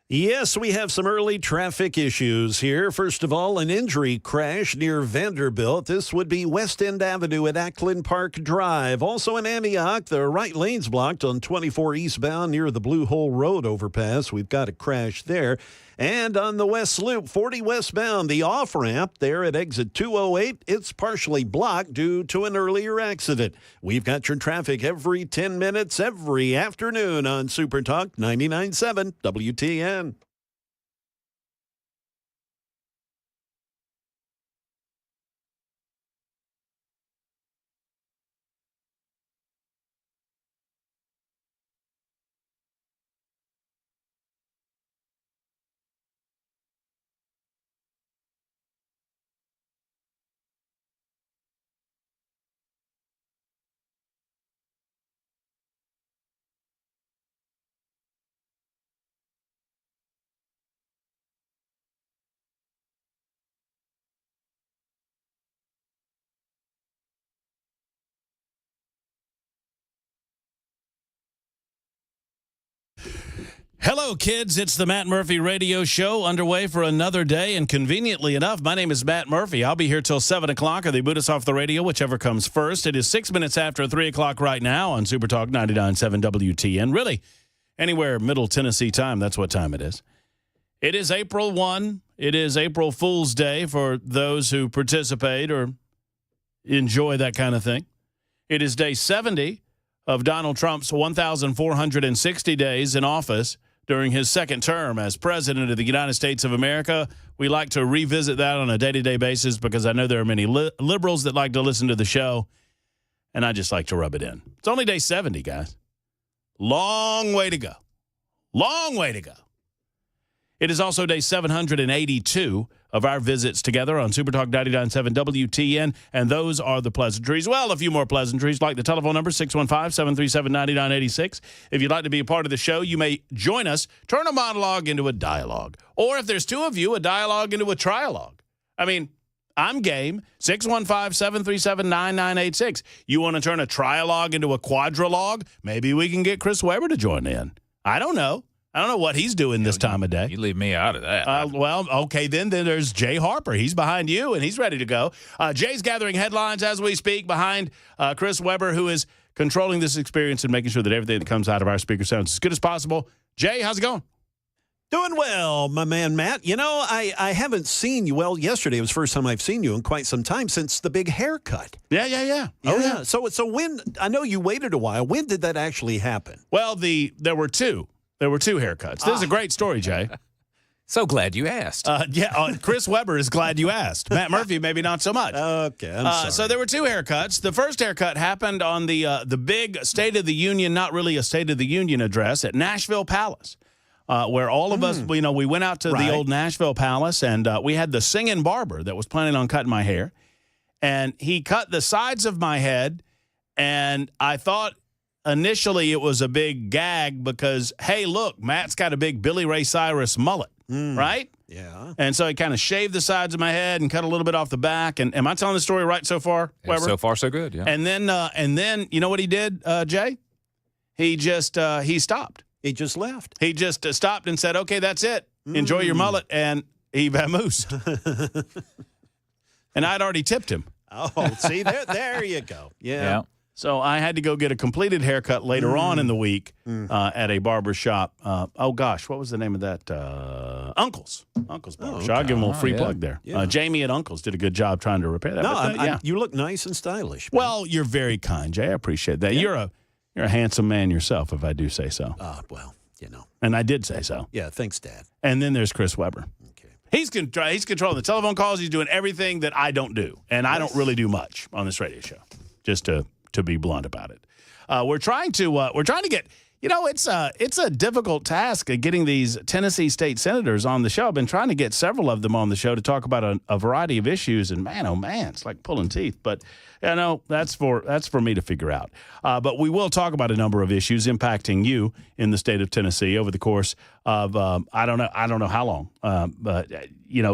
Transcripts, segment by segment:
Yes, we have some early traffic issues here. First of all, an injury crash near Vanderbilt. This would be West End Avenue at Ackland Park Drive. Also in Antioch, the right lane's blocked on 24 eastbound near the Blue Hole Road overpass. We've got a crash there. And on the West Loop, 40 westbound, the off-ramp there at exit 208, it's partially blocked due to an earlier accident. We've got your traffic every 10 minutes, every afternoon on Super Talk 99.7 WTN. Hello, kids. It's the Matt Murphy Radio Show underway for another day. And conveniently enough, my name is Matt Murphy. I'll be here till 7 o'clock, or they boot us off the radio, whichever comes first. It is 6 minutes after 3 o'clock right now on Super Talk 99.7 WTN. Really, anywhere Middle Tennessee time, that's what time it is. It is April 1. It is April Fool's Day for those who participate or enjoy that kind of thing. It is day 70 of Donald Trump's 1,460 days in office. During his second term as president of the United States of America. We like to revisit that on a day-to-day basis because I know there are many liberals that like to listen to the show, and I just like to rub it in. It's only day 70, guys. Long way to go. Long way to go. It is also day 782 of our visits together on Super Talk 99.7 WTN, and those are the pleasantries. Well, a few more pleasantries, like the telephone number, 615-737-9986. If you'd like to be a part of the show, you may join us, turn a monologue into a dialogue. Or if there's two of you, a dialogue into a trialogue. I mean, I'm game, 615-737-9986. You want to turn a trialogue into a quadrilogue? Maybe we can get Chris Webber to join in. I don't know. I don't know what he's doing this time of day. You leave me out of that. Well, okay, then there's Jay Harper. He's behind you, and he's ready to go. Jay's gathering headlines as we speak behind Chris Webber, who is controlling this experience and making sure that everything that comes out of our speaker sounds as good as possible. Jay, how's it going? Doing well, my man, Matt. You know, I haven't seen you. Well, yesterday was the first time I've seen you in quite some time since the big haircut. Yeah. Oh, yeah. So when, I know you waited a while. When did that actually happen? Well, there were two. There were two haircuts. This is a great story, Jay. So glad you asked. Chris Webber is glad you asked. Matt Murphy, maybe not so much. Okay, I'm sorry. So there were two haircuts. The first haircut happened on the big State of the Union, not really a State of the Union address, at Nashville Palace, where all of us, we went out to the old Nashville Palace, and we had the singing barber that was planning on cutting my hair. And he cut the sides of my head, and I thought initially it was a big gag because, hey, look, Matt's got a big Billy Ray Cyrus mullet, right? Yeah. And so he kind of shaved the sides of my head and cut a little bit off the back. And am I telling the story right so far, Weber? So far, so good, yeah. And then you know what he did, Jay? He just he stopped. He just left. He just stopped and said, okay, that's it. Enjoy your mullet. And he vamoosed. And I'd already tipped him. Oh, see, there you go. Yeah. So I had to go get a completed haircut later on in the week at a barber shop. Oh, gosh, what was the name of that? Uncle's Barber Shop. I'll give him a little free plug there. Yeah. Jamie at Uncle's did a good job trying to repair that. No, you look nice and stylish. Man. Well, you're very kind, Jay. I appreciate that. Yeah. You're a handsome man yourself, if I do say so. Well, you know. And I did say so. Yeah, thanks, Dad. And then there's Chris Webber. Okay. He's controlling the telephone calls. He's doing everything that I don't do. And I don't really do much on this radio show, just to be blunt about it. We're trying to get, it's a difficult task of getting these Tennessee state senators on the show. I've been trying to get several of them on the show to talk about a variety of issues, and man, oh man, it's like pulling teeth. But that's for me to figure out. But we will talk about a number of issues impacting you in the state of Tennessee over the course of I don't know how long. But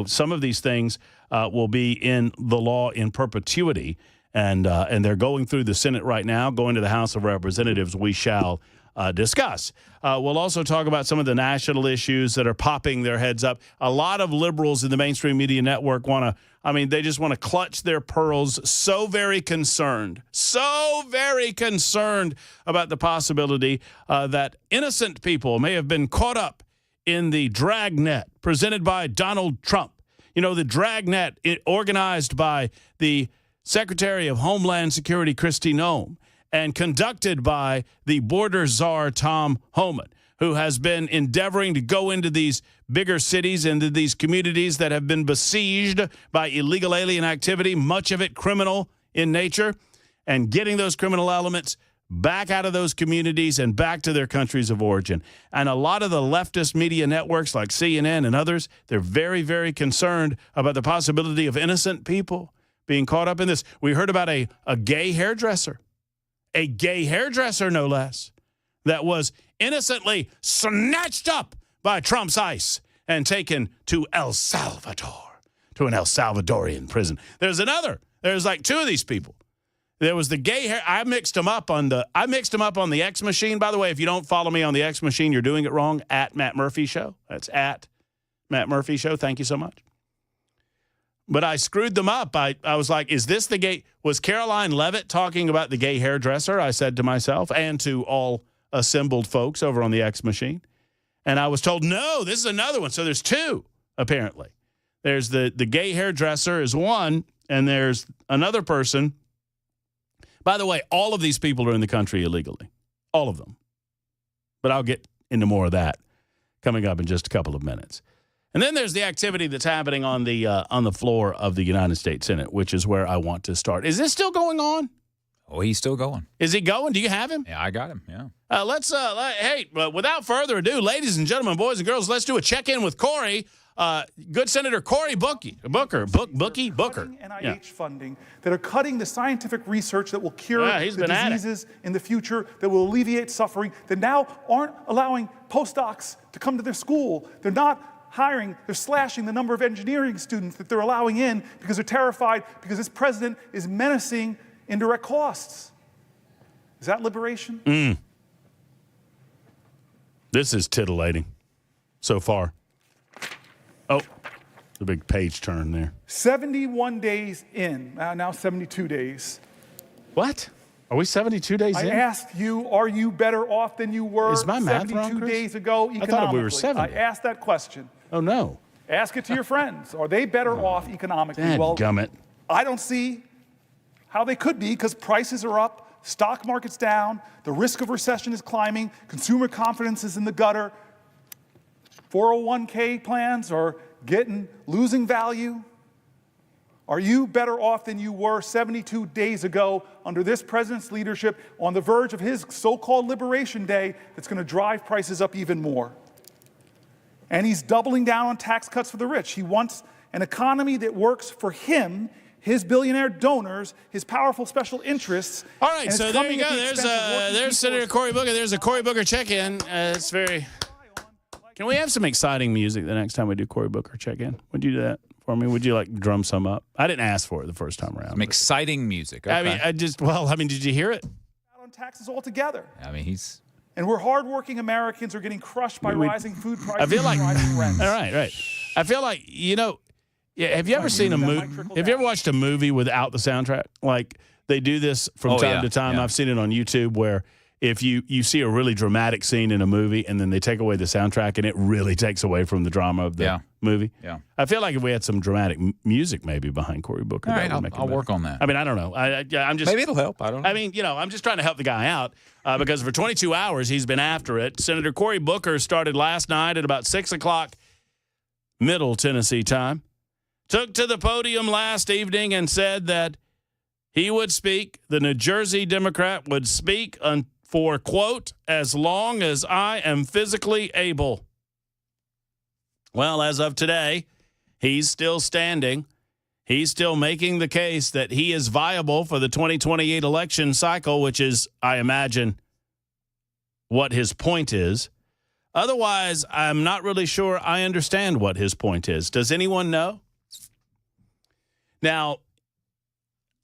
some of these things will be in the law in perpetuity. And they're going through the Senate right now, going to the House of Representatives. We shall discuss. We'll also talk about some of the national issues that are popping their heads up. A lot of liberals in the mainstream media network they just want to clutch their pearls, so very concerned about the possibility that innocent people may have been caught up in the dragnet presented by Donald Trump. You know, the dragnet organized by the Secretary of Homeland Security, Kristi Noem, and conducted by the border czar, Tom Homan, who has been endeavoring to go into these bigger cities, into these communities that have been besieged by illegal alien activity, much of it criminal in nature, and getting those criminal elements back out of those communities and back to their countries of origin. And a lot of the leftist media networks like CNN and others, they're very, very concerned about the possibility of innocent people being caught up in this. We heard about a gay hairdresser, no less, that was innocently snatched up by Trump's ICE and taken to El Salvador, to an El Salvadorian prison. There's like two of these people. There was the gay hair. I mixed them up on the X machine. By the way, if you don't follow me on the X machine, you're doing it wrong. At Matt Murphy Show. That's at Matt Murphy Show. Thank you so much. But I screwed them up. I was like, is this the gay? Was Caroline Levitt talking about the gay hairdresser? I said to myself and to all assembled folks over on the X machine. And I was told, no, this is another one. So there's two, apparently. There's the gay hairdresser is one, and there's another person. By the way, all of these people are in the country illegally. All of them. But I'll get into more of that coming up in just a couple of minutes. And then there's the activity that's happening on the floor of the United States Senate, which is where I want to start. Is this still going on? Oh, he's still going. Is he going? Do you have him? Yeah, I got him, yeah. Without further ado, ladies and gentlemen, boys and girls, let's do a check-in with Cory. Good Senator Cory Booker. NIH funding that are cutting the scientific research that will cure the diseases in the future, that will alleviate suffering, that now aren't allowing postdocs to come to their school. They're not hiring, they're slashing the number of engineering students that they're allowing in because they're terrified because this president is menacing indirect costs. Is that liberation? This is titillating so far. Oh, the big page turn there. 71 days in, now 72 days. What? Are we 72 days in? I asked you, are you better off than you were Is my math 72 wrong, Chris? days ago economically? I thought we were 70. I asked that question. Oh, no. Ask it to your friends. Are they better off economically? Dadgummit. I don't see how they could be because prices are up, stock market's down, the risk of recession is climbing, consumer confidence is in the gutter, 401k plans are losing value. Are you better off than you were 72 days ago under this president's leadership on the verge of his so-called liberation day that's going to drive prices up even more? And he's doubling down on tax cuts for the rich. He wants an economy that works for him, his billionaire donors, his powerful special interests. All right, so there you go. There's Senator Cory Booker. There's a Cory Booker check-in. It's very... Can we have some exciting music the next time we do Cory Booker check-in? Would you do that for me? Would you drum some up? I didn't ask for it the first time around. Some exciting music. Okay. Did you hear it? On taxes altogether. He's... And we're hardworking Americans are getting crushed by rising food prices I feel like, and rising rents. All right. I feel like, have you ever seen a movie? Have you ever watched a movie without the soundtrack? Like they do this from time to time. Yeah. I've seen it on YouTube where if you see a really dramatic scene in a movie and then they take away the soundtrack and it really takes away from the drama of the movie. Yeah. I feel like if we had some dramatic music maybe behind Cory Booker, all that right, would make it I'll better. work on that. I mean, I don't know. I'm just maybe it'll help. I don't know. I mean, I'm just trying to help the guy out because for 22 hours he's been after it. Senator Cory Booker started last night at about 6 o'clock Middle Tennessee time. Took to the podium last evening and said that he would speak, the New Jersey Democrat would speak for, quote, as long as I am physically able. Well, as of today, he's still standing. He's still making the case that he is viable for the 2028 election cycle, which is, I imagine, what his point is. Otherwise, I'm not really sure I understand what his point is. Does anyone know? Now,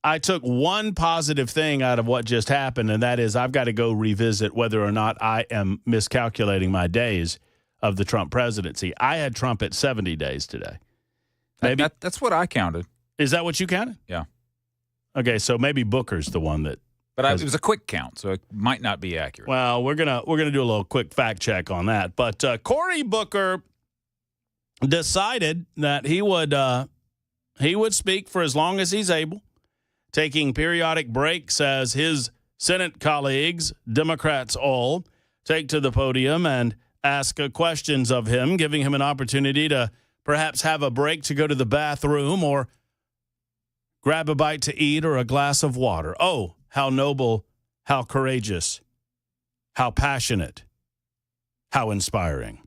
I took one positive thing out of what just happened, and that is I've got to go revisit whether or not I am miscalculating my days of the Trump presidency. I had Trump at 70 days today. Maybe That's what I counted. Is that what you counted? Yeah. Okay, so maybe Booker's the one that. But it was a quick count, so it might not be accurate. Well, we're gonna do a little quick fact check on that. But Cory Booker decided that he would speak for as long as he's able, taking periodic breaks as his Senate colleagues, Democrats all, take to the podium and ask questions of him, giving him an opportunity to perhaps have a break to go to the bathroom or grab a bite to eat or a glass of water. Oh, how noble, how courageous, how passionate, how inspiring.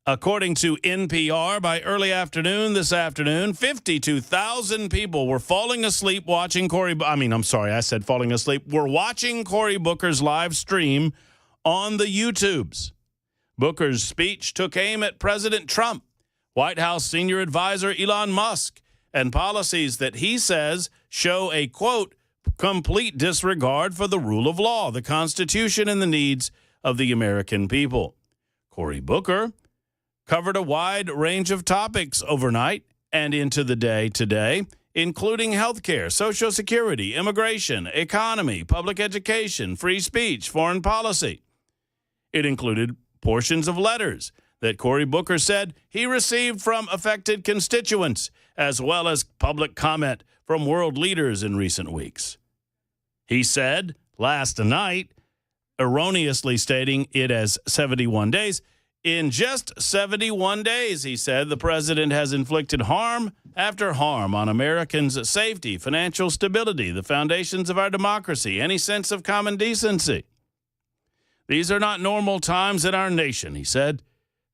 According to NPR, by early afternoon this afternoon, 52,000 people were falling asleep watching Were watching Cory Booker's live stream on the YouTubes. Booker's speech took aim at President Trump, White House senior advisor Elon Musk, and policies that he says show a, quote, complete disregard for the rule of law, the Constitution, and the needs of the American people. Cory Booker covered a wide range of topics overnight and into the day today, including health care, Social Security, immigration, economy, public education, free speech, foreign policy. It included portions of letters that Cory Booker said he received from affected constituents, as well as public comment from world leaders in recent weeks. He said last night, erroneously stating it as 71 days, in just 71 days, he said, the president has inflicted harm after harm on Americans' safety, financial stability, the foundations of our democracy, any sense of common decency. These are not normal times in our nation, he said,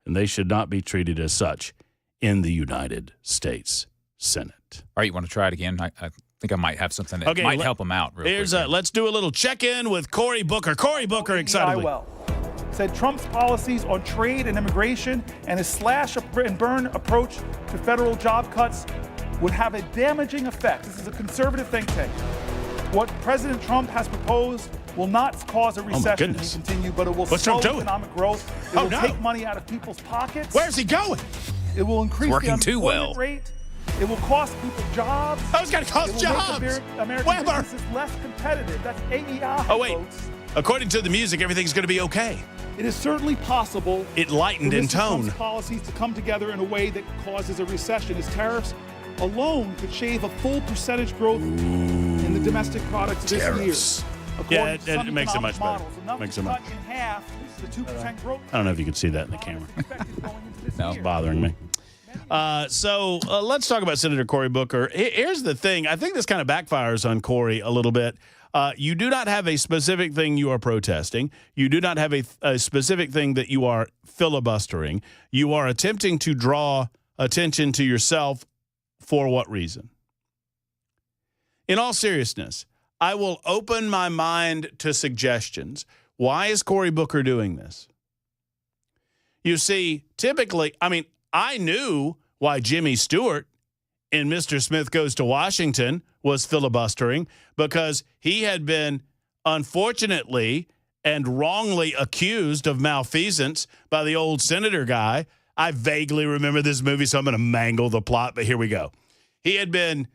and they should not be treated as such in the United States Senate. All right, you want to try it again? I think I might have something that might help him out real quick. Let's do a little check-in with Cory Booker. Cory Booker, excitedly. Said Trump's policies on trade and immigration and his slash and burn approach to federal job cuts would have a damaging effect. This is a conservative think tank. What President Trump has proposed will not cause a recession, he continued, but it will slow economic growth. It will take money out of people's pockets. Where's he going? It will increase the unemployment rate. It will cost people jobs. Oh, it's going to cost jobs. American businesses less competitive. That's AEI. Oh, wait. Folks. According to the music, everything's going to be okay. It is certainly possible. It lightened in tone. Trump's policies to come together in a way that causes a recession. His tariffs alone could shave a full percentage growth in the domestic product this year. It makes it much better. Makes it much. In half the 2% growth. I don't know if you can see that in the camera. No, it's bothering me. So let's talk about Senator Cory Booker. Here's the thing. I think this kind of backfires on Cory a little bit. You do not have a specific thing you are protesting. You do not have a specific thing that you are filibustering. You are attempting to draw attention to yourself for what reason? In all seriousness, I will open my mind to suggestions. Why is Cory Booker doing this? You see, typically, I knew why Jimmy Stewart in Mr. Smith Goes to Washington was filibustering, because he had been unfortunately and wrongly accused of malfeasance by the old senator guy. I vaguely remember this movie, so I'm going to mangle the plot, but here we go. He had been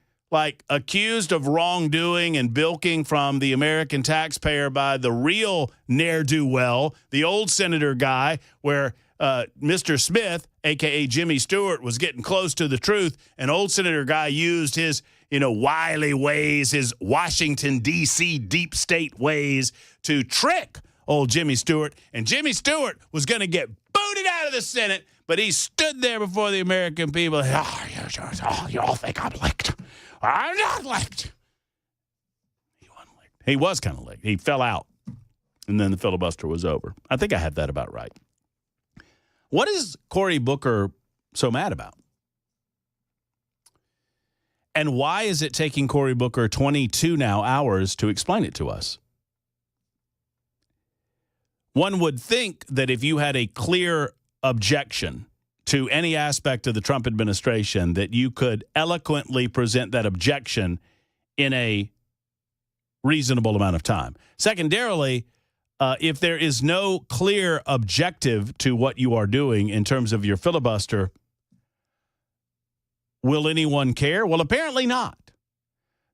accused of wrongdoing and bilking from the American taxpayer by the real ne'er-do-well, the old senator guy, where Mr. Smith, a.k.a. Jimmy Stewart, was getting close to the truth, and old senator guy used his wily ways, his Washington, D.C. deep state ways to trick old Jimmy Stewart. And Jimmy Stewart was going to get booted out of the Senate, but he stood there before the American people. You all think I'm licked. I'm not licked. He wasn't licked. He was kind of licked. He fell out, and then the filibuster was over. I think I had that about right. What is Cory Booker so mad about? And why is it taking Cory Booker 22 hours to explain it to us? One would think that if you had a clear objection to any aspect of the Trump administration that you could eloquently present that objection in a reasonable amount of time. Secondarily, if there is no clear objective to what you are doing in terms of your filibuster, will anyone care? Well, apparently not.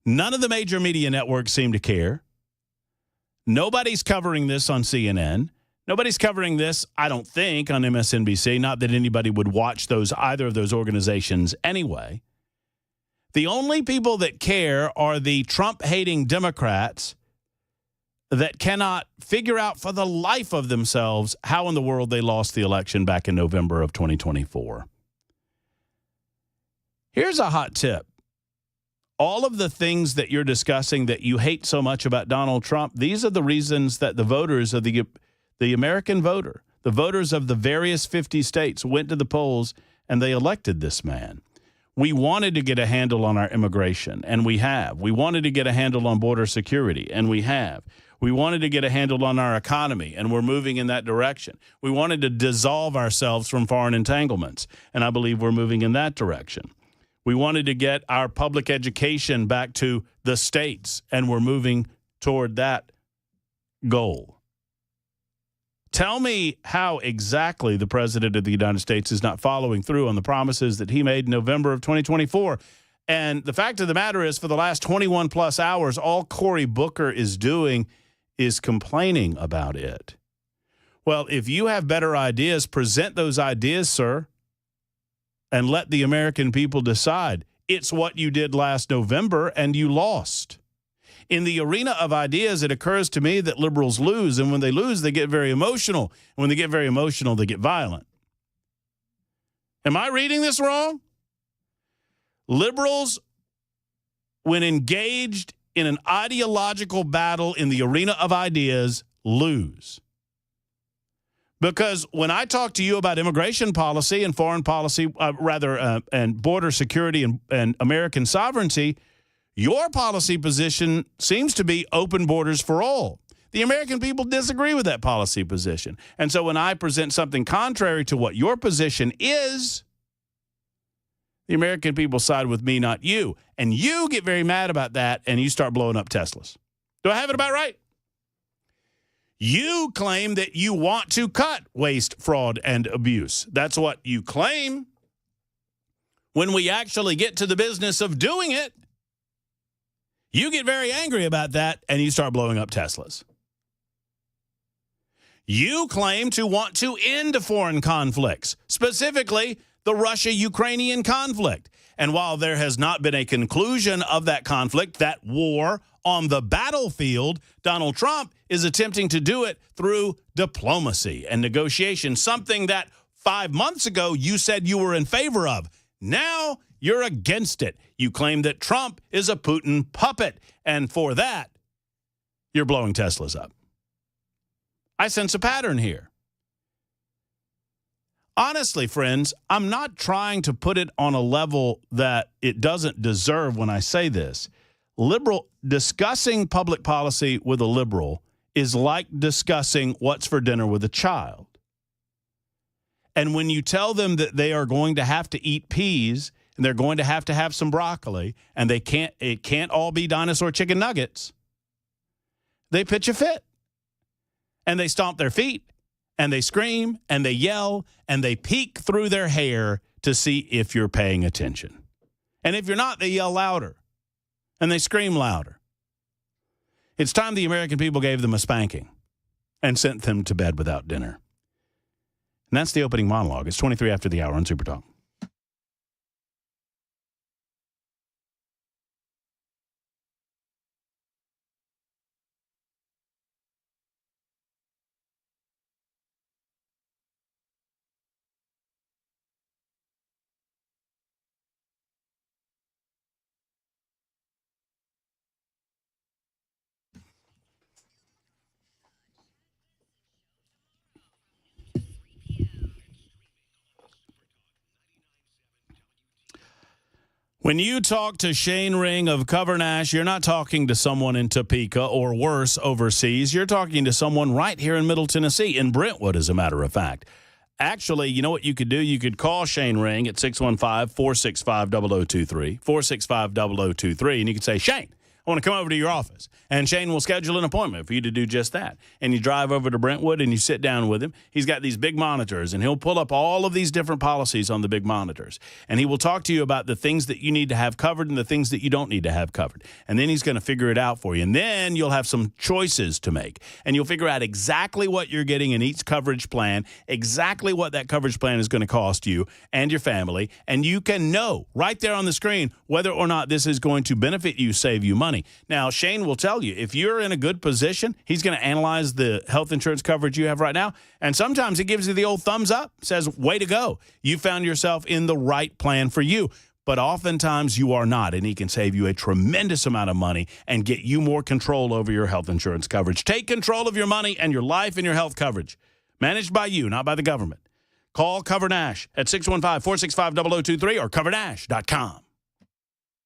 None of the major media networks seem to care. Nobody's covering this on CNN. Nobody's covering this, I don't think, on MSNBC. Not that anybody would watch either of those organizations anyway. The only people that care are the Trump-hating Democrats that cannot figure out for the life of themselves how in the world they lost the election back in November of 2024. Here's a hot tip. All of the things that you're discussing that you hate so much about Donald Trump, these are the reasons that the voters of the American voter, the voters of the various 50 states went to the polls and they elected this man. We wanted to get a handle on our immigration, and we have. We wanted to get a handle on border security, and we have. We wanted to get a handle on our economy, and we're moving in that direction. We wanted to dissolve ourselves from foreign entanglements, and I believe we're moving in that direction. We wanted to get our public education back to the states, and we're moving toward that goal. Tell me how exactly the president of the United States is not following through on the promises that he made in November of 2024. And the fact of the matter is, for the last 21 plus hours, all Cory Booker is doing is complaining about it. Well, if you have better ideas, present those ideas, sir, and let the American people decide. It's what you did last November, and you lost. In the arena of ideas, it occurs to me that liberals lose, and when they lose, they get very emotional. And when they get very emotional, they get violent. Am I reading this wrong? Liberals, when engaged in an ideological battle in the arena of ideas, lose. Because when I talk to you about immigration policy and foreign policy, and border security and American sovereignty, your policy position seems to be open borders for all. The American people disagree with that policy position. And so when I present something contrary to what your position is, the American people side with me, not you. And you get very mad about that, and you start blowing up Teslas. Do I have it about right? You claim that you want to cut waste, fraud, and abuse. That's what you claim. When we actually get to the business of doing it, you get very angry about that, and you start blowing up Teslas. You claim to want to end foreign conflicts, specifically the Russia-Ukrainian conflict. And while there has not been a conclusion of that conflict, that war on the battlefield, Donald Trump is attempting to do it through diplomacy and negotiation, something that 5 months ago you said you were in favor of. Now you're against it. You claim that Trump is a Putin puppet, and for that, you're blowing Teslas up. I sense a pattern here. Honestly, friends, I'm not trying to put it on a level that it doesn't deserve when I say this. Discussing public policy with a liberal is like discussing what's for dinner with a child. And when you tell them that they are going to have to eat peas and they're going to have some broccoli, and it can't all be dinosaur chicken nuggets, they pitch a fit. And they stomp their feet, and they scream, and they yell, and they peek through their hair to see if you're paying attention. And if you're not, they yell louder, and they scream louder. It's time the American people gave them a spanking and sent them to bed without dinner. And that's the opening monologue. It's 23 after the hour on Super Talk. When you talk to Shane Ring of Cover Nash, you're not talking to someone in Topeka or worse overseas. You're talking to someone right here in Middle Tennessee, in Brentwood, as a matter of fact. Actually, you know what you could do? You could call Shane Ring at 615-465-0023, 465-0023, and you could say, Shane, I want to come over to your office. And Shane will schedule an appointment for you to do just that. And you drive over to Brentwood and you sit down with him. He's got these big monitors, and he'll pull up all of these different policies on the big monitors. And he will talk to you about the things that you need to have covered and the things that you don't need to have covered. And then he's going to figure it out for you. And then you'll have some choices to make. And you'll figure out exactly what you're getting in each coverage plan, exactly what that coverage plan is going to cost you and your family. And you can know right there on the screen whether or not this is going to benefit you, save you money. Now, Shane will tell you, if you're in a good position, he's going to analyze the health insurance coverage you have right now, and sometimes he gives you the old thumbs up, says, way to go. You found yourself in the right plan for you. But oftentimes you are not, and he can save you a tremendous amount of money and get you more control over your health insurance coverage. Take control of your money and your life and your health coverage. Managed by you, not by the government. Call Cover Nash at 615-465-0023 or covernash.com.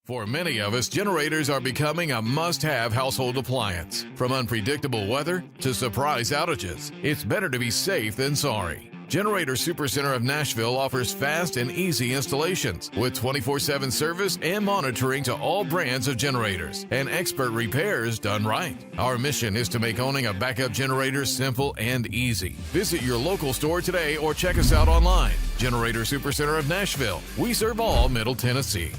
For many of us, generators are becoming a must-have household appliance. From unpredictable weather to surprise outages, it's better to be safe than sorry. Generator Supercenter of Nashville offers fast and easy installations with 24/7 service and monitoring to all brands of generators and expert repairs done right. Our mission is to make owning a backup generator simple and easy. Visit your local store today or check us out online. Generator Supercenter of Nashville. We serve all Middle Tennessee.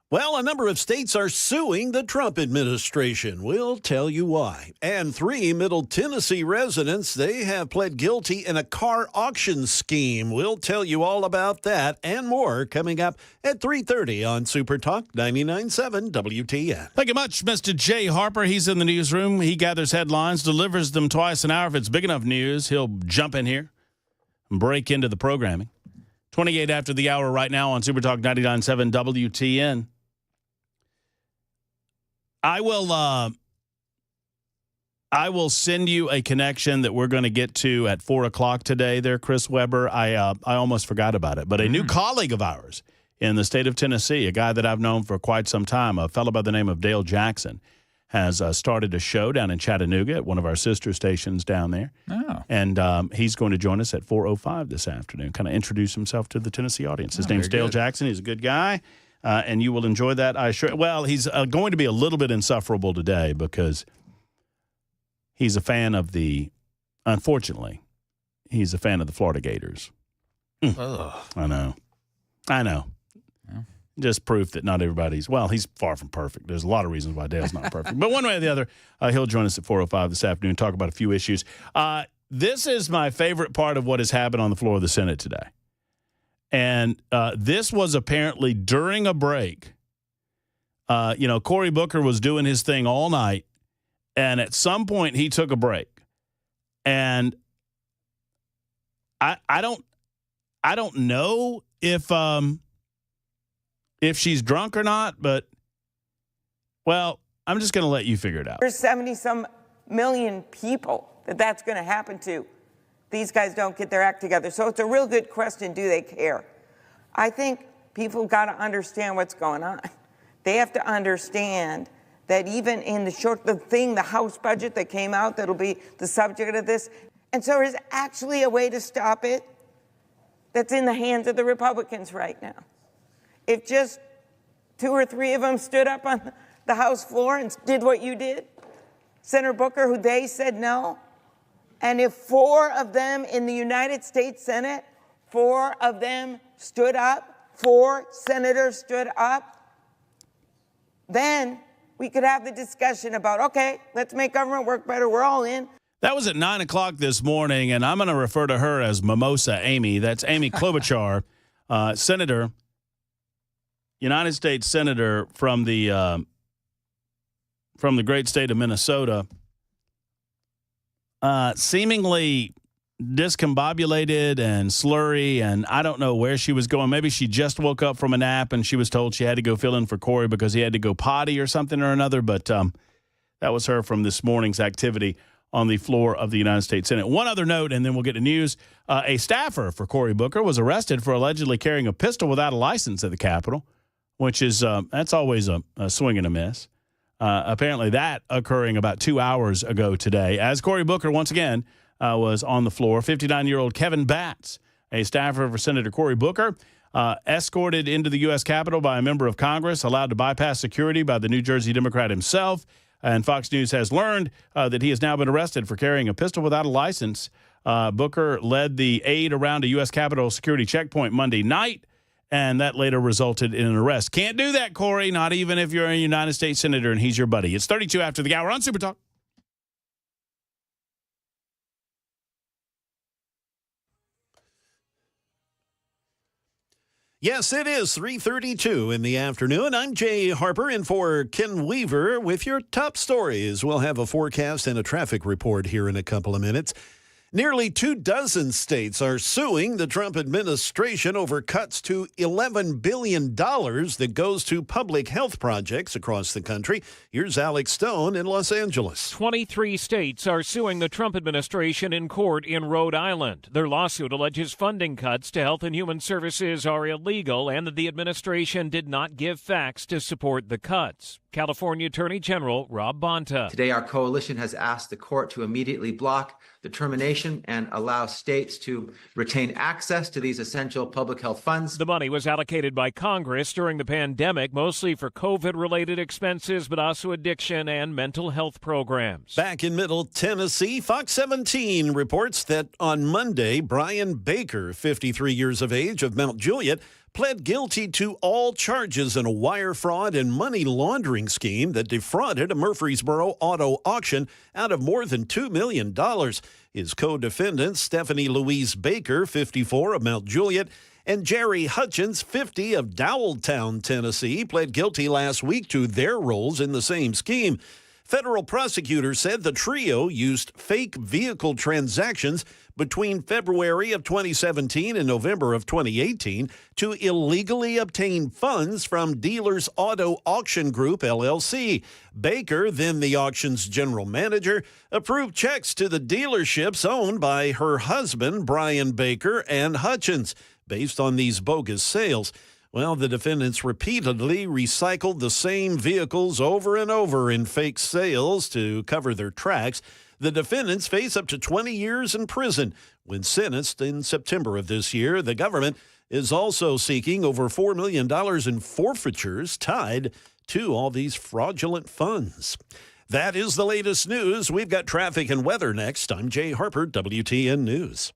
Well, a number of states are suing the Trump administration. We'll tell you why. And 3 Middle Tennessee residents, they have pled guilty in a car auction scheme. We'll tell you all about that and more coming up at 3:30 on Super Talk 99.7 WTN. Thank you much, Mr. Jay Harper. He's in the newsroom. He gathers headlines, delivers them twice an hour. If it's big enough news, he'll jump in here and break into the programming. 28 after the hour right now on Super Talk 99.7 WTN. I will send you a connection that we're going to get to at 4 o'clock today there, Chris Weber. I almost forgot about it. But a new colleague of ours in the state of Tennessee, a guy that I've known for quite some time, a fellow by the name of Dale Jackson, has started a show down in Chattanooga at one of our sister stations down there. Oh. And he's going to join us at 4:05 this afternoon, kind of introduce himself to the Tennessee audience. His name's Dale Jackson. He's a good guy. and you will enjoy that, I assure. Well, he's going to be a little bit insufferable today because he's a fan of unfortunately, he's a fan of the Florida Gators. I know. Yeah. Just proof that not everybody's, he's far from perfect. There's a lot of reasons why Dale's not perfect. But one way or the other, he'll join us at 4:05 this afternoon, talk about a few issues. This is my favorite part of what has happened on the floor of the Senate today. And this was apparently during a break. Cory Booker was doing his thing all night, and at some point he took a break. And I don't know if she's drunk or not, but, I'm just going to let you figure it out. There's 70-some million people that's going to happen to. These guys don't get their act together. So it's a real good question, do they care? I think people got to understand what's going on. They have to understand that even in the House budget that came out that'll be the subject of this, and so there's actually a way to stop it that's in the hands of the Republicans right now. If just 2 or 3 of them stood up on the House floor and did what you did, Senator Booker, who they said no, and if 4 of them in the United States Senate, 4 of them stood up, 4 senators stood up, then we could have the discussion about, okay, let's make government work better. We're all in. That was at 9 o'clock this morning, and I'm going to refer to her as Mimosa Amy. That's Amy Klobuchar, Senator, United States Senator from the great state of Minnesota, seemingly discombobulated and slurry, and I don't know where she was going. Maybe she just woke up from a nap and she was told she had to go fill in for Cory because he had to go potty or something or another, but that was her from this morning's activity on the floor of the United States Senate. One other note, and then we'll get to news. A staffer for Cory Booker was arrested for allegedly carrying a pistol without a license at the Capitol, which is that's always a swing and a miss. Apparently that occurring about 2 hours ago today. As Cory Booker, once again, was on the floor, 59-year-old Kevin Batts, a staffer for Senator Cory Booker, escorted into the U.S. Capitol by a member of Congress, allowed to bypass security by the New Jersey Democrat himself. And Fox News has learned that he has now been arrested for carrying a pistol without a license. Booker led the aid around a U.S. Capitol security checkpoint Monday night, and that later resulted in an arrest. Can't do that, Cory, not even if you're a United States Senator and he's your buddy. It's 32 after the hour on Super Talk. Yes, it is 3:32 in the afternoon. I'm Jay Harper in for Ken Weaver with your top stories. We'll have a forecast and a traffic report here in a couple of minutes. Nearly 24 states are suing the Trump administration over cuts to $11 billion that goes to public health projects across the country. Here's Alex Stone in Los Angeles. 23 states are suing the Trump administration in court in Rhode Island. Their lawsuit alleges funding cuts to Health and Human Services are illegal and that the administration did not give facts to support the cuts. California Attorney General Rob Bonta. Today, our coalition has asked the court to immediately block the termination and allow states to retain access to these essential public health funds. The money was allocated by Congress during the pandemic, mostly for COVID-related expenses, but also addiction and mental health programs. Back in Middle Tennessee, Fox 17 reports that on Monday, Brian Baker, 53 years of age, of Mount Juliet, pled guilty to all charges in a wire fraud and money laundering scheme that defrauded a Murfreesboro auto auction out of more than $2 million. His co-defendants, Stephanie Louise Baker, 54, of Mount Juliet, and Jerry Hutchins, 50, of Dowelltown, Tennessee, pled guilty last week to their roles in the same scheme. Federal prosecutors said the trio used fake vehicle transactions between February of 2017 and November of 2018 to illegally obtain funds from Dealers Auto Auction Group, LLC. Baker, then the auction's general manager, approved checks to the dealerships owned by her husband, Brian Baker, and Hutchins. Based on these bogus sales, well, the defendants repeatedly recycled the same vehicles over and over in fake sales to cover their tracks. The defendants face up to 20 years in prison when sentenced in September of this year. The government is also seeking over $4 million in forfeitures tied to all these fraudulent funds. That is the latest news. We've got traffic and weather next. I'm Jay Harper, WTN News.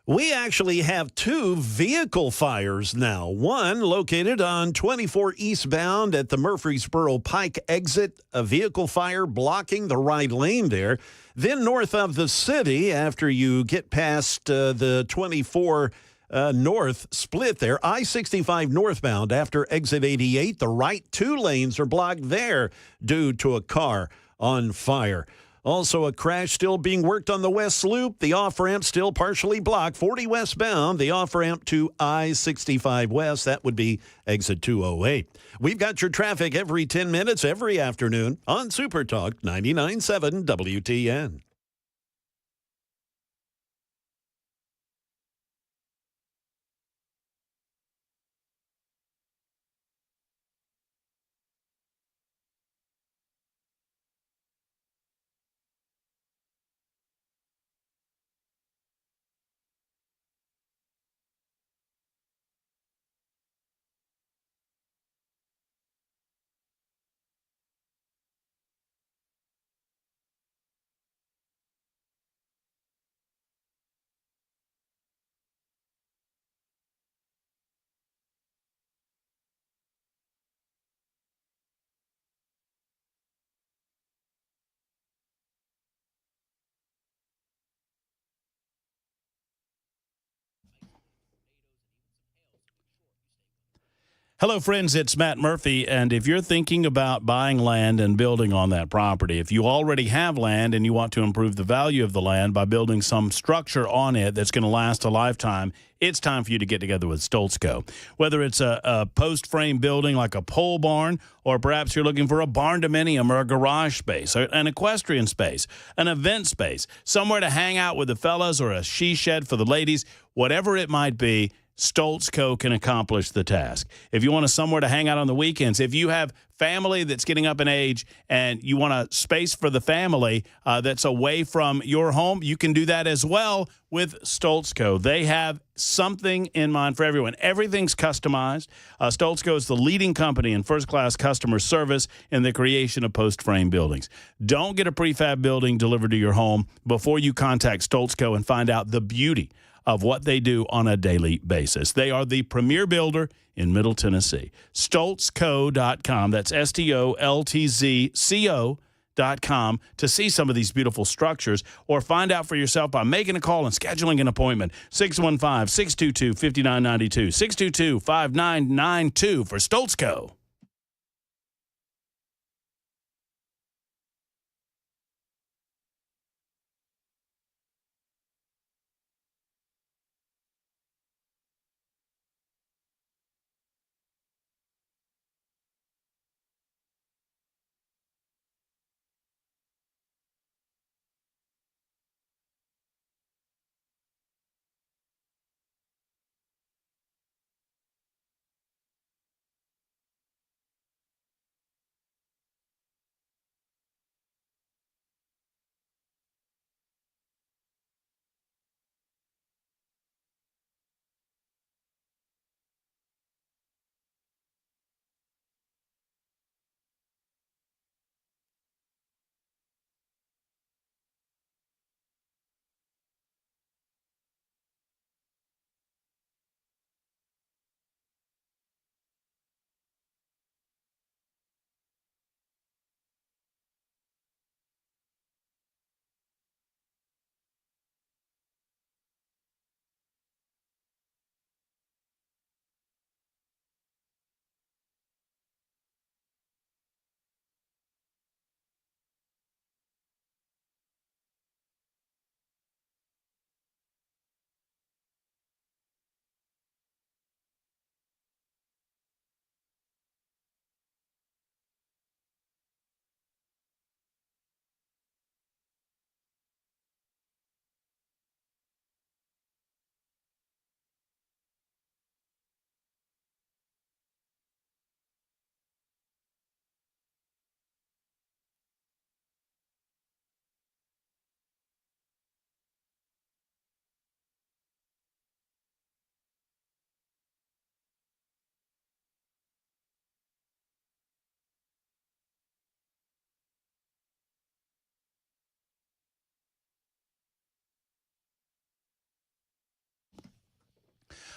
We actually have two vehicle fires now. One located on 24 eastbound at the Murfreesboro Pike exit, a vehicle fire blocking the right lane there. Then north of the city, after you get past the 24 north split there, I-65 northbound after exit 88, the right two lanes are blocked there due to a car on fire. Also, a crash still being worked on the west loop. The off-ramp still partially blocked. 40 westbound, the off-ramp to I-65 west. That would be exit 208. We've got your traffic every 10 minutes, every afternoon on Super Talk 99.7 WTN. Hello, friends. It's Matt Murphy, and if you're thinking about buying land and building on that property, if you already have land and you want to improve the value of the land by building some structure on it that's going to last a lifetime, it's time for you to get together with Stoltzco. Whether it's a post-frame building like a pole barn, or perhaps you're looking for a barn-dominium or a garage space, or an equestrian space, an event space, somewhere to hang out with the fellas or a she shed for the ladies, whatever it might be, Stoltzco can accomplish the task. If you want somewhere to hang out on the weekends, if you have family that's getting up in age and you want a space for the family that's away from your home, you can do that as well with Stoltzco. They have something in mind for everyone. Everything's customized. Stoltzco is the leading company in first-class customer service in the creation of post-frame buildings. Don't get a prefab building delivered to your home before you contact Stoltzco and find out the beauty of what they do on a daily basis. They are the premier builder in Middle Tennessee. Stoltzco.com. That's STOLTZCO.com to see some of these beautiful structures, or find out for yourself by making a call and scheduling an appointment. 615-622-5992. 622-5992 for Stoltzco.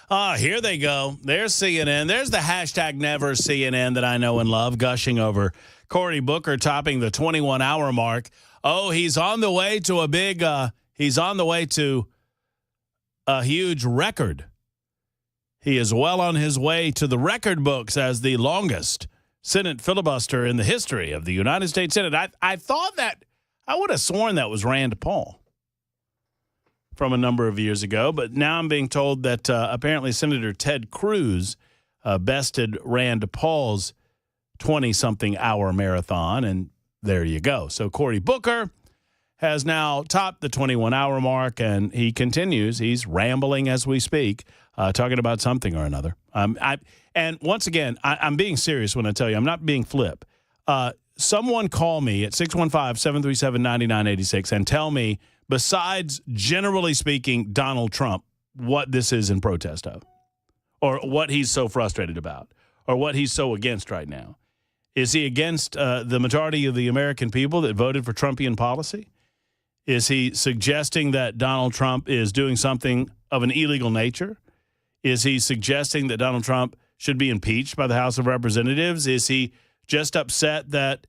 Here they go. There's CNN. There's the hashtag never CNN that I know and love, gushing over Cory Booker topping the 21-hour mark. Oh, he's on the way to a huge record. He is well on his way to the record books as the longest Senate filibuster in the history of the United States Senate. I thought that, I would have sworn that was Rand Paul from a number of years ago, but now I'm being told that apparently Senator Ted Cruz bested Rand Paul's 20-something hour marathon, and there you go. So Cory Booker has now topped the 21-hour mark, and he continues. He's rambling as we speak, talking about something or another. And once again, I'm being serious when I tell you. I'm not being flip. Someone call me at 615-737-9986 and tell me, besides generally speaking Donald Trump, what this is in protest of, or what he's so frustrated about, or what he's so against right now. Is he against the majority of the American people that voted for Trumpian policy? Is he suggesting that Donald Trump is doing something of an illegal nature? Is he suggesting that Donald Trump should be impeached by the House of Representatives? Is he just upset that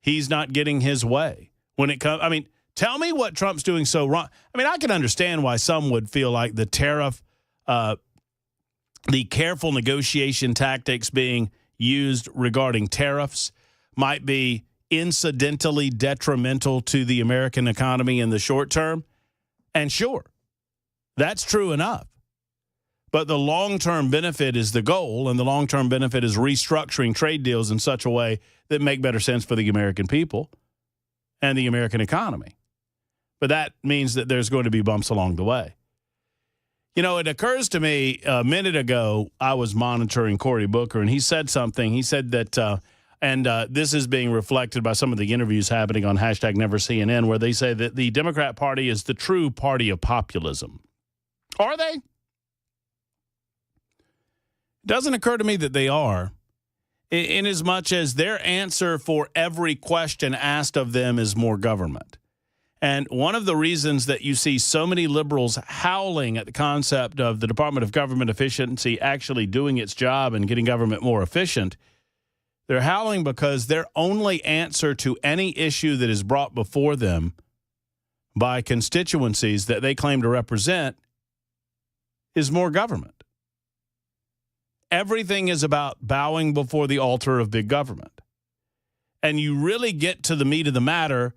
he's not getting his way when it comes? I mean, tell me what Trump's doing so wrong. I mean, I can understand why some would feel like the tariff, the careful negotiation tactics being used regarding tariffs might be incidentally detrimental to the American economy in the short term. And sure, that's true enough. But the long-term benefit is the goal, and the long-term benefit is restructuring trade deals in such a way that make better sense for the American people and the American economy. But that means that there's going to be bumps along the way. You know, it occurs to me a minute ago, I was monitoring Cory Booker, and he said something. He said that, and this is being reflected by some of the interviews happening on hashtag Never CNN, where they say that the Democrat Party is the true party of populism. Are they? It doesn't occur to me that they are, in as much as their answer for every question asked of them is more government. And one of the reasons that you see so many liberals howling at the concept of the Department of Government Efficiency actually doing its job and getting government more efficient, they're howling because their only answer to any issue that is brought before them by constituencies that they claim to represent is more government. Everything is about bowing before the altar of big government. And you really get to the meat of the matter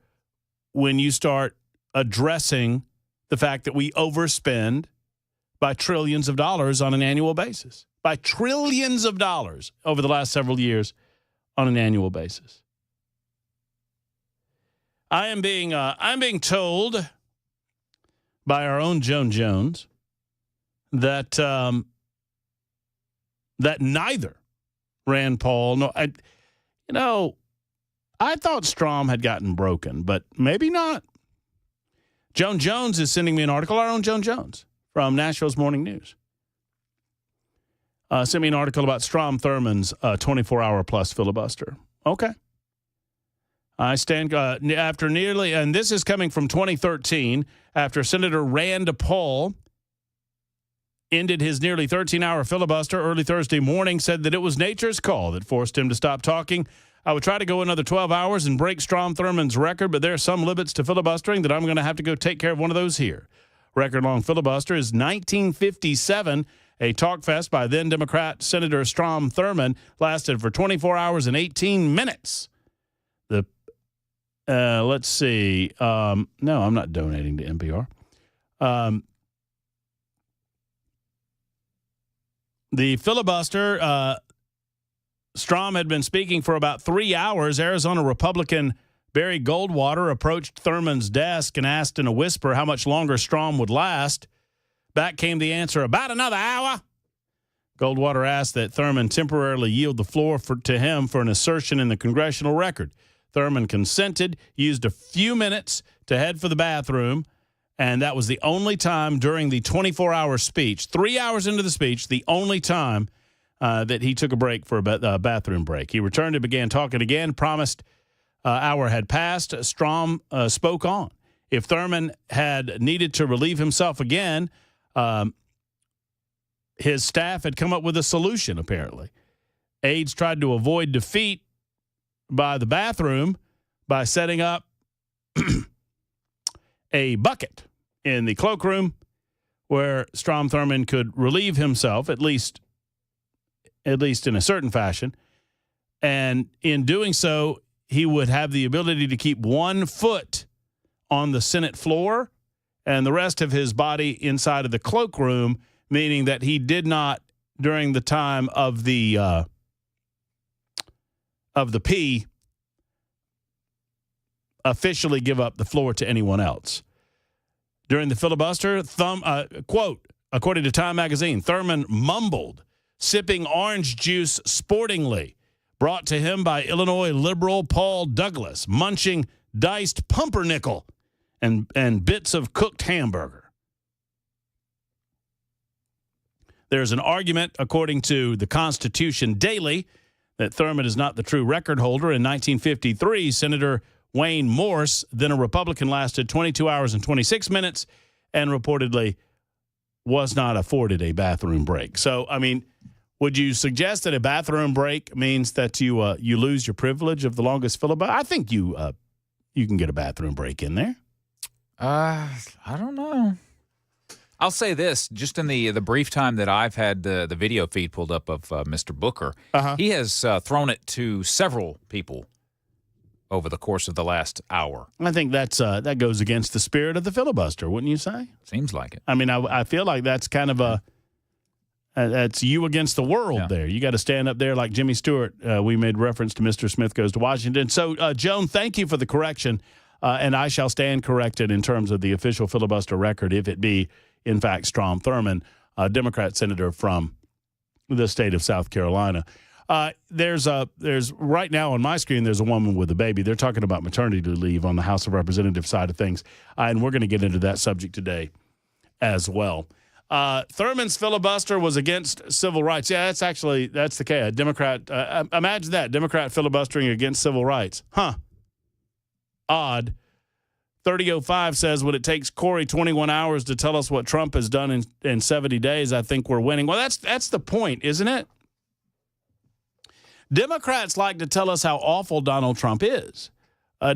when you start addressing the fact that we overspend by trillions of dollars on an annual basis, by trillions of dollars over the last several years on an annual basis. I'm being told by our own Joan Jones that that neither Rand Paul, I thought Strom had gotten broken, but maybe not. Joan Jones is sending me an article, our own Joan Jones from Nashville's Morning News. Sent me an article about Strom Thurmond's 24-hour plus filibuster. Okay. I stand after nearly, and this is coming from 2013, after Senator Rand Paul ended his nearly 13-hour filibuster early Thursday morning, said that it was nature's call that forced him to stop talking. I would try to go another 12 hours and break Strom Thurmond's record, but there are some limits to filibustering that I'm going to have to go take care of one of those here. Record-long filibuster is 1957. A talk fest by then-Democrat Senator Strom Thurmond lasted for 24 hours and 18 minutes. Let's see. No, I'm not donating to NPR. The filibuster, Strom had been speaking for about 3 hours. Arizona Republican Barry Goldwater approached Thurmond's desk and asked in a whisper how much longer Strom would last. Back came the answer, about another hour. Goldwater asked that Thurmond temporarily yield the floor to him for an assertion in the congressional record. Thurmond consented, used a few minutes to head for the bathroom, and that was the only time during the 24-hour speech, 3 hours into the speech, the only time that he took a break for a bathroom break. He returned and began talking again, promised hour had passed. Strom spoke on. If Thurmond had needed to relieve himself again, his staff had come up with a solution, apparently. Aides tried to avoid defeat by the bathroom by setting up a bucket in the cloakroom where Strom Thurmond could relieve himself, at least in a certain fashion. And in doing so, he would have the ability to keep 1 foot on the Senate floor and the rest of his body inside of the cloakroom, meaning that he did not, during the time of the P, officially give up the floor to anyone else. During the filibuster, quote, according to Time magazine, Thurmond mumbled, sipping orange juice sportingly, brought to him by Illinois liberal Paul Douglas, munching diced pumpernickel and bits of cooked hamburger. There's an argument, according to the Constitution Daily, that Thurmond is not the true record holder. In 1953, Senator Wayne Morse, then a Republican, lasted 22 hours and 26 minutes and reportedly was not afforded a bathroom break. So, I mean, would you suggest that a bathroom break means that you lose your privilege of the longest filibuster? I think you can get a bathroom break in there. I don't know. I'll say this, just in the brief time that I've had the video feed pulled up of Mr. Booker, he has thrown it to several people over the course of the last hour. I think that goes against the spirit of the filibuster, wouldn't you say? Seems like it. I mean, I feel like that's kind of that's you against the world there. You got to stand up there like Jimmy Stewart. We made reference to Mr. Smith Goes to Washington. So, Joan, thank you for the correction, and I shall stand corrected in terms of the official filibuster record if it be, in fact, Strom Thurmond, a Democrat senator from the state of South Carolina. There's right now on my screen, there's a woman with a baby. They're talking about maternity leave on the House of Representatives side of things, and we're going to get into that subject today as well. Thurmond's filibuster was against civil rights. Yeah, that's the case. A Democrat, imagine that, Democrat filibustering against civil rights. Huh. Odd. 3005 says, when it takes Cory 21 hours to tell us what Trump has done in 70 days, I think we're winning. Well, that's the point, isn't it? Democrats like to tell us how awful Donald Trump is.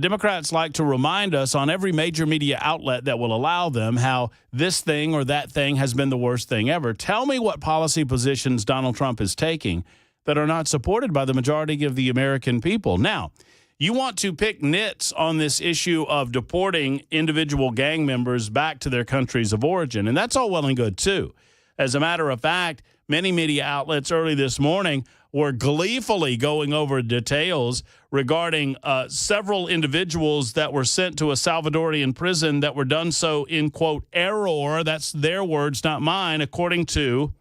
Democrats like to remind us on every major media outlet that will allow them how this thing or that thing has been the worst thing ever. Tell me what policy positions Donald Trump is taking that are not supported by the majority of the American people. Now, you want to pick nits on this issue of deporting individual gang members back to their countries of origin, and that's all well and good, too. As a matter of fact, many media outlets early this morning were gleefully going over details regarding several individuals that were sent to a Salvadorian prison that were done so in, quote, error. That's their words, not mine, according to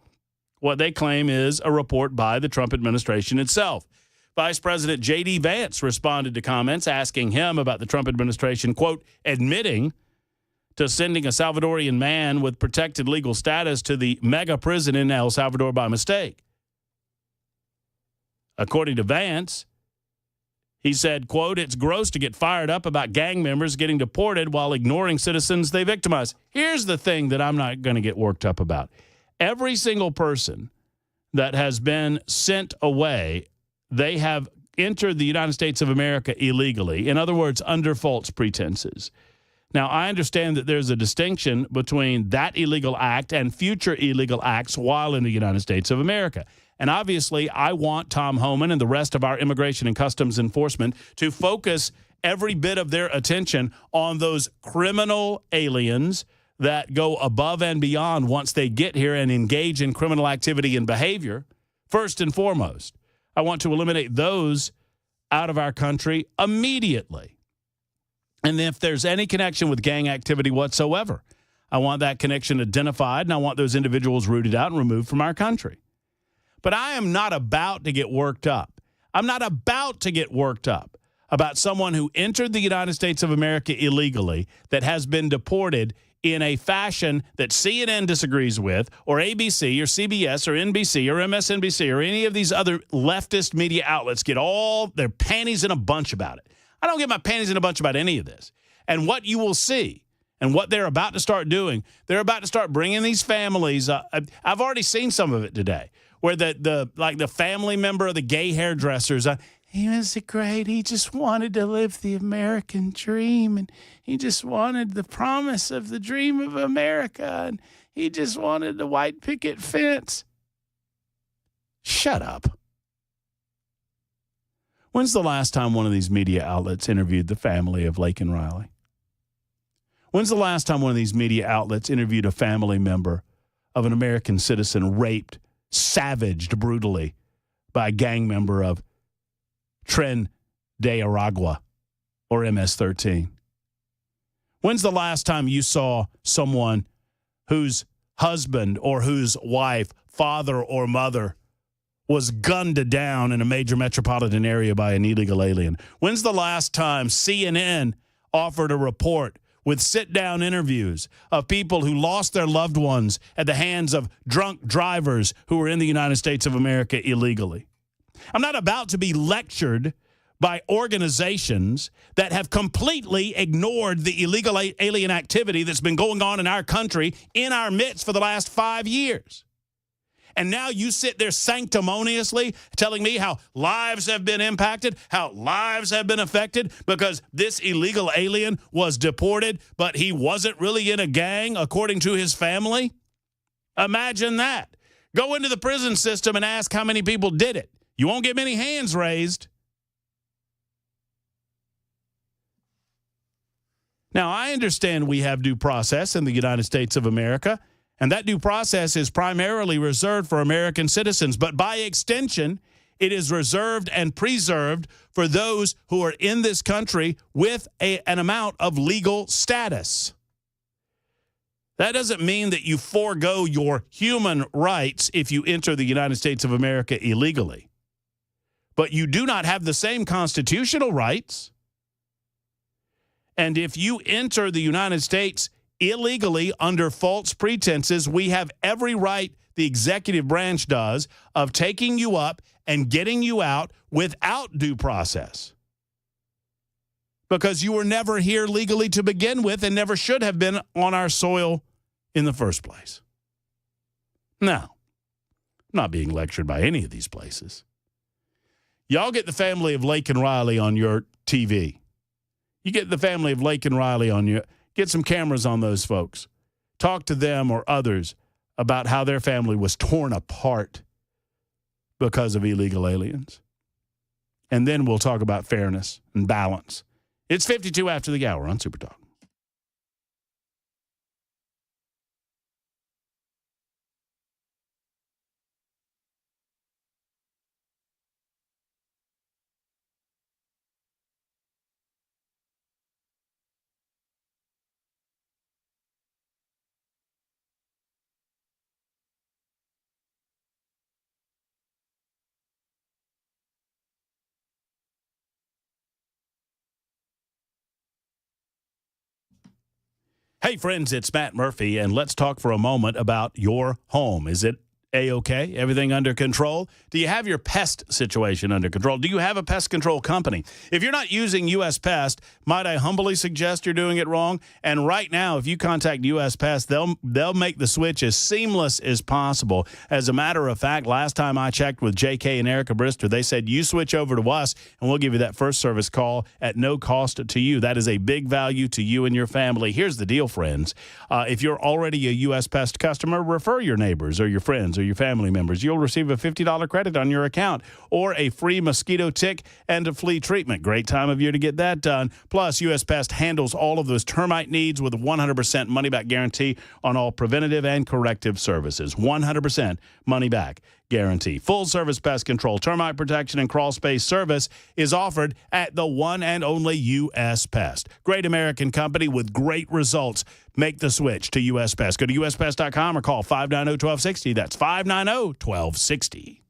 what they claim is a report by the Trump administration itself. Vice President J.D. Vance responded to comments asking him about the Trump administration, quote, admitting to sending a Salvadorian man with protected legal status to the mega prison in El Salvador by mistake. According to Vance, he said, quote, it's gross to get fired up about gang members getting deported while ignoring citizens they victimize. Here's the thing that I'm not going to get worked up about. Every single person that has been sent away, they have entered the United States of America illegally. In other words, under false pretenses. Now, I understand that there's a distinction between that illegal act and future illegal acts while in the United States of America. And obviously, I want Tom Homan and the rest of our Immigration and Customs Enforcement to focus every bit of their attention on those criminal aliens that go above and beyond once they get here and engage in criminal activity and behavior. First and foremost, I want to eliminate those out of our country immediately. And if there's any connection with gang activity whatsoever, I want that connection identified, and I want those individuals rooted out and removed from our country. But I am not about to get worked up. I'm not about to get worked up about someone who entered the United States of America illegally that has been deported in a fashion that CNN disagrees with, or ABC, or CBS, or NBC, or MSNBC, or any of these other leftist media outlets get all their panties in a bunch about it. I don't get my panties in a bunch about any of this. And what you will see, And what they're about to start doing, they're about to start bringing these families. I've already seen some of it today, where the family member of the gay hairdressers, he was great. He just wanted to live the American dream, and he just wanted the promise of the dream of America, and he just wanted the white picket fence. Shut up. When's the last time one of these media outlets interviewed the family of Laken Riley? When's the last time one of these media outlets interviewed a family member of an American citizen raped, savaged brutally by a gang member of Tren de Aragua or MS-13? When's the last time you saw someone whose husband or whose wife, father or mother was gunned down in a major metropolitan area by an illegal alien? When's the last time CNN offered a report with sit-down interviews of people who lost their loved ones at the hands of drunk drivers who were in the United States of America illegally? I'm not about to be lectured by organizations that have completely ignored the illegal alien activity that's been going on in our country, in our midst for the last 5 years. And now you sit there sanctimoniously telling me how lives have been impacted, how lives have been affected because this illegal alien was deported, but he wasn't really in a gang, according to his family? Imagine that. Go into the prison system and ask how many people did it. You won't get many hands raised. Now, I understand we have due process in the United States of America, and that due process is primarily reserved for American citizens. But by extension, it is reserved and preserved for those who are in this country with an amount of legal status. That doesn't mean that you forego your human rights if you enter the United States of America illegally. But you do not have the same constitutional rights. And if you enter the United States illegally under false pretenses, we have every right, the executive branch does, of taking you up and getting you out without due process. Because you were never here legally to begin with and never should have been on our soil in the first place. Now, I'm not being lectured by any of these places. Y'all get the family of Laken Riley on your TV. You get the family of Laken Riley on your... Get some cameras on those folks. Talk to them or others about how their family was torn apart because of illegal aliens. And then we'll talk about fairness and balance. It's 52 after the hour on Super Talk. Hey, friends, it's Matt Murphy, and let's talk for a moment about your home. Is it A-OK? Everything under control? Do you have your pest situation under control? Do you have a pest control company? If you're not using U.S. Pest, might I humbly suggest you're doing it wrong? And right now, if you contact U.S. Pest, they'll make the switch as seamless as possible. As a matter of fact, last time I checked with J.K. and Erica Brister, they said, you switch over to us, and we'll give you that first service call at no cost to you. That is a big value to you and your family. Here's the deal, friends. If you're already a U.S. Pest customer, refer your neighbors or your friends or your family members. You'll receive a $50 credit on your account or a free mosquito, tick, and a flea treatment. Great time of year to get that done. Plus, U.S. Pest handles all of those termite needs with a 100% money-back guarantee on all preventative and corrective services. 100% money-back guarantee. Full-service pest control, termite protection, and crawl space service is offered at the one and only U.S. Pest. Great American company with great results. Make the switch to U.S. Pest. Go to uspest.com or call 590-1260. That's 590-1260.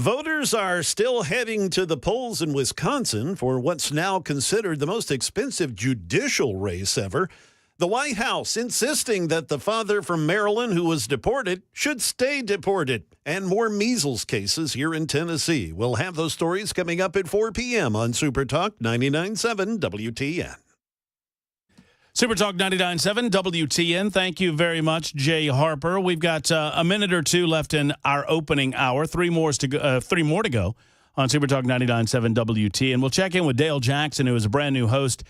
Voters are still heading to the polls in Wisconsin for what's now considered the most expensive judicial race ever. The White House insisting that the father from Maryland who was deported should stay deported, and more measles cases here in Tennessee. We'll have those stories coming up at 4 p.m. on Super Talk 99.7 WTN. Super Talk 99.7 WTN. Thank you very much, Jay Harper. We've got a minute or two left in our opening hour. Three more to go on Super Talk 99.7 WTN. We'll check in with Dale Jackson, who is a brand new host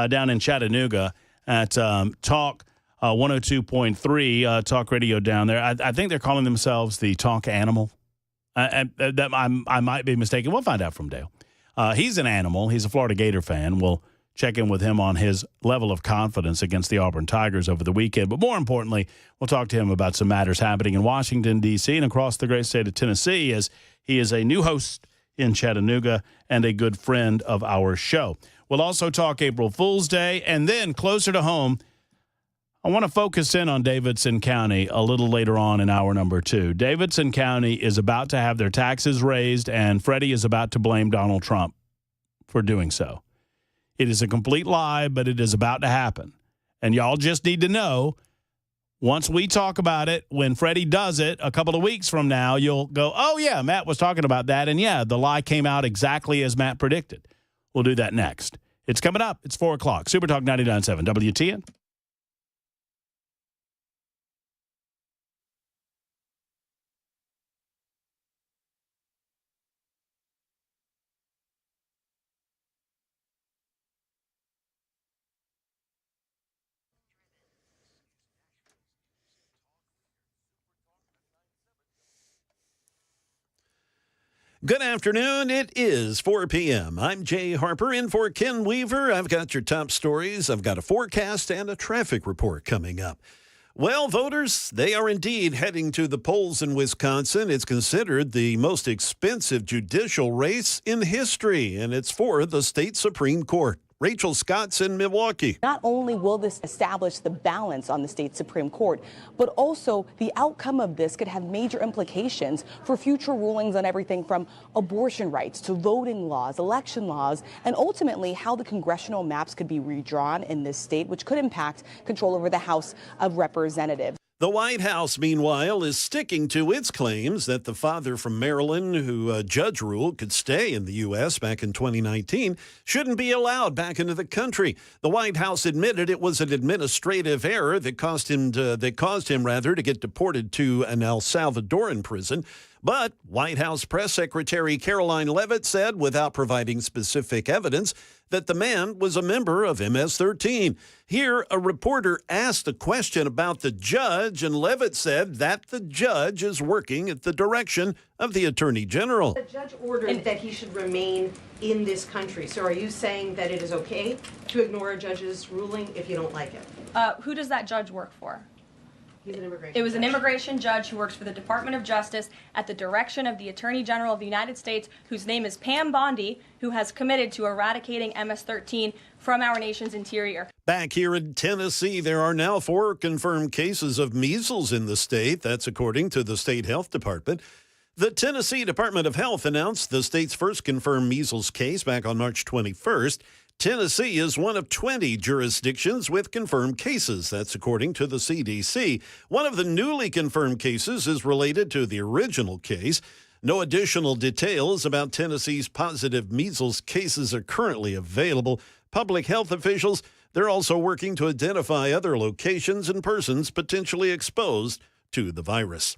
down in Chattanooga at Talk 102.3 Talk Radio down there. I think they're calling themselves the Talk Animal. I might be mistaken. We'll find out from Dale. He's an animal. He's a Florida Gator fan. We'll check in with him on his level of confidence against the Auburn Tigers over the weekend. But more importantly, we'll talk to him about some matters happening in Washington, D.C. and across the great state of Tennessee, as he is a new host in Chattanooga and a good friend of our show. We'll also talk April Fool's Day, and then closer to home, I want to focus in on Davidson County a little later on in hour number 2. Davidson County is about to have their taxes raised, and Freddie is about to blame Donald Trump for doing so. It is a complete lie, but it is about to happen. And y'all just need to know, once we talk about it, when Freddie does it a couple of weeks from now, you'll go, oh, yeah, Matt was talking about that. And, yeah, the lie came out exactly as Matt predicted. We'll do that next. It's coming up. It's 4 o'clock. Super Talk 99.7 WTN. Good afternoon. It is 4 p.m. I'm Jay Harper in for Ken Weaver. I've got your top stories. I've got a forecast and a traffic report coming up. Well, voters, they are indeed heading to the polls in Wisconsin. It's considered the most expensive judicial race in history, and it's for the state Supreme Court. Rachel Scott's in Milwaukee. Not only will this establish the balance on the state Supreme Court, but also the outcome of this could have major implications for future rulings on everything from abortion rights to voting laws, election laws, and ultimately how the congressional maps could be redrawn in this state, which could impact control over the House of Representatives. The White House, meanwhile, is sticking to its claims that the father from Maryland, who a judge ruled could stay in the U.S. back in 2019, shouldn't be allowed back into the country. The White House admitted it was an administrative error that caused him to get deported to an El Salvadoran prison. But White House Press Secretary Caroline Leavitt said, without providing specific evidence, that the man was a member of MS-13. Here, a reporter asked a question about the judge, and Leavitt said that the judge is working at the direction of the Attorney General. The judge ordered that he should remain in this country. So are you saying that it is okay to ignore a judge's ruling if you don't like it? Who does that judge work for? He's an immigration It was an judge. immigration judge who works for the Department of Justice at the direction of the Attorney General of the United States, whose name is Pam Bondi, who has committed to eradicating MS-13 from our nation's interior. Back here in Tennessee, there are now 4 confirmed cases of measles in the state. That's according to the state health department. The Tennessee Department of Health announced the state's first confirmed measles case back on March 21st. Tennessee is one of 20 jurisdictions with confirmed cases. That's according to the CDC. One of the newly confirmed cases is related to the original case. No additional details about Tennessee's positive measles cases are currently available. Public health officials, they're also working to identify other locations and persons potentially exposed to the virus.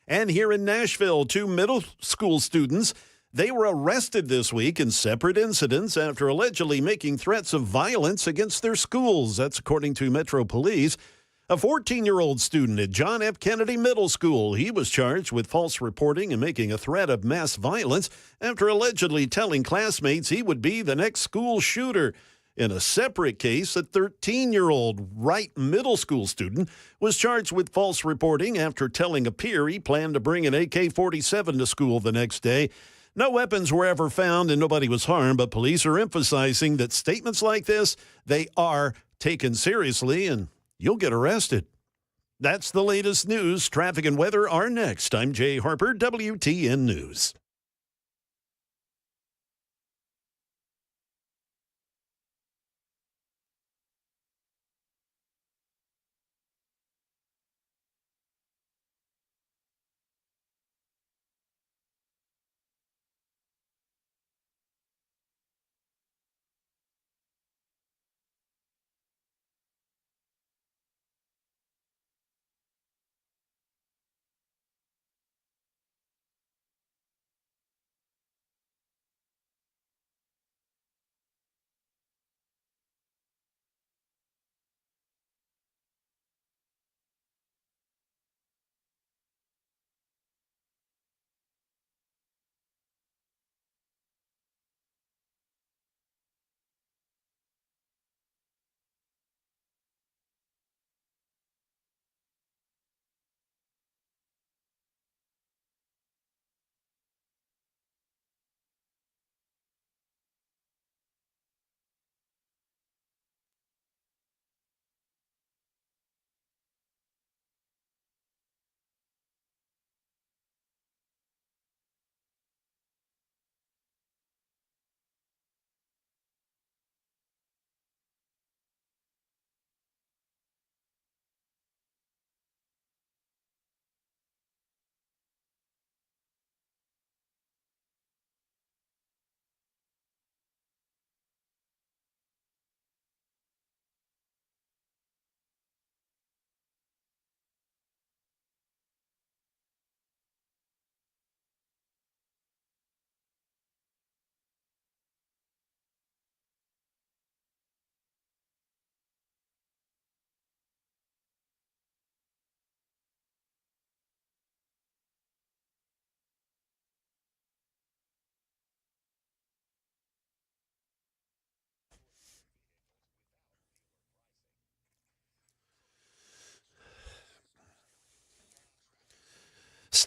And here in Nashville, 2 middle school students, they were arrested this week in separate incidents after allegedly making threats of violence against their schools. That's according to Metro Police. A 14-year-old student at John F. Kennedy Middle School, he was charged with false reporting and making a threat of mass violence after allegedly telling classmates he would be the next school shooter. In a separate case, a 13-year-old Wright Middle School student was charged with false reporting after telling a peer he planned to bring an AK-47 to school the next day. No weapons were ever found and nobody was harmed, but police are emphasizing that statements like this, they are taken seriously and you'll get arrested. That's the latest news. Traffic and weather are next. I'm Jay Harper, WTN News.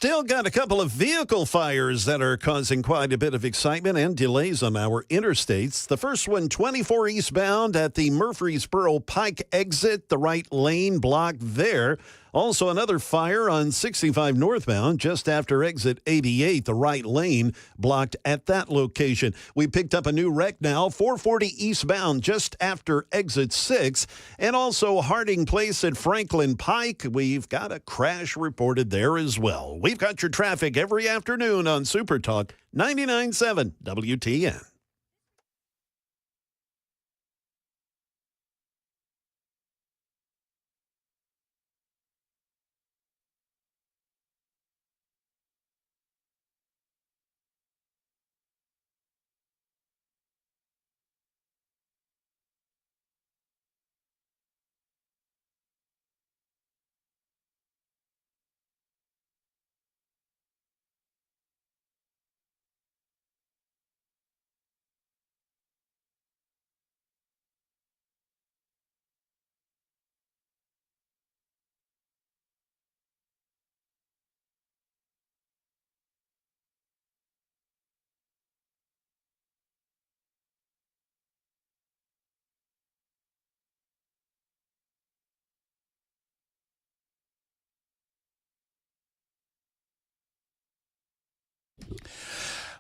Still got a couple of vehicle fires that are causing quite a bit of excitement and delays on our interstates. The first one, 24 eastbound at the Murfreesboro Pike exit, the right lane blocked there. Also, another fire on 65 northbound just after exit 88, the right lane blocked at that location. We picked up a new wreck now, 440 eastbound just after exit 6. And also Harding Place at Franklin Pike. We've got a crash reported there as well. We've got your traffic every afternoon on Super Talk 99.7 WTN.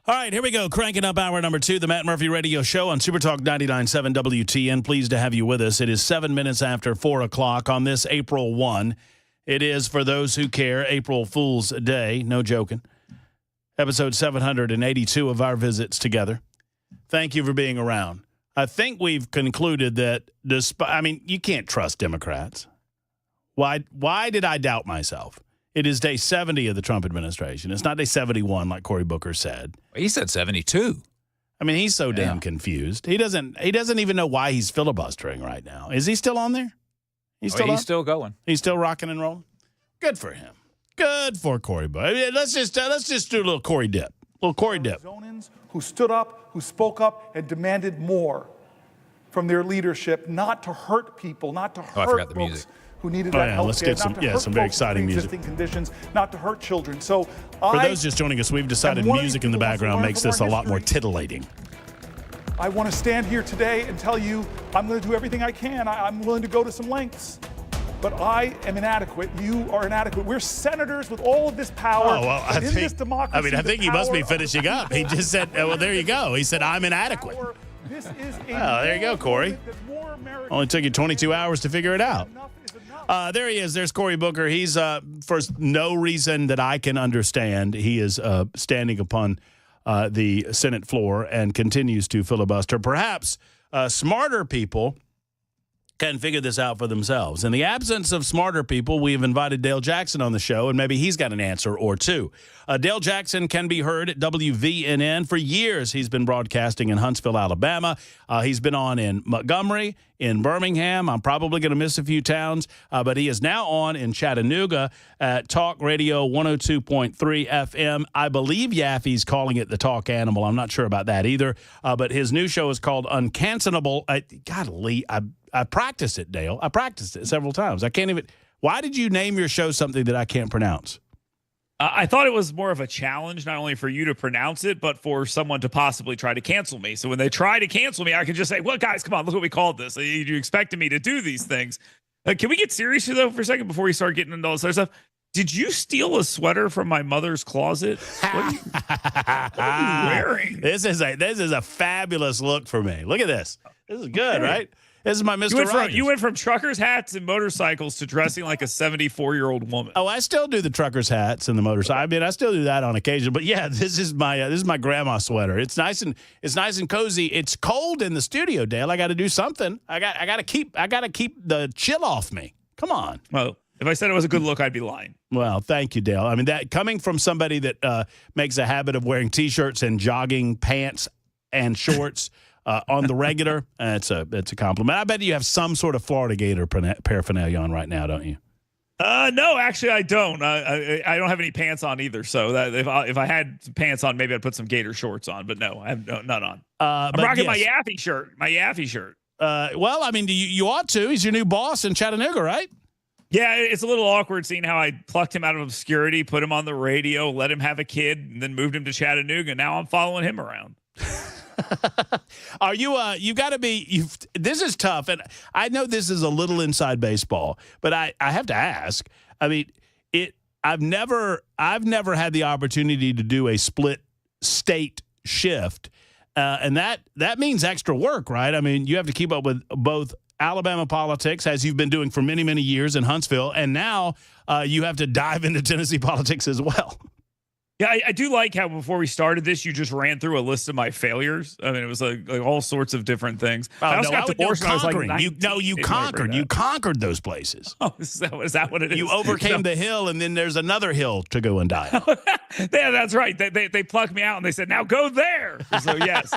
All right, here we go. Cranking up hour number 2, the Matt Murphy Radio Show on Super Talk 99.7 WTN. Pleased to have you with us. It is 7 minutes after 4 o'clock on this April 1. It is, for those who care, April Fool's Day. No joking. Episode 782 of our visits together. Thank you for being around. I think we've concluded that, you can't trust Democrats. Why did I doubt myself? It is day 70 of the Trump administration. It's not day 71 like Cory Booker said. He said 72. I mean, he's so damn confused. He doesn't even know why he's filibustering right now. Is he still on there? He's still going. He's still rocking and rolling. Good for him. Good for Cory Booker. Let's just do a little Cory dip. Who stood up, who spoke up, and demanded more from their leadership, not to hurt people, not to hurt I forgot the music. Who needed that health let's care, get some very exciting music. Existing conditions, not to hurt children. So for those just joining us, we've decided music in the background makes this a lot more titillating. I want to stand here today and tell you I'm going to do everything I can. I'm willing to go to some lengths. But I am inadequate. You are inadequate. We're senators with all of this power. Oh, well, I think he must be finishing up. He just said, well, there you go. He said, I'm inadequate. This is there you go, Cory. Only took you 22 hours to figure it out. There he is. There's Cory Booker. He's, for no reason that I can understand, he is standing upon the Senate floor and continues to filibuster. Perhaps smarter people can figure this out for themselves. In the absence of smarter people, we have invited Dale Jackson on the show, and maybe he's got an answer or two. Dale Jackson can be heard at WVNN. For years, he's been broadcasting in Huntsville, Alabama. He's been on in Montgomery, in Birmingham. I'm probably going to miss a few towns, but he is now on in Chattanooga at Talk Radio 102.3 FM. I believe Yaffe's calling it the Talk Animal. I'm not sure about that either, but his new show is called Uncancelable. Golly, I practiced it, Dale. I practiced it several times. I can't even. Why did you name your show something that I can't pronounce? I thought it was more of a challenge, not only for you to pronounce it, but for someone to possibly try to cancel me. So when they try to cancel me, I could just say, well, guys, come on, look what we called this. You expected me to do these things. Can we get serious here, though, for a second before we start getting into all this other stuff? Did you steal a sweater from my mother's closet? What are you wearing? This is a fabulous look for me. Look at this. This is good, right? This is my Mr. Rogers. You went from truckers' hats and motorcycles to dressing like a 74-year-old woman. Oh, I still do the truckers' hats and the motorcycle. I mean, I still do that on occasion. But yeah, this is my grandma sweater. It's nice and cozy. It's cold in the studio, Dale. I got to do something. I got to keep the chill off me. Come on. Well, if I said it was a good look, I'd be lying. Well, thank you, Dale. I mean, that coming from somebody that makes a habit of wearing T-shirts and jogging pants and shorts. On the regular, it's a compliment. I bet you have some sort of Florida Gator paraphernalia on right now, don't you? No, actually, I don't. I don't have any pants on either. So that if I had some pants on, maybe I'd put some Gator shorts on. But no, I have none on. I'm rocking my Yaffee shirt. Well, I mean, you ought to. He's your new boss in Chattanooga, right? Yeah, it's a little awkward seeing how I plucked him out of obscurity, put him on the radio, let him have a kid, and then moved him to Chattanooga. Now I'm following him around. Are you you got to be this is tough, and I know this is a little inside baseball, but I have to ask. I mean, I've never had the opportunity to do a split state shift, and that means extra work, right? I mean, you have to keep up with both Alabama politics, as you've been doing for many, many years in Huntsville, and now you have to dive into Tennessee politics as well. Yeah, I do like how before we started this, you just ran through a list of my failures. I mean, it was like all sorts of different things. I also got divorced when I was like 19. You conquered. You conquered those places. Oh, is that what it is? You overcame the hill, and then there's another hill to go and die on. Yeah, that's right. They plucked me out, and they said, now go there. So, yes.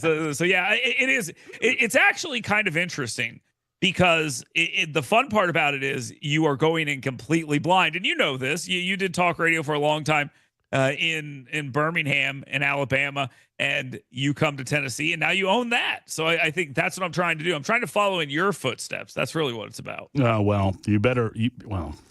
So yeah, it is. It's actually kind of interesting. Because the fun part about it is you are going in completely blind. And you know this. You did talk radio for a long time in Birmingham in Alabama, and you come to Tennessee, and now you own that. So I think that's what I'm trying to do. I'm trying to follow in your footsteps. That's really what it's about. Well, you better.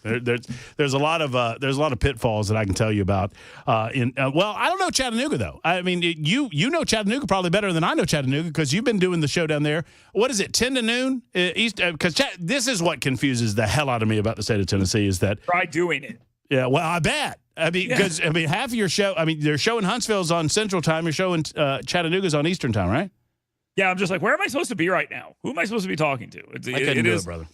There's a lot of pitfalls that I can tell you about. Well, I don't know Chattanooga though. I mean, you know Chattanooga probably better than I know Chattanooga because you've been doing the show down there. What is it, 10 to noon east? Because this is what confuses the hell out of me about the state of Tennessee is that try doing it. Yeah, well, I bet. I mean, because half of your show. I mean, their show in Huntsville's on Central Time. Your show in Chattanooga's on Eastern Time, right? Yeah, I'm just like, where am I supposed to be right now? Who am I supposed to be talking to? I couldn't do it, brother.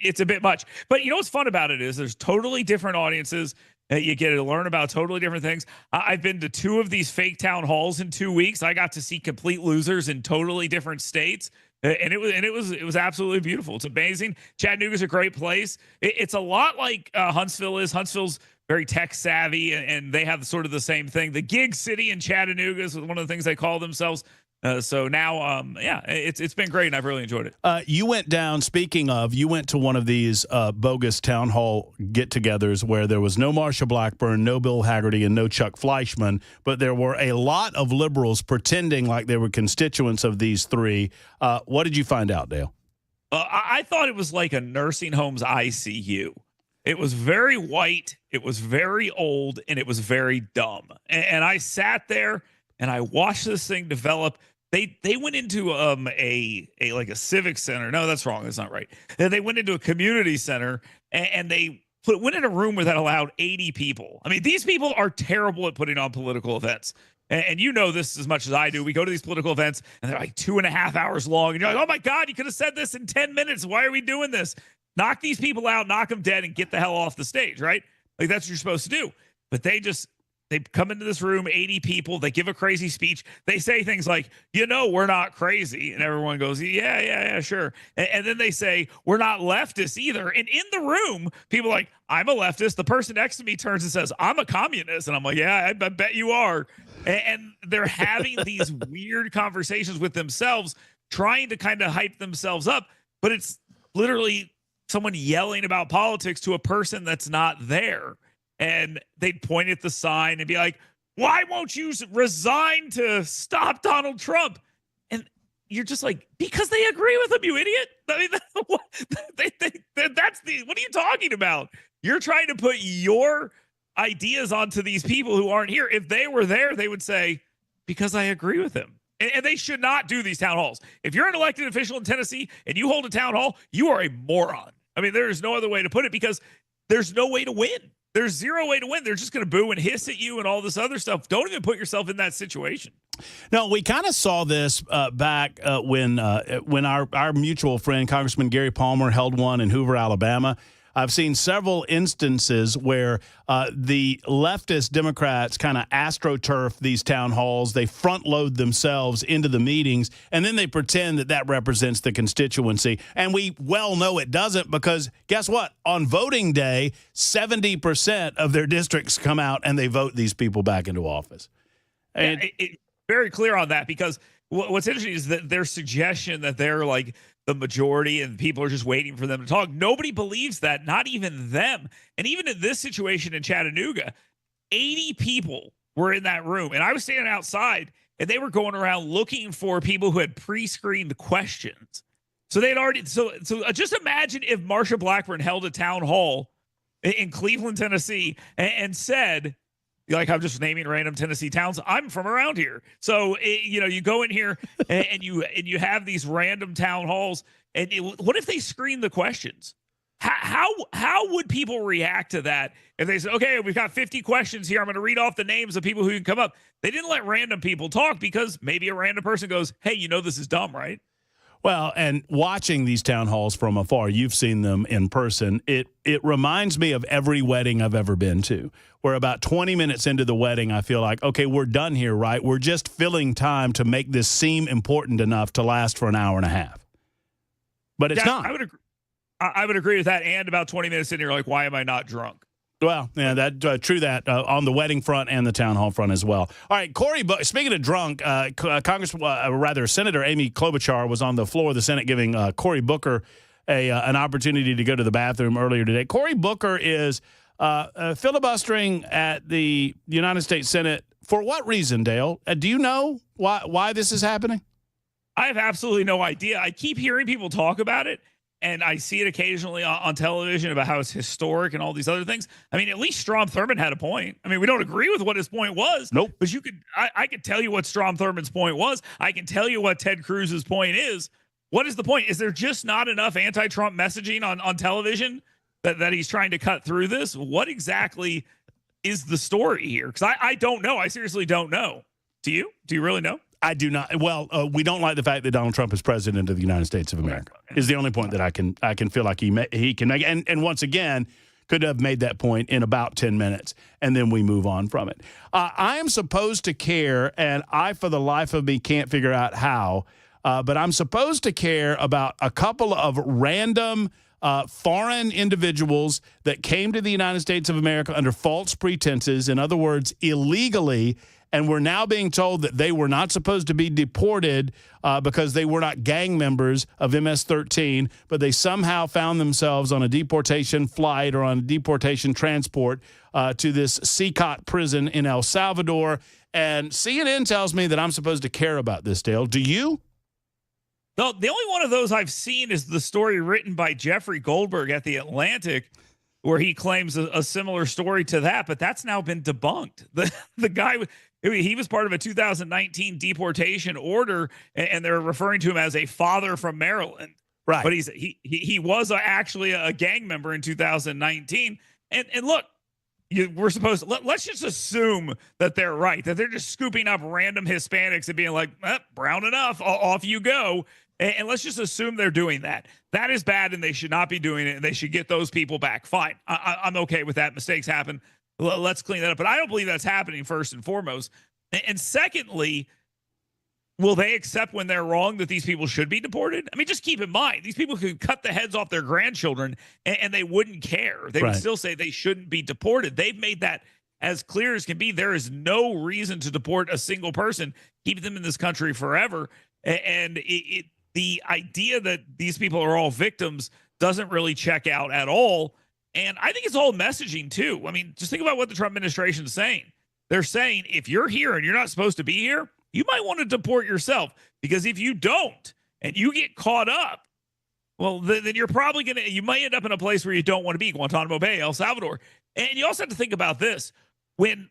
It's a bit much, but you know what's fun about it is there's totally different audiences. You get to learn about totally different things. I've been to 2 of these fake town halls in 2 weeks. I got to see complete losers in totally different states. And it was absolutely beautiful. It's amazing. Chattanooga's a great place. It's a lot like Huntsville is. Huntsville's very tech savvy, and they have sort of the same thing. The gig city in Chattanooga is one of the things they call themselves. So now, it's been great, and I've really enjoyed it. You went down. Speaking of, you went to one of these bogus town hall get-togethers where there was no Marsha Blackburn, no Bill Haggerty, and no Chuck Fleischman, but there were a lot of liberals pretending like they were constituents of these three. What did you find out, Dale? I thought it was like a nursing home's ICU. It was very white, it was very old, and it was very dumb. And I sat there and I watched this thing develop. They went into a like a civic center. No, that's wrong. That's not right. They went into a community center and they went in a room where that allowed 80 people. I mean, these people are terrible at putting on political events. And you know this as much as I do. We go to these political events and they're like 2.5 hours long. And you're like, oh my God, you could have said this in 10 minutes. Why are we doing this? Knock these people out, knock them dead, and get the hell off the stage, right? Like that's what you're supposed to do. But they come into this room, 80 people, they give a crazy speech. They say things like, we're not crazy. And everyone goes, yeah, sure. And then they say, we're not leftists either. And in the room, people are like, I'm a leftist. The person next to me turns and says, I'm a communist. And I'm like, yeah, I bet you are. And they're having these weird conversations with themselves, trying to kind of hype themselves up. But it's literally someone yelling about politics to a person that's not there. And they'd point at the sign and be like, why won't you resign to stop Donald Trump? And you're just like, because they agree with him, you idiot. I mean, what are you talking about? You're trying to put your ideas onto these people who aren't here. If they were there, they would say, because I agree with him. And they should not do these town halls. If you're an elected official in Tennessee and you hold a town hall, you are a moron. I mean, there's no other way to put it because there's no way to win. There's zero way to win. They're just going to boo and hiss at you and all this other stuff. Don't even put yourself in that situation. No, we kind of saw this back when our mutual friend, Congressman Gary Palmer, held one in Hoover, Alabama. I've seen several instances where the leftist Democrats kind of astroturf these town halls. They front load themselves into the meetings, and then they pretend that represents the constituency. And we well know it doesn't because guess what? On voting day, 70% of their districts come out and they vote these people back into office. And it's very clear on that because what's interesting is that their suggestion that they're like the majority and people are just waiting for them to talk. Nobody believes that, not even them. And even in this situation in Chattanooga, 80 people were in that room. And I was standing outside and they were going around looking for people who had pre-screened questions. So they had already. So just imagine if Marsha Blackburn held a town hall in Cleveland, Tennessee, and said, like, I'm just naming random Tennessee towns. I'm from around here, so you go in here and you have these random town halls. And what if they screen the questions? How would people react to that if they said, okay, we've got 50 questions here, I'm going to read off the names of people who can come up? They didn't let random people talk because maybe a random person goes, hey, this is dumb, right? Well, and watching these town halls from afar, you've seen them in person. It reminds me of every wedding I've ever been to, where about 20 minutes into the wedding, I feel like, okay, we're done here, right? We're just filling time to make this seem important enough to last for an hour and a half. But it's not. I would agree with that. And about 20 minutes in, you're like, why am I not drunk? Well, yeah, that true that on the wedding front and the town hall front as well. All right, Cory, speaking of drunk, Senator Amy Klobuchar was on the floor of the Senate giving Cory Booker an opportunity to go to the bathroom earlier today. Cory Booker is filibustering at the United States Senate. For what reason, Dale? Do you know why this is happening? I have absolutely no idea. I keep hearing people talk about it. And I see it occasionally on television about how it's historic and all these other things. I mean, at least Strom Thurmond had a point. I mean, we don't agree with what his point was. Nope. But I could tell you what Strom Thurmond's point was. I can tell you what Ted Cruz's point is. What is the point? Is there just not enough anti-Trump messaging on television that he's trying to cut through this? What exactly is the story here? Because I don't know. I seriously don't know. Do you? Do you really know? I do not. Well, we don't like the fact that Donald Trump is president of the United States of America. Is the only point that I can feel like he can make. And once again, could have made that point in about 10 minutes, and then we move on from it. I am supposed to care, and I, for the life of me, can't figure out how, but I'm supposed to care about a couple of random foreign individuals that came to the United States of America under false pretenses, in other words, illegally, and we're now being told that they were not supposed to be deported because they were not gang members of MS-13, but they somehow found themselves on a deportation flight or on a deportation transport to this CCOT prison in El Salvador. And CNN tells me that I'm supposed to care about this, Dale. Do you? No, the only one of those I've seen is the story written by Jeffrey Goldberg at The Atlantic, where he claims a similar story to that, but that's now been debunked. The guy, he was part of a 2019 deportation order, and they're referring to him as a father from Maryland. Right. But he was actually a gang member in 2019. And look, we're supposed to, let's just assume that they're right, that they're just scooping up random Hispanics and being like, brown enough, off you go. And let's just assume they're doing that. That is bad, and they should not be doing it, and they should get those people back. Fine. I'm okay with that. Mistakes happen. Let's clean that up. But I don't believe that's happening, first and foremost. And secondly, will they accept when they're wrong that these people should be deported? I mean, just keep in mind, these people could cut the heads off their grandchildren, and they wouldn't care. They would still say they shouldn't be deported. They've made that as clear as can be. There is no reason to deport a single person, keep them in this country forever. And the idea that these people are all victims doesn't really check out at all. And I think it's all messaging too. I mean, just think about what the Trump administration is saying. They're saying, if you're here and you're not supposed to be here, you might want to deport yourself, because if you don't and you get caught up, well, then you're probably you might end up in a place where you don't want to be, Guantanamo Bay, El Salvador. And you also have to think about this. When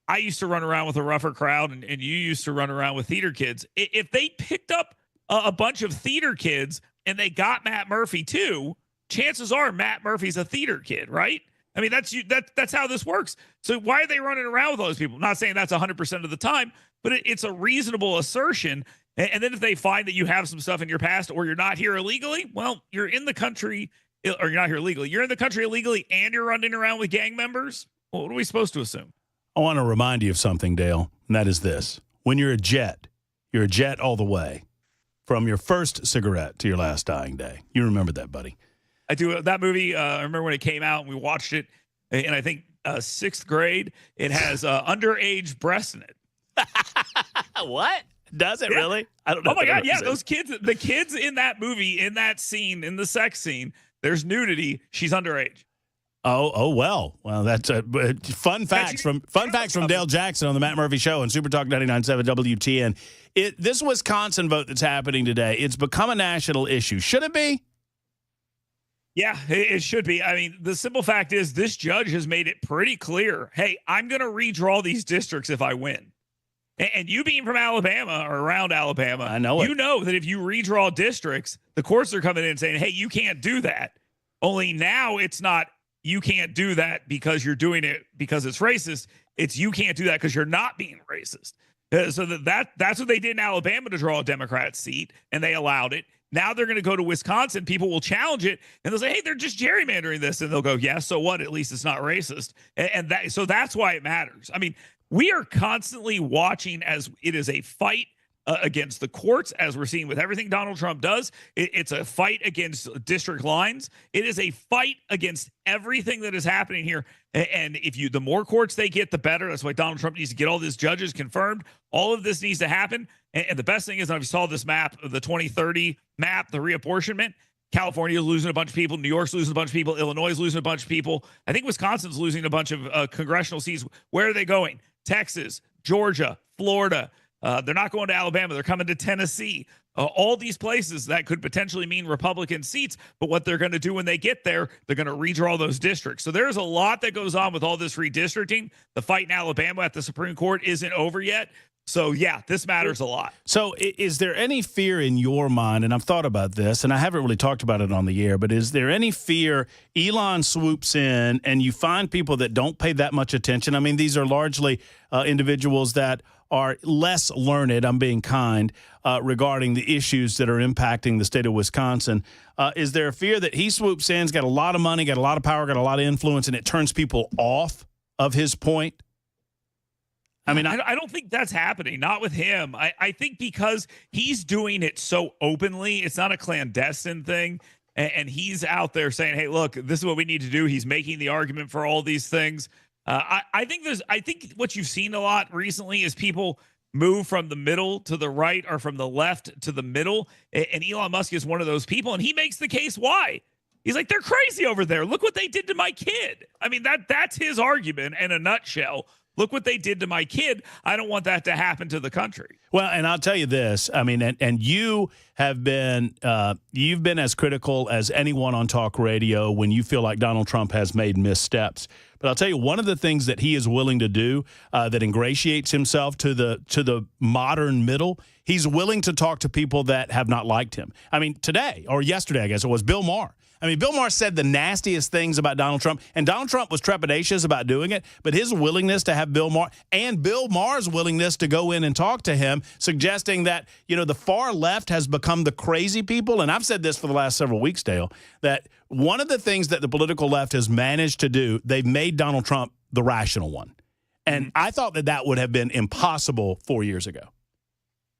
I used to run around with a rougher crowd and you used to run around with theater kids, if they picked up a bunch of theater kids and they got Matt Murphy too, chances are Matt Murphy's a theater kid, right? I mean, that's how this works. So why are they running around with all those people? I'm not saying that's 100% of the time, but it's a reasonable assertion. And then if they find that you have some stuff in your past, or you're not here illegally, well, you're in the country, or you're not here illegally. You're in the country illegally and you're running around with gang members. Well, what are we supposed to assume? I want to remind you of something, Dale, and that is this. When you're a jet all the way, from your first cigarette to your last dying day. You remember that, buddy. I do. That movie, I remember when it came out and we watched it in, I think, 6th grade. It has underage breasts in it. What? Does it really? I don't know. Oh, my God. Yeah, those kids, the kids in that movie, in that scene, in the sex scene, there's nudity. She's underage. Well, that's fun facts from Dale Jackson on the Matt Murphy Show on Super Talk 99.7 WTN. This Wisconsin vote that's happening today, it's become a national issue. Should it be? Yeah, it should be. I mean, the simple fact is this judge has made it pretty clear. Hey, I'm going to redraw these districts if I win. And you being from Alabama or around Alabama, I know you know that if you redraw districts, the courts are coming in and saying, hey, you can't do that. Only now it's not you can't do that because you're doing it because it's racist. It's you can't do that because you're not being racist. So that's what they did in Alabama to draw a Democrat seat, and they allowed it. Now they're going to go to Wisconsin. People will challenge it, and they'll say, hey, they're just gerrymandering this. And they'll go, yeah, so what? At least it's not racist. So that's why it matters. I mean, we are constantly watching as it is a fight against the courts, as we're seeing with everything Donald Trump does. It's a fight against district lines. It is a fight against everything that is happening here. And the more courts they get, the better. That's why Donald Trump needs to get all these judges confirmed. All of this needs to happen. And the best thing is, if you saw this map, the 2030 map, the reapportionment, California is losing a bunch of people. New York's losing a bunch of people. Illinois is losing a bunch of people. I think Wisconsin's losing a bunch of congressional seats. Where are they going? Texas, Georgia, Florida. They're not going to Alabama. They're coming to Tennessee. All these places that could potentially mean Republican seats. But what they're going to do when they get there, they're going to redraw those districts. So there's a lot that goes on with all this redistricting. The fight in Alabama at the Supreme Court isn't over yet. So, yeah, this matters a lot. So is there any fear in your mind, and I've thought about this, and I haven't really talked about it on the air, but is there any fear Elon swoops in and you find people that don't pay that much attention? I mean, these are largely individuals that are less learned, I'm being kind, regarding the issues that are impacting the state of Wisconsin. Is there a fear that he swoops in, has got a lot of money, got a lot of power, got a lot of influence, and it turns people off of his point? I mean, I don't think that's happening. Not with him. I think because he's doing it so openly, it's not a clandestine thing. And he's out there saying, hey, look, this is what we need to do. He's making the argument for all these things. I think what you've seen a lot recently is people move from the middle to the right or from the left to the middle. And Elon Musk is one of those people. And he makes the case why. He's like, they're crazy over there. Look what they did to my kid. I mean, that's his argument in a nutshell. Look what they did to my kid. I don't want that to happen to the country. Well, and I'll tell you this. I mean, and you have been you've been as critical as anyone on talk radio when you feel like Donald Trump has made missteps. But I'll tell you, one of the things that he is willing to do that ingratiates himself to the modern middle, he's willing to talk to people that have not liked him. I mean, today or yesterday, I guess it was Bill Maher. I mean, Bill Maher said the nastiest things about Donald Trump, and Donald Trump was trepidatious about doing it, but his willingness to have Bill Maher and Bill Maher's willingness to go in and talk to him, suggesting that, the far left has become the crazy people. And I've said this for the last several weeks, Dale, that one of the things that the political left has managed to do, they've made Donald Trump the rational one. And I thought that would have been impossible 4 years ago.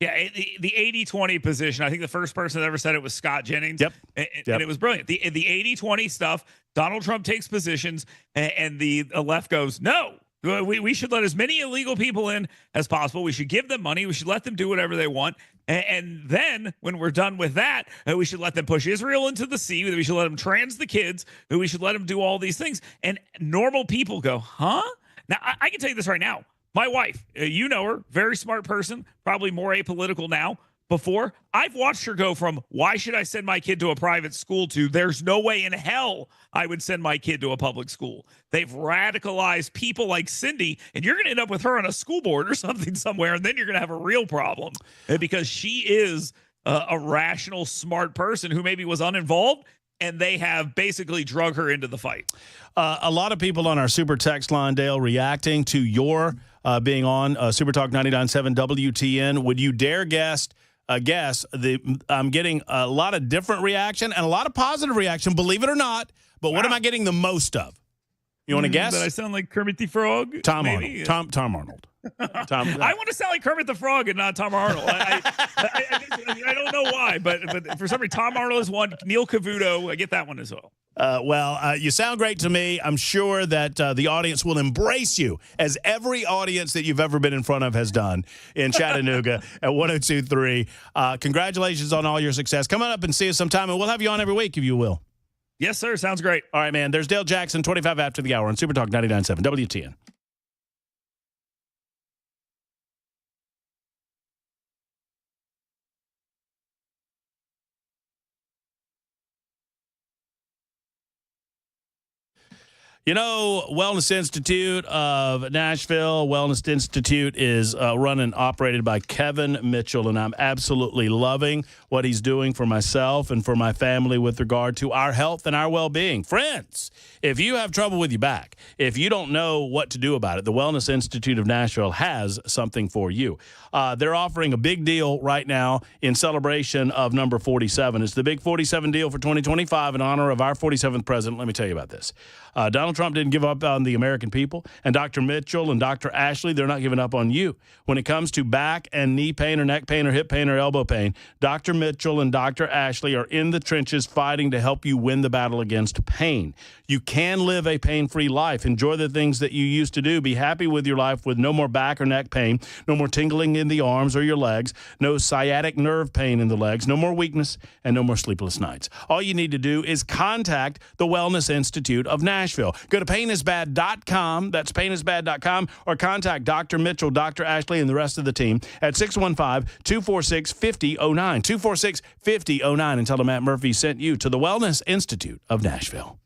Yeah, the 80-20 position, I think the first person that ever said it was Scott Jennings. Yep. And it was brilliant. The 80-20 stuff, Donald Trump takes positions, and the left goes, no, we should let as many illegal people in as possible. We should give them money. We should let them do whatever they want. And then when we're done with that, we should let them push Israel into the sea. We should let them trans the kids. We should let them do all these things. And normal people go, huh? Now, I can tell you this right now. My wife, you know her, very smart person, probably more apolitical now. Before, I've watched her go from, why should I send my kid to a private school, to there's no way in hell I would send my kid to a public school. They've radicalized people like Cindy, and you're going to end up with her on a school board or something somewhere, and then you're going to have a real problem because she is a rational, smart person who maybe was uninvolved, and they have basically drug her into the fight. A lot of people on our super text line, Dale, reacting to your being on Super Talk 99.7 WTN. Would you dare guess? I'm getting a lot of different reaction and a lot of positive reaction, believe it or not. But what am I getting the most of? You want to guess? That I sound like Kermit the Frog? Tom Arnold. Tom Arnold. I want to sound like Kermit the Frog and not Tom Arnold. I don't know why, but for some reason, Tom Arnold is one. Neil Cavuto, I get that one as well. You sound great to me. I'm sure that the audience will embrace you, as every audience that you've ever been in front of has done in Chattanooga at 102.3. Congratulations on all your success. Come on up and see us sometime, and we'll have you on every week if you will. Yes, sir. Sounds great. All right, man. There's Dale Jackson, 25 after the hour on Super Talk 99.7 WTN. You know, Wellness Institute of Nashville, Wellness Institute is run and operated by Kevin Mitchell, and I'm absolutely loving what he's doing for myself and for my family with regard to our health and our well-being. Friends, if you have trouble with your back, if you don't know what to do about it, the Wellness Institute of Nashville has something for you. They're offering a big deal right now in celebration of number 47. It's the big 47 deal for 2025 in honor of our 47th president. Let me tell you about this. Donald Trump didn't give up on the American people, and Dr. Mitchell and Dr. Ashley, they're not giving up on you. When it comes to back and knee pain or neck pain or hip pain or elbow pain, Dr. Mitchell and Dr. Ashley are in the trenches fighting to help you win the battle against pain. You can live a pain-free life. Enjoy the things that you used to do. Be happy with your life with no more back or neck pain, no more tingling in the arms or your legs, no sciatic nerve pain in the legs, no more weakness, and no more sleepless nights. All you need to do is contact the Wellness Institute of Nashville. Go to painisbad.com, that's painisbad.com, or contact Dr. Mitchell, Dr. Ashley, and the rest of the team at 615-246-5009, 246-5009, and tell them Matt Murphy sent you to the Wellness Institute of Nashville.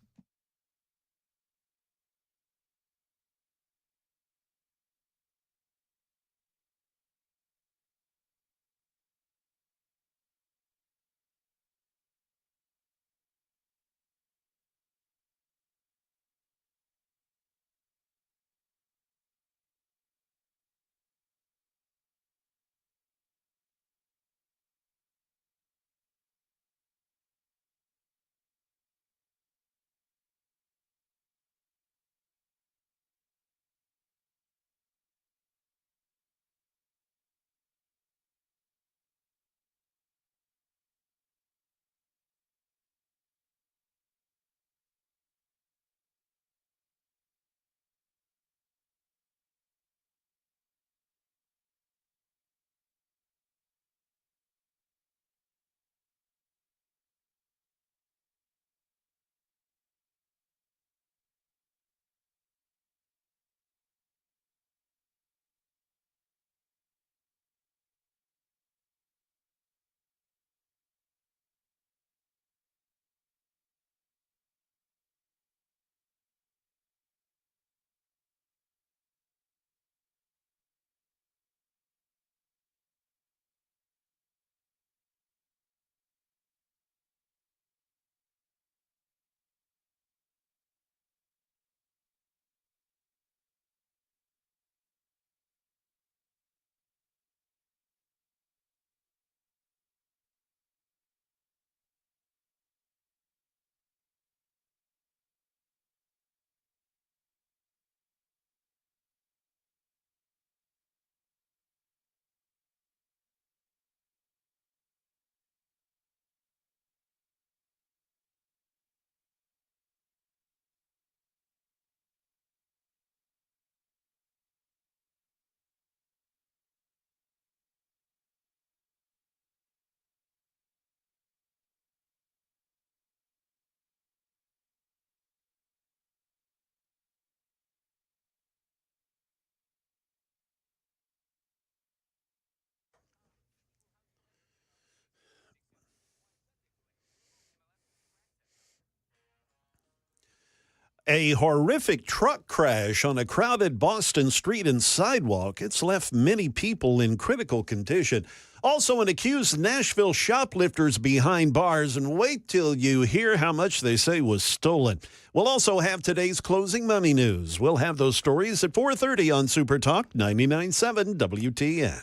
A horrific truck crash on a crowded Boston street and sidewalk. It's left many people in critical condition. Also, an accused Nashville shoplifters behind bars, and wait till you hear how much they say was stolen. We'll also have today's closing money news. We'll have those stories at 4:30 on Super Talk 99.7 WTN.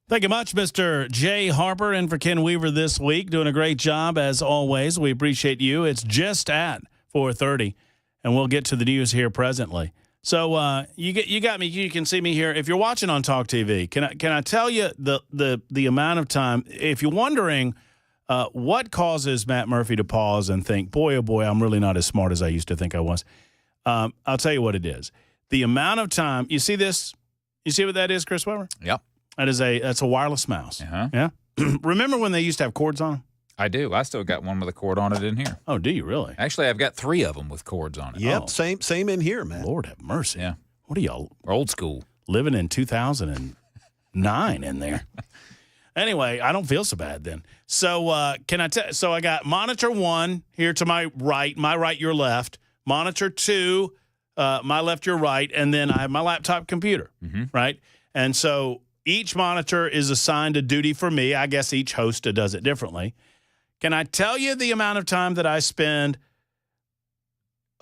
Thank you much, Mr. Jay Harper, in for Ken Weaver this week. Doing a great job, as always. We appreciate you. It's just at 4:30. And we'll get to the news here presently. So you got me. You can see me here. If you're watching on Talk TV, can I tell you the amount of time? If you're wondering what causes Matt Murphy to pause and think, boy, oh boy, I'm really not as smart as I used to think I was. I'll tell you what it is. The amount of time. You see this? You see what that is, Chris Weber? Yep. That's a wireless mouse. Uh-huh. Yeah. Remember when they used to have cords on them? I do. I still got one with a cord on it in here. Oh, do you really? Actually, I've got 3 of them with cords on it. Yep, Oh. same in here, man. Lord have mercy. Yeah. What are y'all We're old school. living in 2009 in there? Anyway, I don't feel so bad then. So can I tell? So I got monitor 1 here to my right, your left. Monitor 2, my left, your right, and then I have my laptop computer, right? And so each monitor is assigned a duty for me. I guess each host does it differently. Can I tell you the amount of time that I spend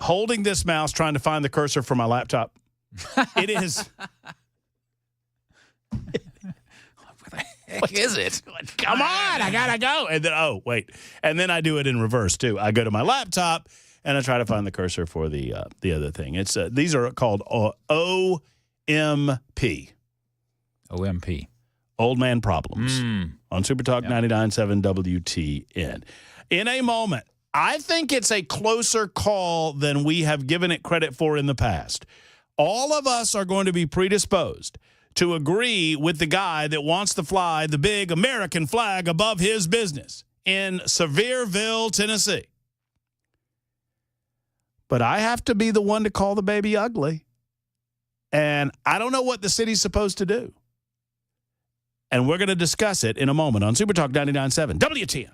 holding this mouse trying to find the cursor for my laptop? It is. What is it? Come on, I gotta go. And then and then I do it in reverse too. I go to my laptop and I try to find the cursor for the other thing. It's these are called OMP. OMP. Old Man Problems on Super Talk 99.7 WTN. In a moment, I think it's a closer call than we have given it credit for in the past. All of us are going to be predisposed to agree with the guy that wants to fly the big American flag above his business in Sevierville, Tennessee. But I have to be the one to call the baby ugly. And I don't know what the city's supposed to do. And we're going to discuss it in a moment on Super Talk 99.7 WTN.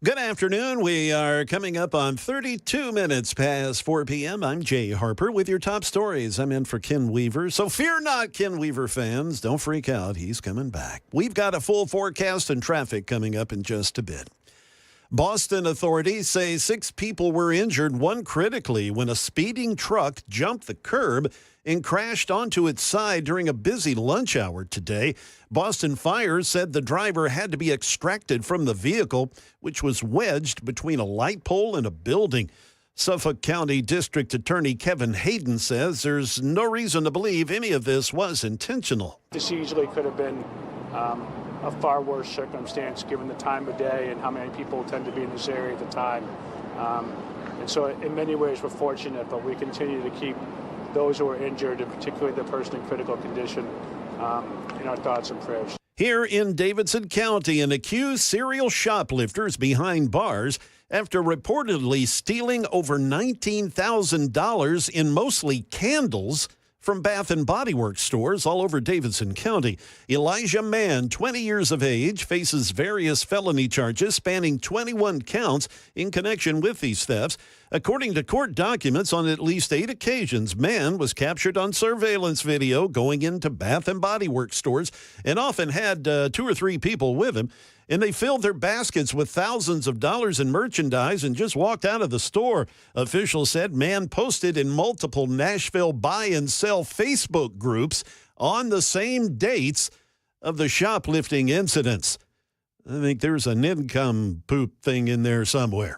Good afternoon. We are coming up on 32 minutes past 4 p.m. I'm Jay Harper with your top stories. I'm in for Ken Weaver. So fear not, Ken Weaver fans. Don't freak out. He's coming back. We've got a full forecast and traffic coming up in just a bit. Boston authorities say 6 people were injured, 1 critically, when a speeding truck jumped the curb and crashed onto its side during a busy lunch hour today. Boston Fire said the driver had to be extracted from the vehicle, which was wedged between a light pole and a building. Suffolk County District Attorney Kevin Hayden says there's no reason to believe any of this was intentional. This easily could have been a far worse circumstance given the time of day and how many people tend to be in this area at the time. And so in many ways we're fortunate, but we continue to keep those who are injured, and particularly the person in critical condition, in our thoughts and prayers. Here in Davidson County, an accused serial shoplifter is behind bars after reportedly stealing over $19,000 in mostly candles from Bath and Body Works stores all over Davidson County. Elijah Mann, 20 years of age, faces various felony charges spanning 21 counts in connection with these thefts. According to court documents, on at least 8 occasions, Mann was captured on surveillance video going into Bath and Body Works stores and often had 2 or 3 people with him. And they filled their baskets with thousands of dollars in merchandise and just walked out of the store. Officials said Mann posted in multiple Nashville buy and sell Facebook groups on the same dates of the shoplifting incidents. I think there's an income poop thing in there somewhere.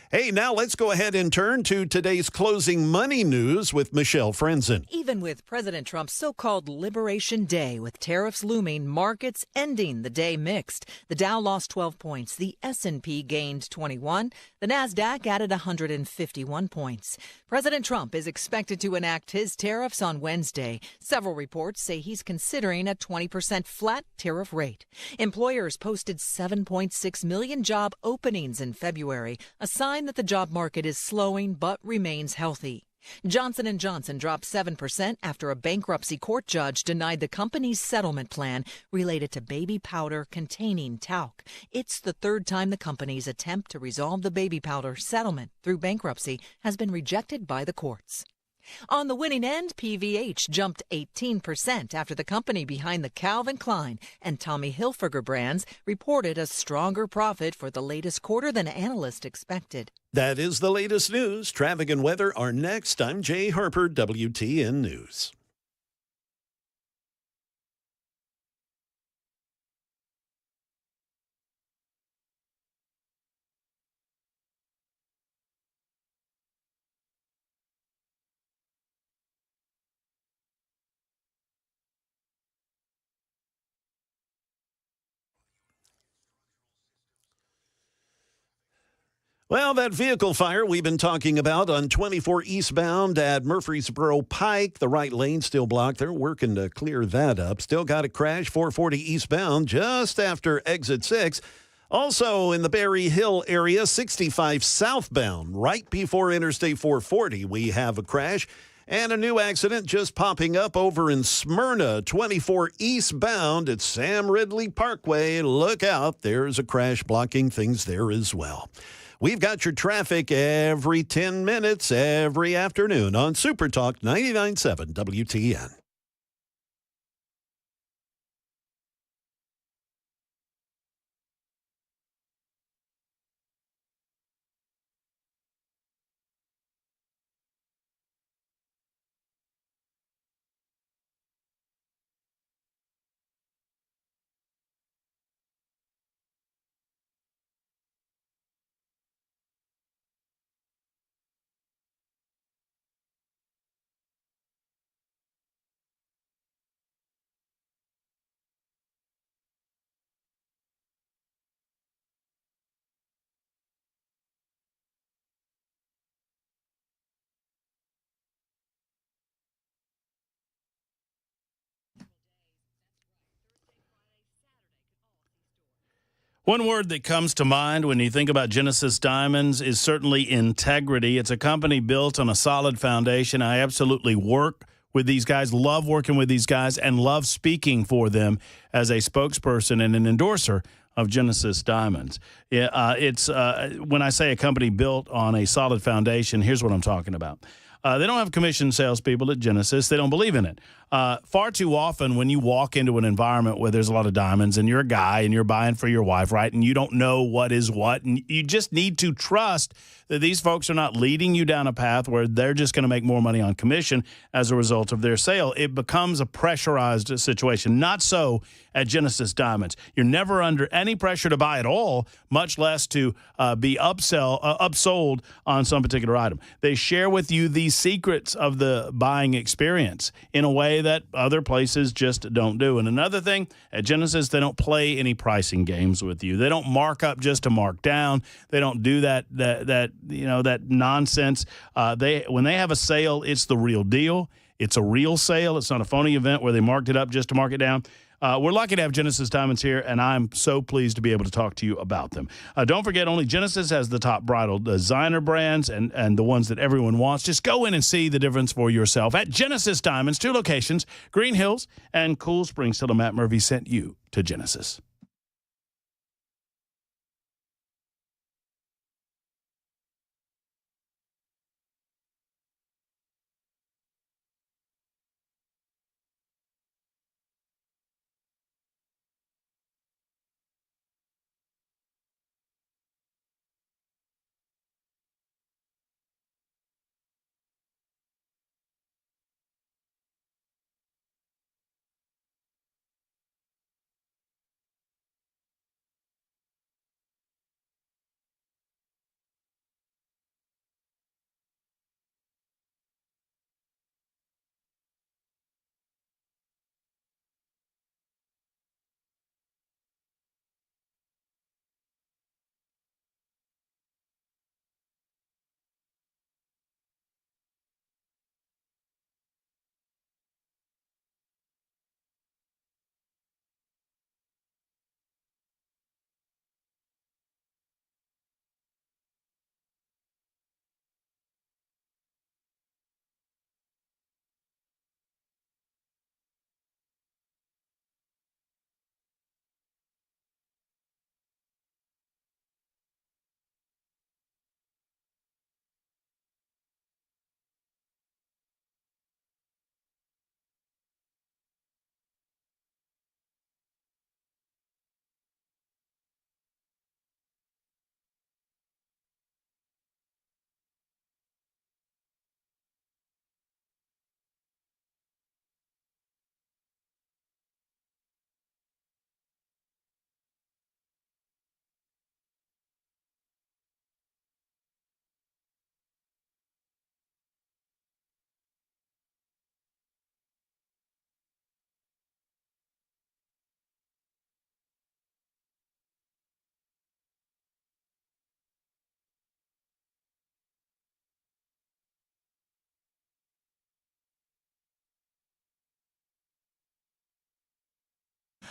Hey, now let's go ahead and turn to today's closing money news with Michelle Frenzen. Even with President Trump's so-called Liberation Day, with tariffs looming, markets ending the day mixed. The Dow lost 12 points. The S&P gained 21. The Nasdaq added 151 points. President Trump is expected to enact his tariffs on Wednesday. Several reports say he's considering a 20% flat tariff rate. Employers posted 7.6 million job openings in February, a sign that the job market is slowing but remains healthy. Johnson & Johnson dropped 7% after a bankruptcy court judge denied the company's settlement plan related to baby powder containing talc. It's the 3rd time the company's attempt to resolve the baby powder settlement through bankruptcy has been rejected by the courts. On the winning end, PVH jumped 18% after the company behind the Calvin Klein and Tommy Hilfiger brands reported a stronger profit for the latest quarter than analysts expected. That is the latest news. Traffic and weather are next. I'm Jay Harper, WTN News. Well, that vehicle fire we've been talking about on 24 eastbound at Murfreesboro Pike, the right lane still blocked. They're working to clear that up. Still got a crash 440 eastbound just after exit 6. Also in the Berry Hill area, 65 southbound, right before Interstate 440, we have a crash. And a new accident just popping up over in Smyrna, 24 eastbound at Sam Ridley Parkway. Look out, there's a crash blocking things there as well. We've got your traffic every 10 minutes, every afternoon on Super Talk 99.7 WTN. One word that comes to mind when you think about Genesis Diamonds is certainly integrity. It's a company built on a solid foundation. I absolutely work with these guys, love working with these guys, and love speaking for them as a spokesperson and an endorser of Genesis Diamonds. It's when I say a company built on a solid foundation, here's what I'm talking about. They don't have commissioned salespeople at Genesis. They don't believe in it. Far too often when you walk into an environment where there's a lot of diamonds and you're a guy and you're buying for your wife, right, and you don't know what is what, and you just need to trust that these folks are not leading you down a path where they're just going to make more money on commission as a result of their sale. It becomes a pressurized situation. Not so at Genesis Diamonds. You're never under any pressure to buy at all, much less to be upsold on some particular item. They share with you the secrets of the buying experience in a way that other places just don't do. And another thing, at Genesis, they don't play any pricing games with you. They don't mark up just to mark down. They don't do that nonsense. When they have a sale, it's the real deal. It's a real sale. It's not a phony event where they marked it up just to mark it down. We're lucky to have Genesis Diamonds here, and I'm so pleased to be able to talk to you about them. Don't forget, only Genesis has the top bridal designer brands and the ones that everyone wants. Just go in and see the difference for yourself at Genesis Diamonds, 2 locations, Green Hills and Cool Springs. Tell them Matt Murphy sent you to Genesis.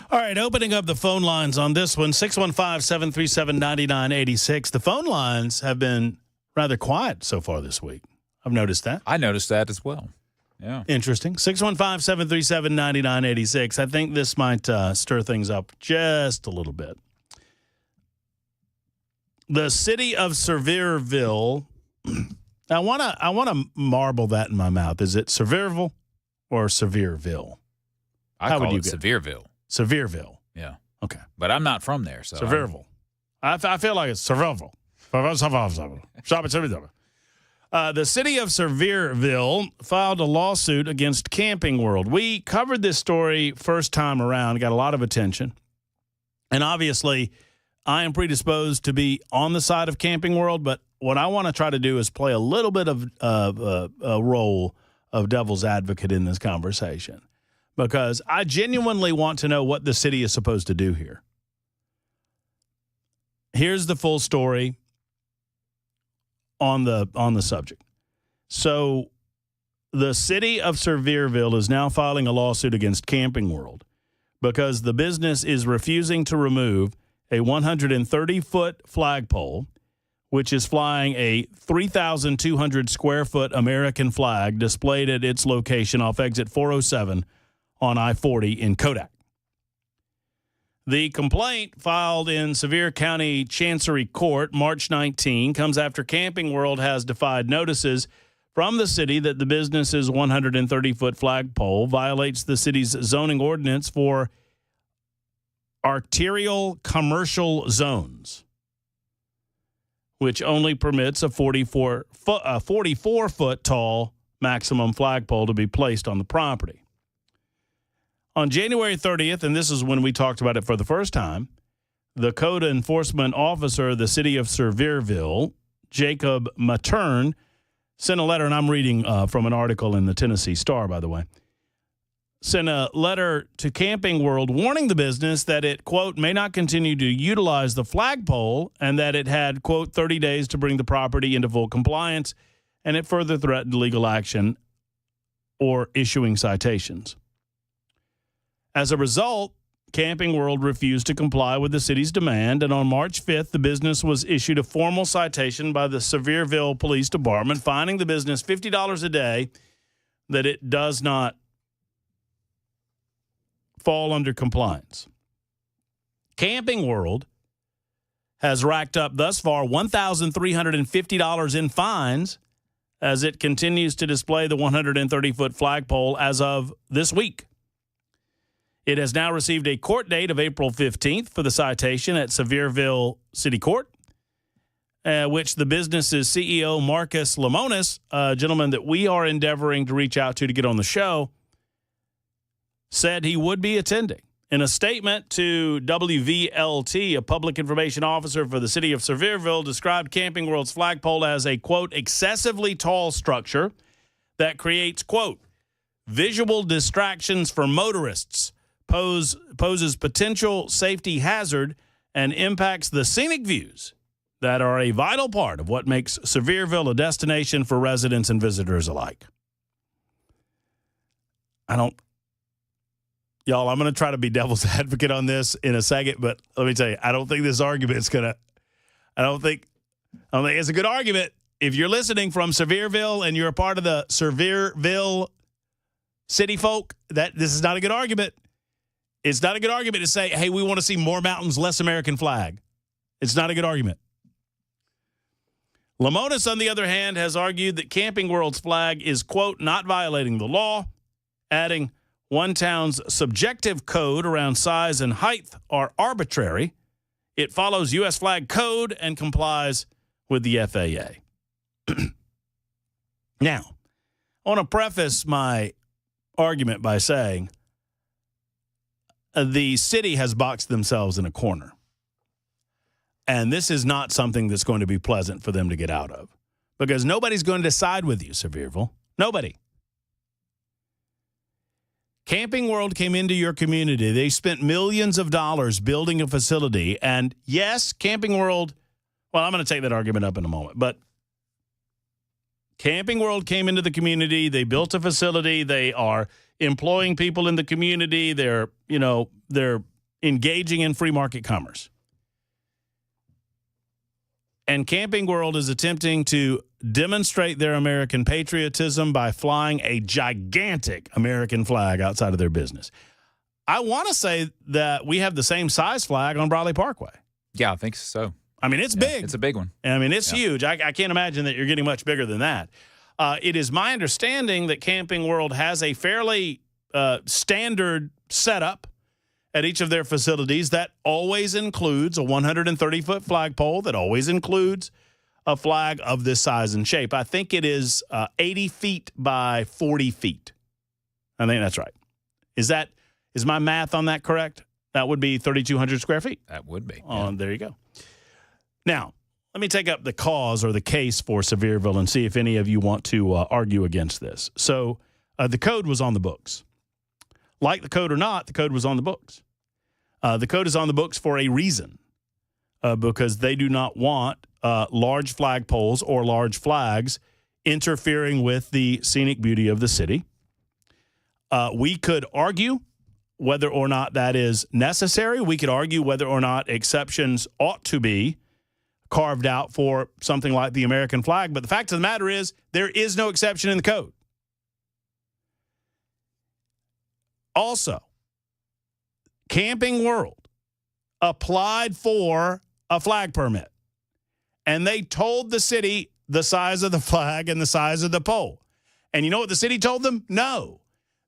All right, opening up the phone lines on this one, 615-737-9986. The phone lines have been rather quiet so far this week. I've noticed that. I noticed that as well. Yeah. Interesting. 615-737-9986. I think this might stir things up just a little bit. The city of Sevierville, I want to marble that in my mouth. Is it Sevierville or Sevierville? How call it Sevierville. Sevierville. Yeah. Okay. But I'm not from there, so. Sevierville. I feel like it's Sevierville. The city of Sevierville filed a lawsuit against Camping World. We covered this story first time around, got a lot of attention. And obviously, I am predisposed to be on the side of Camping World, but what I want to try to do is play a little bit of a role of devil's advocate in this conversation, because I genuinely want to know what the city is supposed to do here. Here's the full story on the subject. So the city of Sevierville is now filing a lawsuit against Camping World because the business is refusing to remove a 130-foot flagpole, which is flying a 3,200 square foot American flag displayed at its location off exit 407 on I-40 in Kodak. The complaint filed in Sevier County Chancery Court March 19 comes after Camping World has defied notices from the city that the business's 130-foot flagpole violates the city's zoning ordinance for arterial commercial zones, which only permits a 44-foot tall maximum flagpole to be placed on the property. On January 30th, and this is when we talked about it for the first time, the code enforcement officer of the city of Sevierville, Jacob Matern, sent a letter, and I'm reading from an article in the Tennessee Star, by the way, sent a letter to Camping World warning the business that it, quote, may not continue to utilize the flagpole and that it had, quote, 30 days to bring the property into full compliance, and it further threatened legal action or issuing citations. As a result, Camping World refused to comply with the city's demand, and on March 5th, the business was issued a formal citation by the Sevierville Police Department, fining the business $50 a day that it does not fall under compliance. Camping World has racked up thus far $1,350 in fines as it continues to display the 130-foot flagpole as of this week. It has now received a court date of April 15th for the citation at Sevierville City Court, which the business's CEO, Marcus Lemonis, a gentleman that we are endeavoring to reach out to get on the show, said he would be attending. In a statement to WVLT, a public information officer for the city of Sevierville described Camping World's flagpole as a, quote, excessively tall structure that creates, quote, visual distractions for motorists, poses potential safety hazard, and impacts the scenic views that are a vital part of what makes Sevierville a destination for residents and visitors alike. Y'all, I'm going to try to be devil's advocate on this in a second, but let me tell you, I don't think this argument's I don't think it's a good argument. If you're listening from Sevierville and you're a part of the Sevierville city folk, this is not a good argument. It's not a good argument to say, hey, we want to see more mountains, less American flag. It's not a good argument. Lemonis, on the other hand, has argued that Camping World's flag is, quote, not violating the law, adding one town's subjective code around size and height are arbitrary. It follows U.S. flag code and complies with the FAA. Now, I want to preface my argument by saying the city has boxed themselves in a corner. And this is not something that's going to be pleasant for them to get out of, because nobody's going to side with you, Sevierville. Nobody. Camping World came into your community. They spent millions of dollars building a facility. And yes, Camping World, well, I'm going to take that argument up in a moment, but Camping World came into the community. They built a facility. They are employing people in the community. They're engaging in free market commerce. And Camping World is attempting to demonstrate their American patriotism by flying a gigantic American flag outside of their business. I want to say that we have the same size flag on Bradley Parkway. Yeah, I think so. I mean, it's big. It's a big one. I mean, it's huge. I can't imagine that you're getting much bigger than that. It is my understanding that Camping World has a fairly standard setup at each of their facilities that always includes a 130-foot flagpole, that always includes a flag of this size and shape. I think it is 80 feet by 40 feet. I think that's right. Is my math on that correct? That would be 3,200 square feet. That would be. Oh, there you go. Now, let me take up the cause or the case for Sevierville and see if any of you want to argue against this. So the code was on the books. Like the code or not, the code was on the books. The code is on the books for a reason, because they do not want large flagpoles or large flags interfering with the scenic beauty of the city. We could argue whether or not that is necessary. We could argue whether or not exceptions ought to be carved out for something like the American flag. But the fact of the matter is there is no exception in the code. Also, Camping World applied for a flag permit, and they told the city the size of the flag and the size of the pole. And you know what the city told them? No.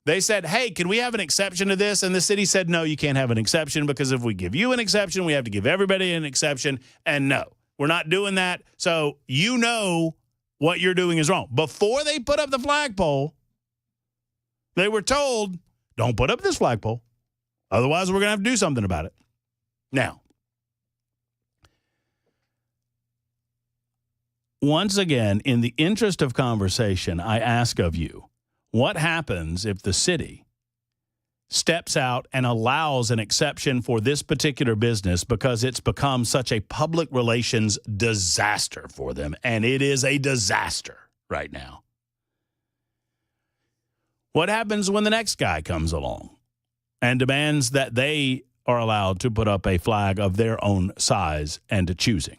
They said, hey, can we have an exception to this? And the city said, no, you can't have an exception, because if we give you an exception, we have to give everybody an exception. And no, we're not doing that. So you know what you're doing is wrong. Before they put up the flagpole, they were told, don't put up this flagpole. Otherwise, we're going to have to do something about it. Now, once again, in the interest of conversation, I ask of you, what happens if the city steps out and allows an exception for this particular business because it's become such a public relations disaster for them? And it is a disaster right now. What happens when the next guy comes along and demands that they are allowed to put up a flag of their own size and choosing?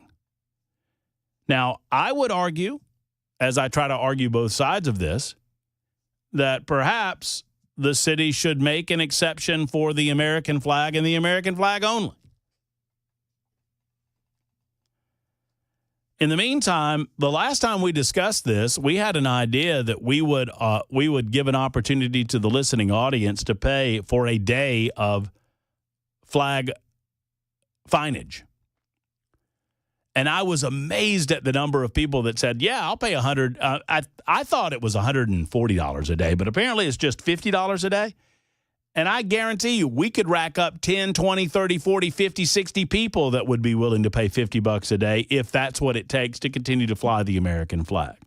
Now, I would argue, as I try to argue both sides of this, that perhaps the city should make an exception for the American flag and the American flag only. In the meantime, the last time we discussed this, we had an idea that we would give an opportunity to the listening audience to pay for a day of flag fineage. And I was amazed at the number of people that said, yeah, I'll pay $100. I thought it was $140 a day, but apparently it's just $50 a day. And I guarantee you, we could rack up 10, 20, 30, 40, 50, 60 people that would be willing to pay $50 a day if that's what it takes to continue to fly the American flag.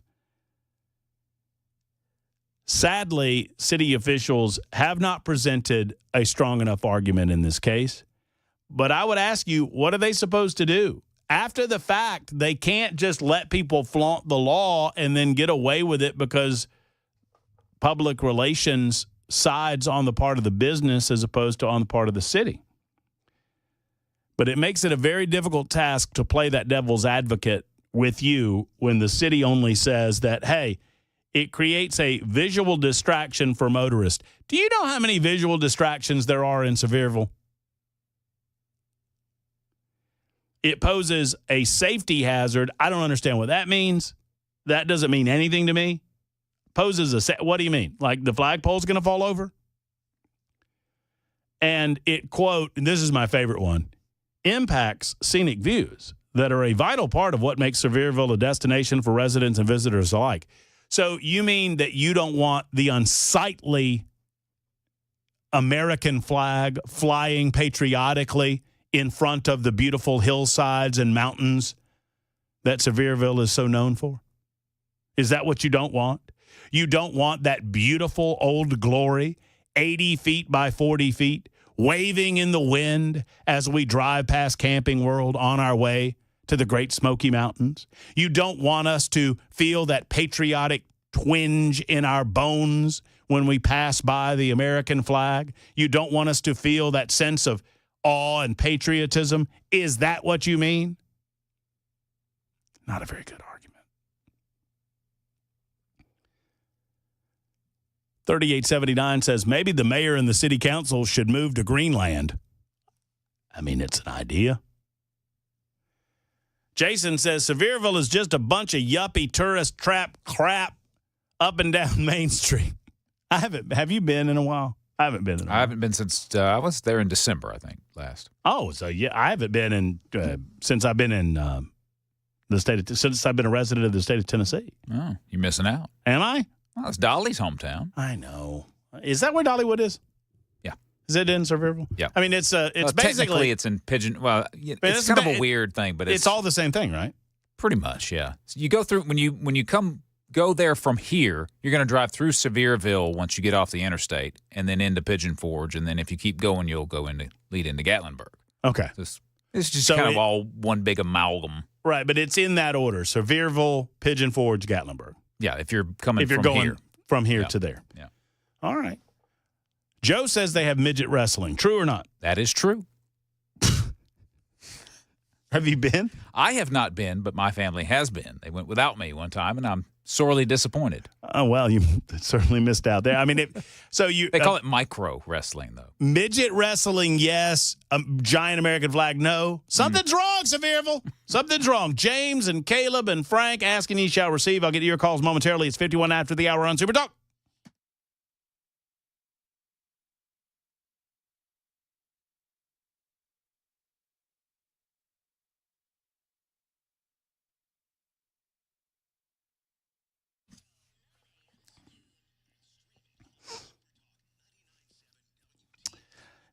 Sadly, city officials have not presented a strong enough argument in this case. But I would ask you, what are they supposed to do? After the fact, they can't just let people flaunt the law and then get away with it because public relations sides on the part of the business as opposed to on the part of the city. But it makes it a very difficult task to play that devil's advocate with you when the city only says that, hey, it creates a visual distraction for motorists. Do you know how many visual distractions there are in Sevierville? It poses a safety hazard. I don't understand what that means. That doesn't mean anything to me. Poses what do you mean? Like the flagpole's going to fall over? And it, quote, and this is my favorite one, impacts scenic views that are a vital part of what makes Sevierville a destination for residents and visitors alike. So you mean that you don't want the unsightly American flag flying patriotically in front of the beautiful hillsides and mountains that Sevierville is so known for? Is that what you don't want? You don't want that beautiful Old Glory, 80 feet by 40 feet, waving in the wind as we drive past Camping World on our way to the Great Smoky Mountains? You don't want us to feel that patriotic twinge in our bones when we pass by the American flag? You don't want us to feel that sense of awe and patriotism. Is that what you mean? Not a very good argument. 3879 says maybe the mayor and the city council should move to Greenland. I mean, it's an idea. Jason says Sevierville is just a bunch of yuppie tourist trap crap up and down Main Street. I haven't. Have you been in a while? I haven't been in a while. I haven't been since I was there in December, I think, last. Oh, so yeah, I haven't been in since I've been in since I've been a resident of the state of Tennessee. Oh, you're missing out. Am I? Well, it's Dolly's hometown. I know. Is that where Dollywood is? Yeah. Is it in Sevierville? Yeah. I mean, it's basically technically it's in Pigeon. Well, it's kind of a weird thing, but it's all the same thing, right? Pretty much, yeah. So you go through when you go there from here, you're going to drive through Sevierville once you get off the interstate, and then into Pigeon Forge, and then if you keep going, you'll lead into Gatlinburg. Okay. It's just kind of all one big amalgam. Right, but it's in that order: Sevierville, Pigeon Forge, Gatlinburg. Yeah, if you're going from here to there. Yeah. All right. Joe says they have midget wrestling. True or not? That is true. Have you been? I have not been, but my family has been. They went without me one time, and I'm sorely disappointed. Oh, well, you certainly missed out there. I mean, they call it micro wrestling, though. Midget wrestling, yes. Giant American flag, no. Something's wrong, Sevierville. Something's wrong. James and Caleb and Frank asking ye shall receive. I'll get to your calls momentarily. It's 51 after the hour on Super Talk.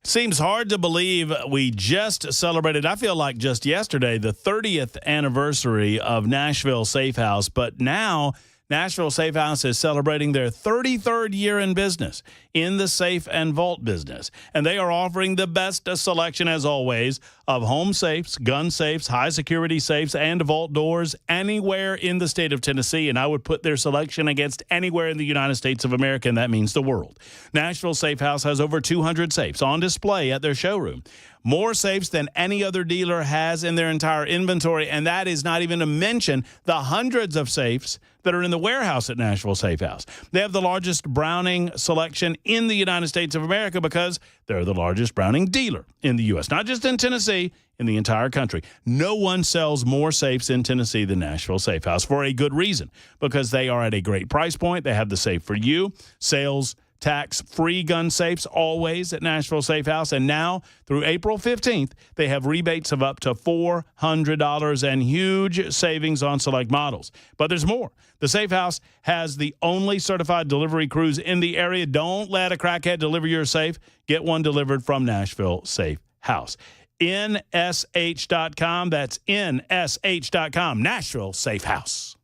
Seems hard to believe we just celebrated, I feel like just yesterday, the 30th anniversary of Nashville Safe House. But now Nashville Safe House is celebrating their 33rd year in business in the safe and vault business. And they are offering the best selection, as always, of home safes, gun safes, high-security safes, and vault doors anywhere in the state of Tennessee. And I would put their selection against anywhere in the United States of America, and that means the world. Nashville Safe House has over 200 safes on display at their showroom. More safes than any other dealer has in their entire inventory, and that is not even to mention the hundreds of safes that are in the warehouse at Nashville Safe House. They have the largest Browning selection in the United States of America because they're the largest Browning dealer in the U.S., not just in Tennessee, in the entire country. No one sells more safes in Tennessee than Nashville Safe House for a good reason, because they are at a great price point. They have the safe for you, sales tax-free gun safes always at Nashville Safe House. And now, through April 15th, they have rebates of up to $400 and huge savings on select models. But there's more. The Safe House has the only certified delivery crews in the area. Don't let a crackhead deliver your safe. Get one delivered from Nashville Safe House. NSH.com. That's NSH.com. Nashville Safe House.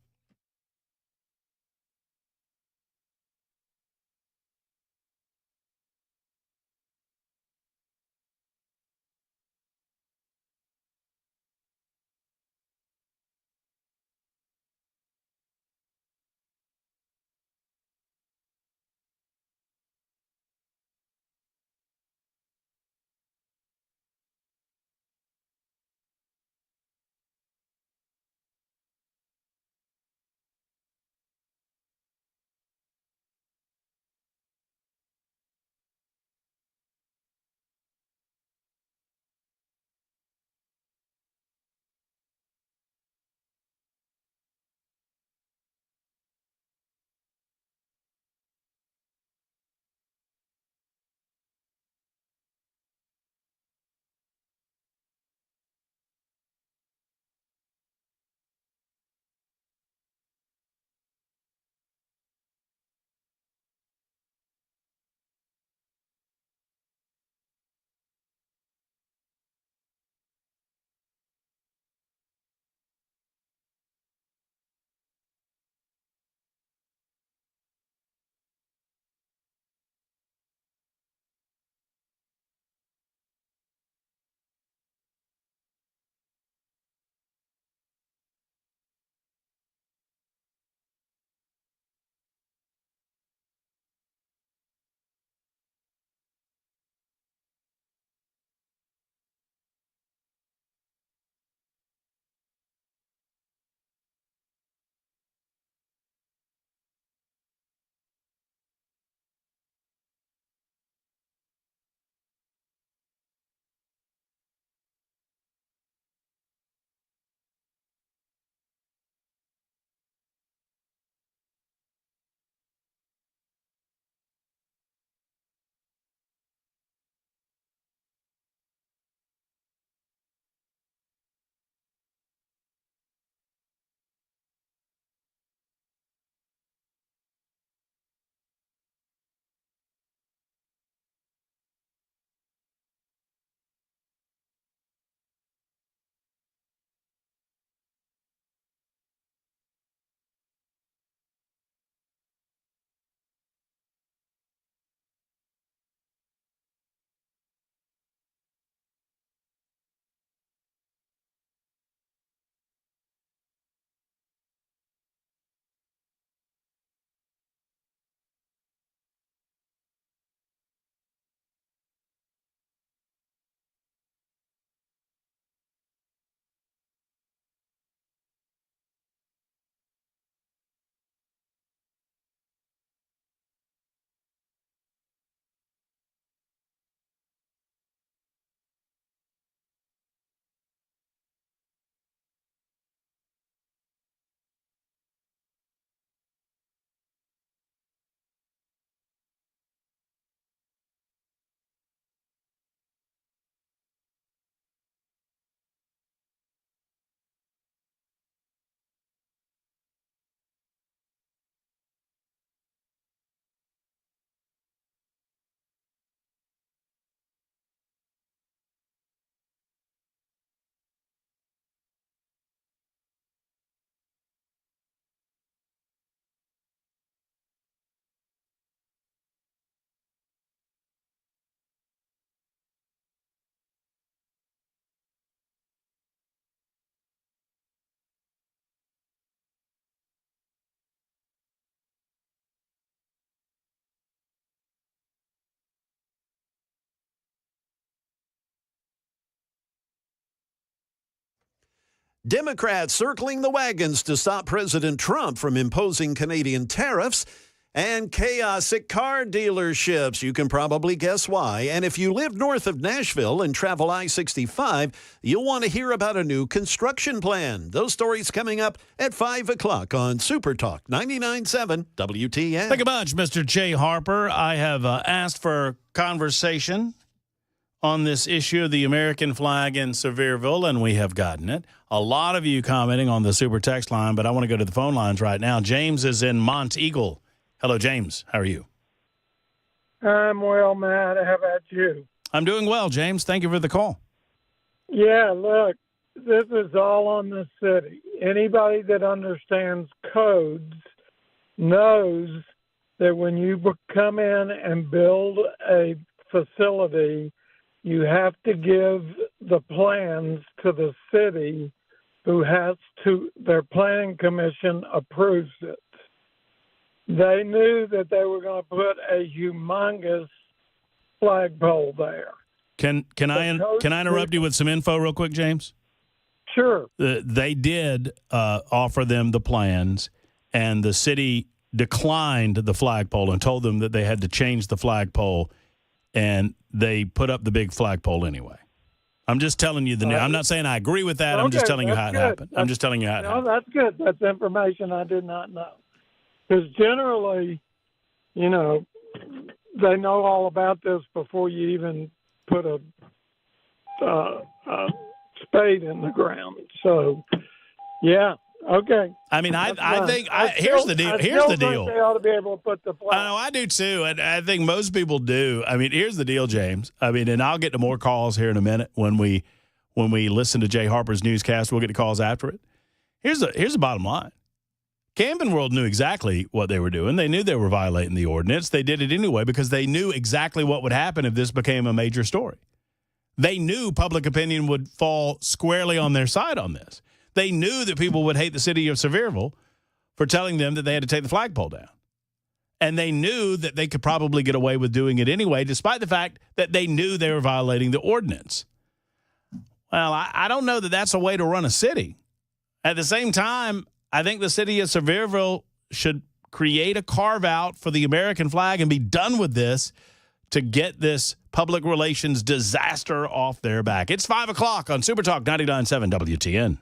Democrats circling the wagons to stop President Trump from imposing Canadian tariffs, and chaos at car dealerships. You can probably guess why. And if you live north of Nashville and travel I-65, you'll want to hear about a new construction plan. Those stories coming up at 5 o'clock on Super Talk 99.7 WTN. Thank you much, Mr. Jay Harper. I have asked for conversation on this issue of the American flag in Sevierville, and we have gotten it. A lot of you commenting on the super text line, but I want to go to the phone lines right now. James is in Mont Eagle. Hello, James. How are you? I'm well, Matt. How about you? I'm doing well, James. Thank you for the call. Yeah, look, this is all on the city. Anybody that understands codes knows that when you come in and build a facility, you have to give the plans to the city their planning commission approves it. They knew that they were going to put a humongous flagpole there. Can I interrupt you with some info real quick, James? Sure. They did offer them the plans, and the city declined the flagpole and told them that they had to change the flagpole, and they put up the big flagpole anyway. I'm just telling you I'm not saying I agree with that. Okay, I'm just telling you how it happened. I'm just telling you how it happened. That's good. That's information I did not know. Because generally, they know all about this before you even put a spade in the ground. So, yeah, okay. I mean, I think here's the deal. Here's the deal. They ought to be able to put the flag. I know, I do too, and I think most people do. I mean, here's the deal, James. I mean, and I'll get to more calls here in a minute when we listen to Jay Harper's newscast. We'll get to calls after it. Here's the bottom line. Camping World knew exactly what they were doing. They knew they were violating the ordinance. They did it anyway because they knew exactly what would happen if this became a major story. They knew public opinion would fall squarely on their side on this. They knew that people would hate the city of Sevierville for telling them that they had to take the flagpole down. And they knew that they could probably get away with doing it anyway, despite the fact that they knew they were violating the ordinance. Well, I don't know that that's a way to run a city. At the same time, I think the city of Sevierville should create a carve-out for the American flag and be done with this to get this public relations disaster off their back. It's 5 o'clock on Super Talk 99.7 WTN.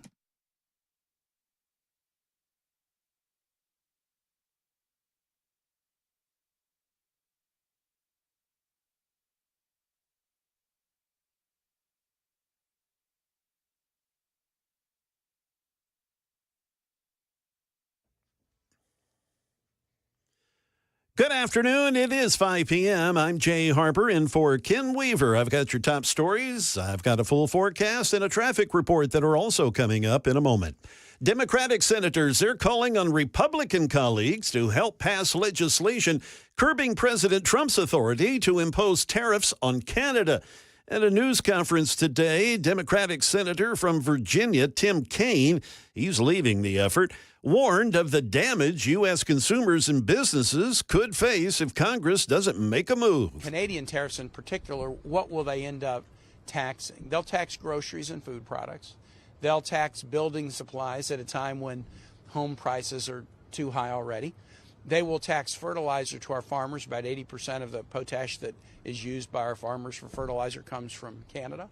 Good afternoon. It is 5 p.m. I'm Jay Harper in for Ken Weaver. I've got your top stories. I've got a full forecast and a traffic report that are also coming up in a moment. Democratic senators, they're calling on Republican colleagues to help pass legislation curbing President Trump's authority to impose tariffs on Canada. At a news conference today, Democratic Senator from Virginia, Tim Kaine, he's leading the effort, warned of the damage U.S. consumers and businesses could face if Congress doesn't make a move. Canadian tariffs in particular, what will they end up taxing? They'll tax groceries and food products. They'll tax building supplies at a time when home prices are too high already. They will tax fertilizer to our farmers. About 80% of the potash that is used by our farmers for fertilizer comes from Canada.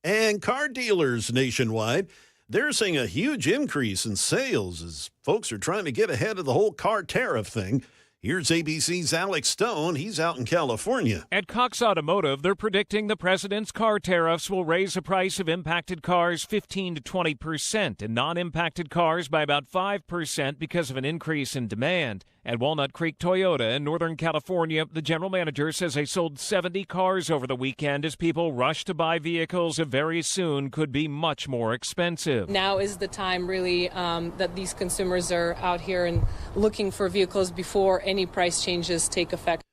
And car dealers nationwide, they're seeing a huge increase in sales as folks are trying to get ahead of the whole car tariff thing. Here's ABC's Alex Stone. He's out in California. At Cox Automotive, they're predicting the president's car tariffs will raise the price of impacted cars 15 to 20% and non-impacted cars by about 5% because of an increase in demand. At Walnut Creek Toyota in Northern California, the general manager says they sold 70 cars over the weekend as people rush to buy vehicles that very soon could be much more expensive. Now is the time really that these consumers are out here and looking for vehicles before any price changes take effect.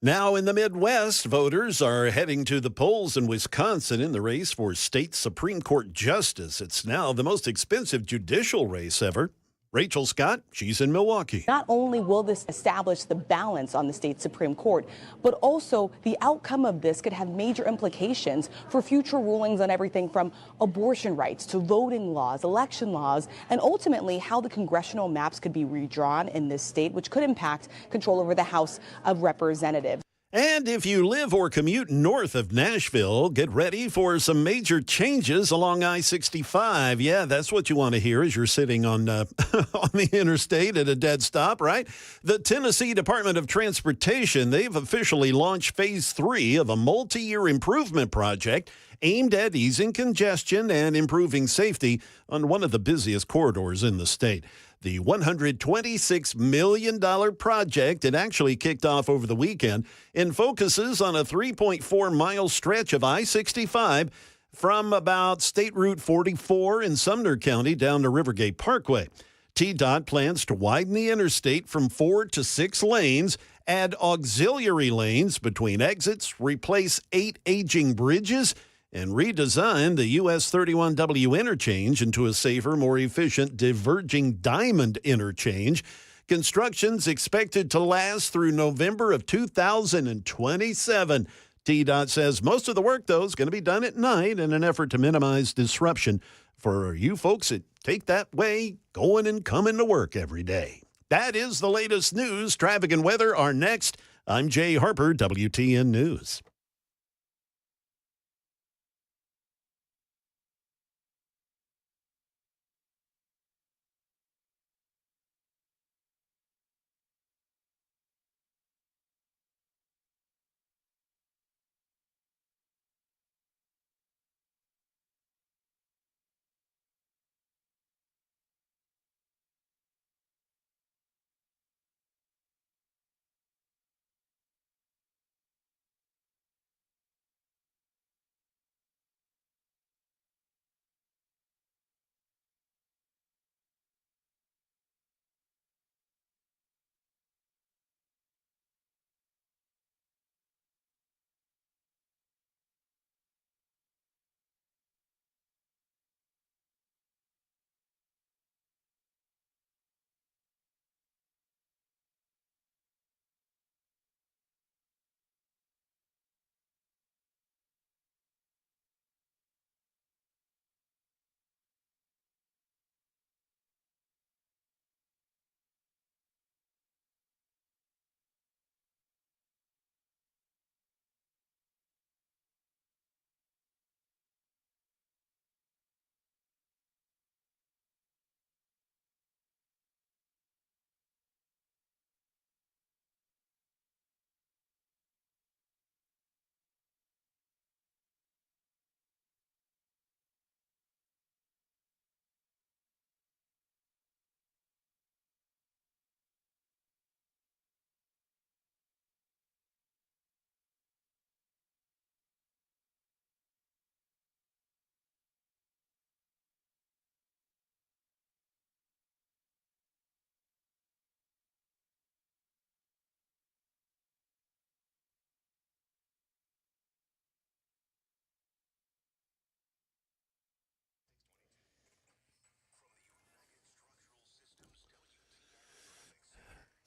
Now in the Midwest, voters are heading to the polls in Wisconsin in the race for state Supreme Court justice. It's now the most expensive judicial race ever. Rachel Scott, she's in Milwaukee. Not only will this establish the balance on the state Supreme Court, but also the outcome of this could have major implications for future rulings on everything from abortion rights to voting laws, election laws, and ultimately how the congressional maps could be redrawn in this state, which could impact control over the House of Representatives. And if you live or commute north of Nashville, get ready for some major changes along I-65. Yeah, that's what you want to hear as you're sitting on on the interstate at a dead stop, right? The Tennessee Department of Transportation, they've officially launched Phase 3 of a multi-year improvement project aimed at easing congestion and improving safety on one of the busiest corridors in the state. The $126 million project, it actually kicked off over the weekend and focuses on a 3.4-mile stretch of I-65 from about State Route 44 in Sumner County down to Rivergate Parkway. TDOT plans to widen the interstate from 4 to 6 lanes, add auxiliary lanes between exits, replace 8 aging bridges, and redesign the US 31W interchange into a safer, more efficient diverging diamond interchange. Construction's expected to last through November of 2027. TDOT says most of the work, though, is going to be done at night in an effort to minimize disruption for you folks that take that way going and coming to work every day. That is the latest news. Traffic and weather are next. I'm Jay Harper, WTN News.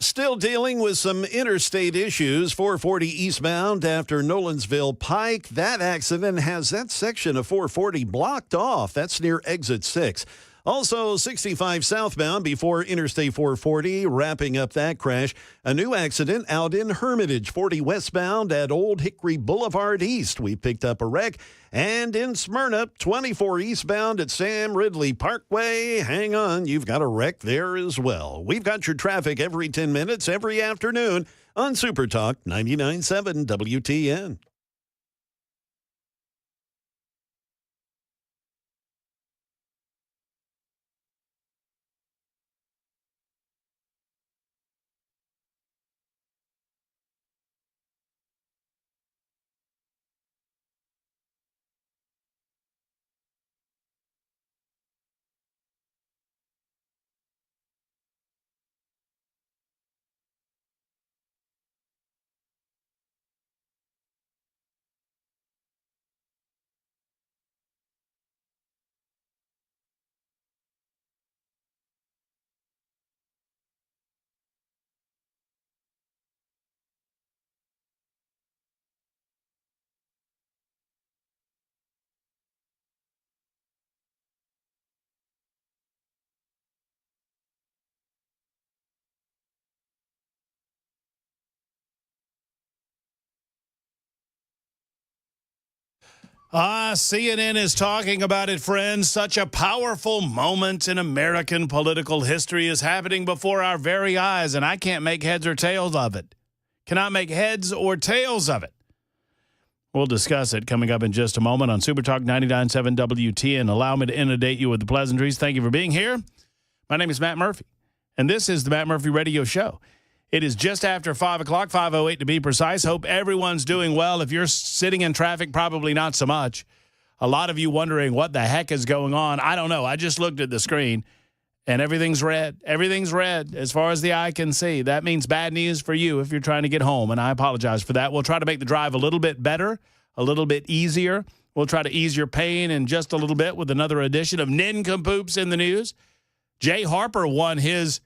Still dealing with some interstate issues. 440 eastbound after Nolensville Pike. That accident has that section of 440 blocked off. That's near exit 6. Also, 65 southbound before Interstate 440, wrapping up that crash. A new accident out in Hermitage, 40 westbound at Old Hickory Boulevard East. We picked up a wreck. And in Smyrna, 24 eastbound at Sam Ridley Parkway. Hang on, you've got a wreck there as well. We've got your traffic every 10 minutes, every afternoon on Super Talk 99.7 WTN. CNN is talking about it, friends. Such a powerful moment in American political history is happening before our very eyes, and I can't make heads or tails of it. Cannot make heads or tails of it. We'll discuss it coming up in just a moment on Super Talk 99.7 WTN. Allow me to inundate you with the pleasantries. Thank you for being here. My name is Matt Murphy, and this is the Matt Murphy Radio Show. It is just after 5 o'clock, 5:08 to be precise. Hope everyone's doing well. If you're sitting in traffic, probably not so much. A lot of you wondering what the heck is going on. I don't know. I just looked at the screen, and everything's red. Everything's red as far as the eye can see. That means bad news for you if you're trying to get home, and I apologize for that. We'll try to make the drive a little bit better, a little bit easier. We'll try to ease your pain in just a little bit with another edition of Nincompoops in the News. Jay Harper won his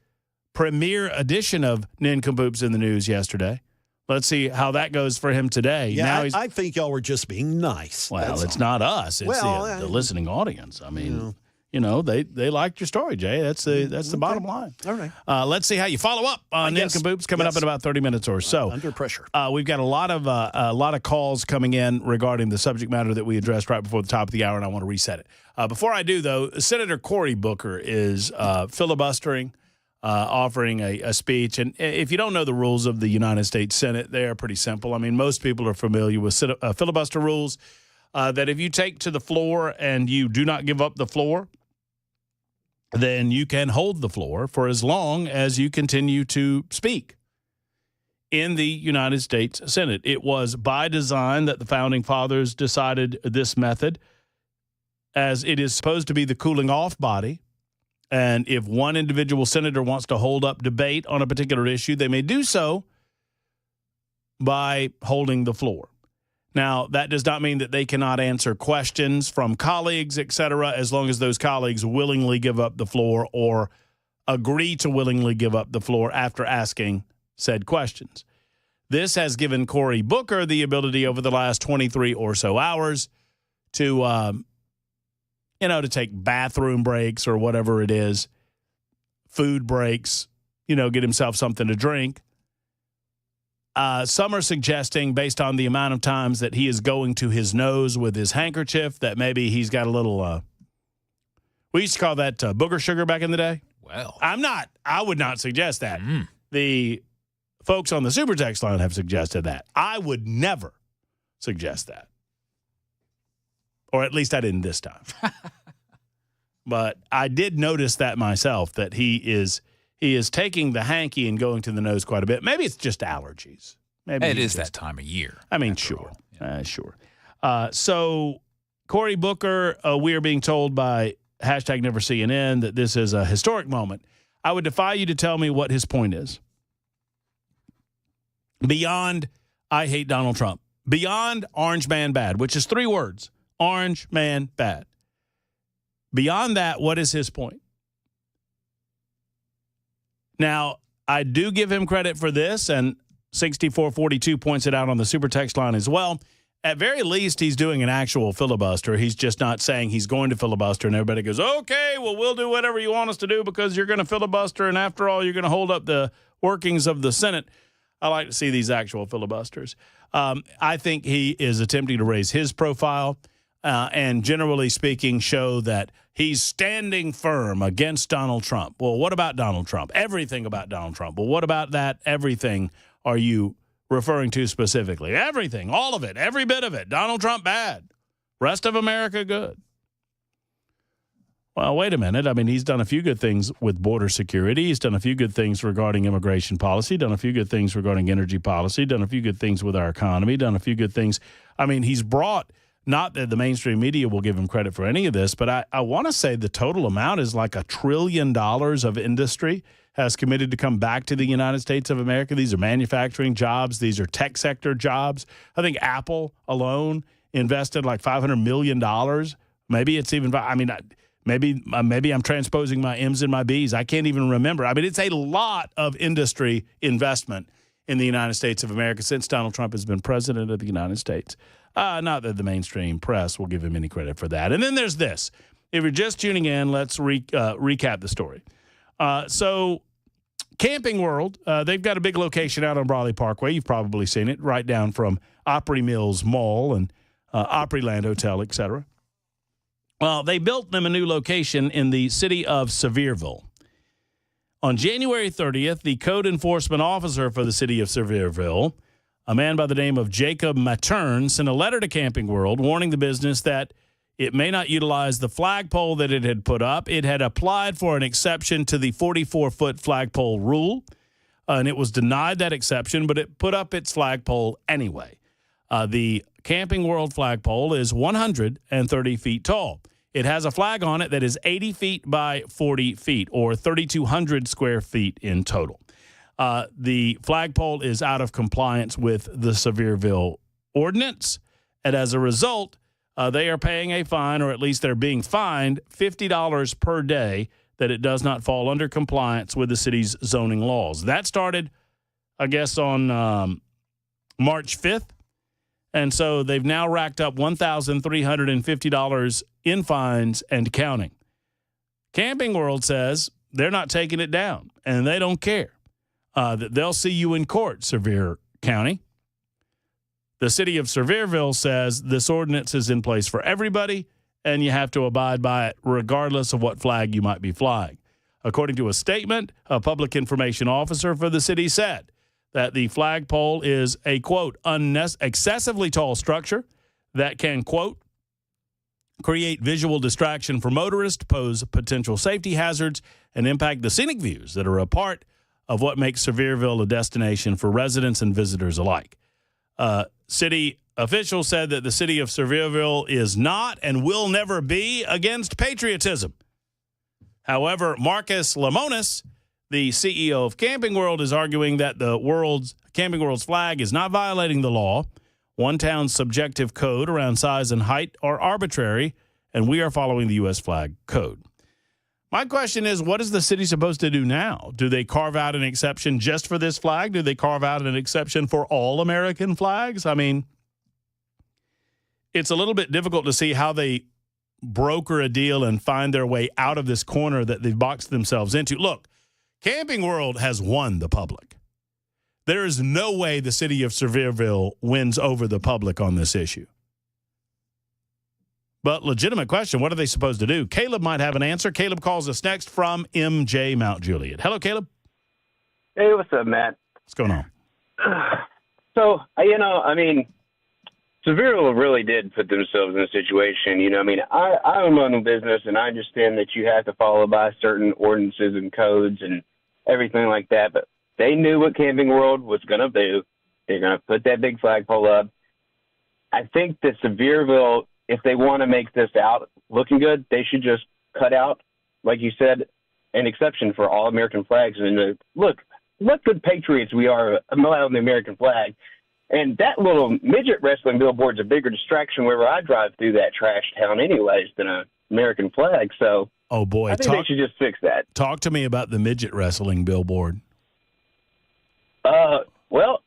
premiere edition of Nincompoops in the News yesterday. Let's see how that goes for him today. Yeah, I think y'all were just being nice. Well, it's not us. It's the listening audience. I mean, they liked your story, Jay. That's the bottom line. All right. Let's see how you follow up on Nincompoops coming up in about 30 minutes or so. Under pressure. We've got a lot of calls coming in regarding the subject matter that we addressed right before the top of the hour, and I want to reset it. Before I do, though, Senator Cory Booker is filibustering. Offering a speech. And if you don't know the rules of the United States Senate, they are pretty simple. I mean, most people are familiar with filibuster rules, that if you take to the floor and you do not give up the floor, then you can hold the floor for as long as you continue to speak. In the United States Senate, it was by design that the Founding Fathers decided this method, as it is supposed to be the cooling off body. And if one individual senator wants to hold up debate on a particular issue, they may do so by holding the floor. Now, that does not mean that they cannot answer questions from colleagues, et cetera, as long as those colleagues willingly give up the floor or agree to willingly give up the floor after asking said questions. This has given Cory Booker the ability over the last 23 or so hours to to take bathroom breaks or whatever it is, food breaks, get himself something to drink. Some are suggesting, based on the amount of times that he is going to his nose with his handkerchief, that maybe he's got a little, we used to call that booger sugar back in the day. Well. I would not suggest that. The folks on the Super Text line have suggested that. I would never suggest that. Or at least I didn't this time. But I did notice that myself, that he is taking the hanky and going to the nose quite a bit. Maybe it's just allergies. Maybe it is that time of year. I mean, sure. Sure. So Cory Booker, we are being told by #NeverCNN that this is a historic moment. I would defy you to tell me what his point is. Beyond, I hate Donald Trump. Beyond Orange Man Bad, which is 3 words. Orange Man Bad. Beyond that, what is his point? Now, I do give him credit for this, and 6442 points it out on the Super Text line as well. At very least, he's doing an actual filibuster. He's just not saying he's going to filibuster, and everybody goes, okay, well, we'll do whatever you want us to do because you're going to filibuster, and after all, you're going to hold up the workings of the Senate. I like to see these actual filibusters. I think he is attempting to raise his profile. And generally speaking, show that he's standing firm against Donald Trump. Well, what about Donald Trump? Everything about Donald Trump. Well, what about that everything are you referring to specifically? Everything, all of it, every bit of it. Donald Trump bad. Rest of America good. Well, wait a minute. I mean, he's done a few good things with border security. He's done a few good things regarding immigration policy, done a few good things regarding energy policy, done a few good things with our economy, done a few good things. I mean, he's brought... Not that the mainstream media will give him credit for any of this, but I want to say the total amount is like $1 trillion of industry has committed to come back to the United States of America. These are manufacturing jobs. These are tech sector jobs. I think Apple alone invested like $500 million. Maybe it's even, maybe I'm transposing my M's and my B's. I can't even remember. I mean, it's a lot of industry investment in the United States of America since Donald Trump has been president of the United States. Not that the mainstream press will give him any credit for that. And then there's this. If you're just tuning in, let's recap the story. So Camping World, they've got a big location out on Brawley Parkway. You've probably seen it right down from Opry Mills Mall and Opryland Hotel, etc. Well, they built them a new location in the city of Sevierville. On January 30th, the code enforcement officer for the city of Sevierville, a man by the name of Jacob Matern, sent a letter to Camping World warning the business that it may not utilize the flagpole that it had put up. It had applied for an exception to the 44-foot flagpole rule, and it was denied that exception, but it put up its flagpole anyway. The Camping World flagpole is 130 feet tall. It has a flag on it that is 80 feet by 40 feet, or 3,200 square feet in total. The flagpole is out of compliance with the Sevierville ordinance, and as a result, they are paying a fine, or at least they're being fined $50 per day that it does not fall under compliance with the city's zoning laws. That started, I guess, on March 5th. And so they've now racked up $1,350 in fines and counting. Camping World says they're not taking it down, and they don't care. That they'll see you in court, Sevier County. The city of Sevierville says this ordinance is in place for everybody, and you have to abide by it regardless of what flag you might be flying. According to a statement, a public information officer for the city said that the flagpole is a, quote, excessively tall structure that can, quote, create visual distraction for motorists, pose potential safety hazards, and impact the scenic views that are a part of what makes Sevierville a destination for residents and visitors alike. City officials said that the city of Sevierville is not and will never be against patriotism. However, Marcus Lemonis, the CEO of Camping World, is arguing that the Camping World's flag is not violating the law. One town's subjective code around size and height are arbitrary, and we are following the U.S. flag code. My question is, what is the city supposed to do now? Do they carve out an exception just for this flag? Do they carve out an exception for all American flags? I mean, it's a little bit difficult to see how they broker a deal and find their way out of this corner that they've boxed themselves into. Look, Camping World has won the public. There is no way the city of Sevierville wins over the public on this issue. But legitimate question, what are they supposed to do? Caleb might have an answer. Caleb calls us next from MJ Mount Juliet. Hello, Caleb. Hey, what's up, Matt? What's going on? So, Sevierville really did put themselves in a situation. I own my own business, and I understand that you have to follow by certain ordinances and codes and everything like that. But they knew what Camping World was going to do. They're going to put that big flagpole up. I think that Sevierville, if they want to make this out looking good, they should just cut out, like you said, an exception for all American flags. And look, what good patriots we are allowing the American flag. And that little midget wrestling billboard's a bigger distraction wherever I drive through that trash town anyways than an American flag. So oh boy, I think they should just fix that. Talk to me about the midget wrestling billboard. Well,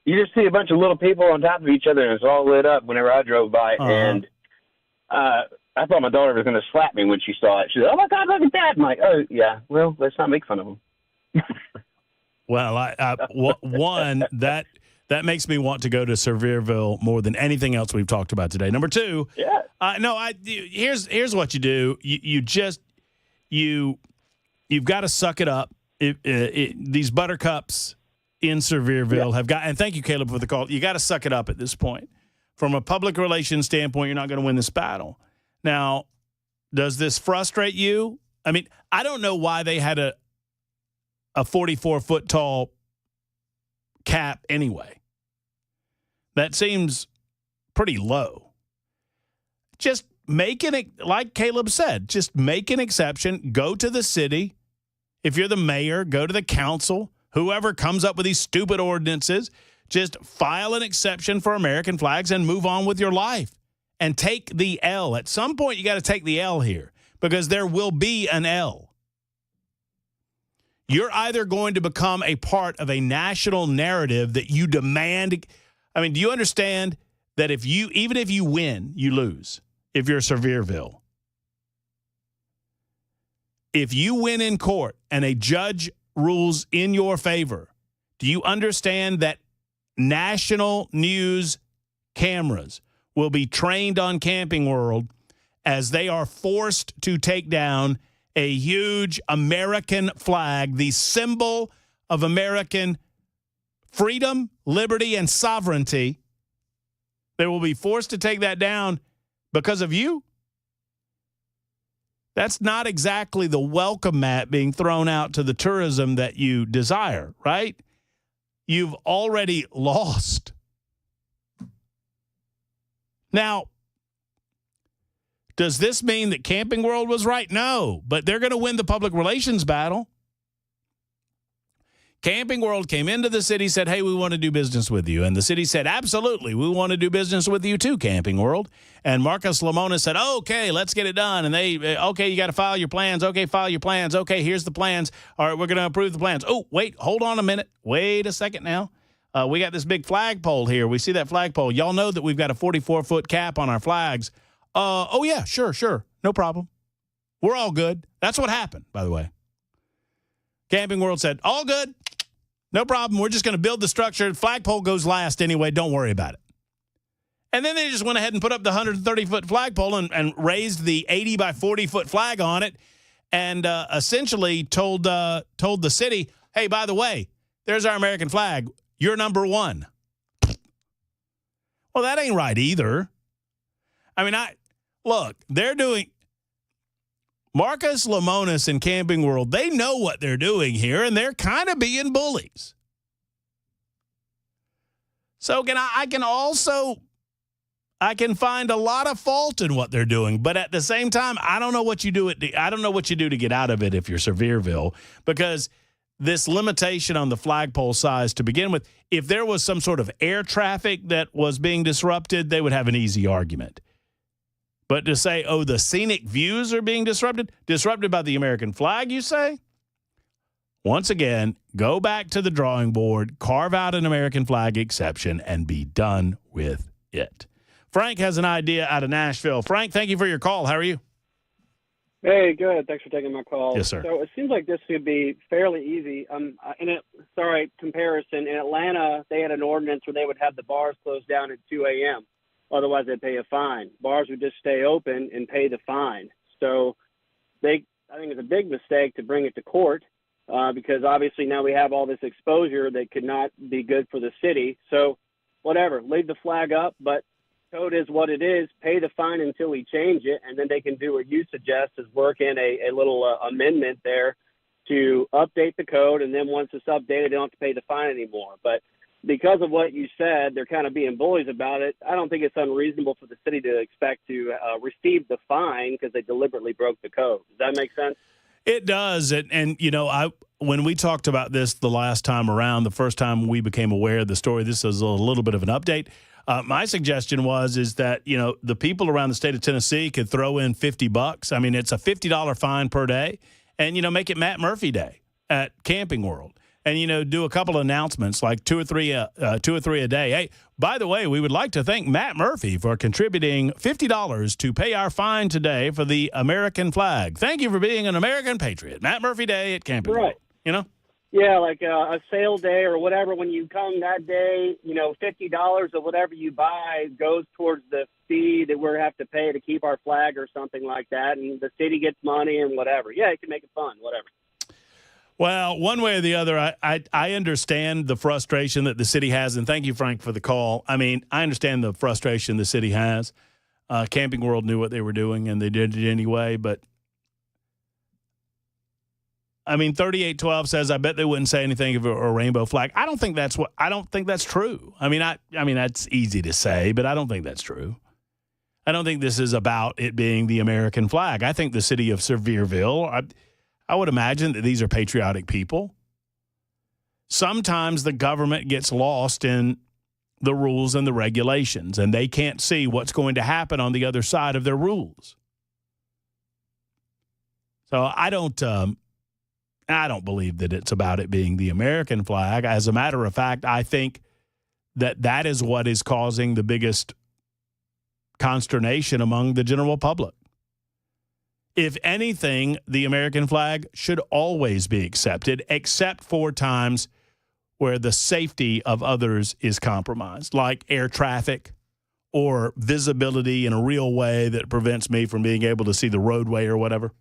you just see a bunch of little people on top of each other, and it's all lit up whenever I drove by. And I thought my daughter was going to slap me when she saw it. She said, "Oh, my God, look at that." I'm like, oh, yeah, well, let's not make fun of them. Well, one, that makes me want to go to Sevierville more than anything else we've talked about today. Number two, here's what you do. You've got to suck it up. These buttercups in Sevierville have got, and thank you, Caleb, for the call. You got to suck it up at this point. From a public relations standpoint, you're not going to win this battle. Now, does this frustrate you? I mean, I don't know why they had a 44-foot tall cap anyway. That seems pretty low. Just make it, like Caleb said, just make an exception. Go to the city. If you're the mayor, go to the council. Whoever comes up with these stupid ordinances, just file an exception for American flags and move on with your life. And take the L. At some point, you got to take the L here because there will be an L. You're either going to become a part of a national narrative that you demand. I mean, do you understand that even if you win, you lose if you're Sevierville? If you win in court and a judge rules in your favor, do you understand that national news cameras will be trained on Camping World as they are forced to take down a huge American flag, the symbol of American freedom, liberty, and sovereignty. They will be forced to take that down because of you. That's not exactly the welcome mat being thrown out to the tourism that you desire, right? You've already lost. Now, does this mean that Camping World was right? No, but they're going to win the public relations battle. Camping World came into the city, said, hey, we want to do business with you. And the city said, absolutely, we want to do business with you too, Camping World. And Marcus Lemonis said, okay, let's get it done. And they, okay, you got to file your plans. Okay, file your plans. Okay, here's the plans. All right, we're going to approve the plans. Oh, wait, hold on a minute. Wait a second now. We got this big flagpole here. We see that flagpole. Y'all know that we've got a 44-foot cap on our flags. Oh, yeah, sure. No problem. We're all good. That's what happened, by the way. Camping World said, all good. No problem. We're just going to build the structure. The flagpole goes last anyway. Don't worry about it. And then they just went ahead and put up the 130-foot flagpole and raised the 80 by 40-foot flag on it and essentially told the city, hey, by the way, there's our American flag. You're number one. Well, that ain't right either. I mean, look, they're doing Marcus Lemonis and Camping World, they know what they're doing here, and they're kind of being bullies. So I can find a lot of fault in what they're doing, but at the same time, I don't know what you do to get out of it if you're Sevierville, because this limitation on the flagpole size to begin with, if there was some sort of air traffic that was being disrupted, they would have an easy argument. But to say, oh, the scenic views are being disrupted by the American flag, you say? Once again, go back to the drawing board, carve out an American flag exception, and be done with it. Frank has an idea out of Nashville. Frank, thank you for your call. How are you? Hey, good. Thanks for taking my call. Yes, sir. So it seems like this could be fairly easy. Comparison. In Atlanta, they had an ordinance where they would have the bars closed down at 2 a.m. Otherwise, they'd pay a fine. Bars would just stay open and pay the fine. So I think it's a big mistake to bring it to court because obviously now we have all this exposure that could not be good for the city. So whatever, leave the flag up, but code is what it is. Pay the fine until we change it, and then they can do what you suggest is work in a little amendment there to update the code, and then once it's updated, they don't have to pay the fine anymore. But because of what you said, they're kind of being bullies about it. I don't think it's unreasonable for the city to expect to receive the fine because they deliberately broke the code. Does that make sense? It does. And when we talked about this the last time around, the first time we became aware of the story, this is a little bit of an update. My suggestion is that, the people around the state of Tennessee could throw in $50. I mean, it's a $50 fine per day and, make it Matt Murphy Day at Camping World. And, do a couple of announcements, like two or three a day. Hey, by the way, we would like to thank Matt Murphy for contributing $50 to pay our fine today for the American flag. Thank you for being an American patriot. Matt Murphy Day at Camping World. Yeah, like a sale day or whatever. When you come that day, $50 of whatever you buy goes towards the fee that we have to pay to keep our flag or something like that. And the city gets money and whatever. Yeah, you can make it fun, whatever. Well, one way or the other, I understand the frustration that the city has, and thank you, Frank, for the call. I mean, I understand the frustration the city has. Camping World knew what they were doing, and they did it anyway. But, I mean, 3812 says, I bet they wouldn't say anything if it were a rainbow flag. I don't think that's true. I mean, that's easy to say, but I don't think that's true. I don't think this is about it being the American flag. I think the city of Sevierville, I would imagine that these are patriotic people. Sometimes the government gets lost in the rules and the regulations, and they can't see what's going to happen on the other side of their rules. So I don't believe that it's about it being the American flag. As a matter of fact, I think that is what is causing the biggest consternation among the general public. If anything, the American flag should always be accepted, except for times where the safety of others is compromised, like air traffic or visibility in a real way that prevents me from being able to see the roadway or whatever.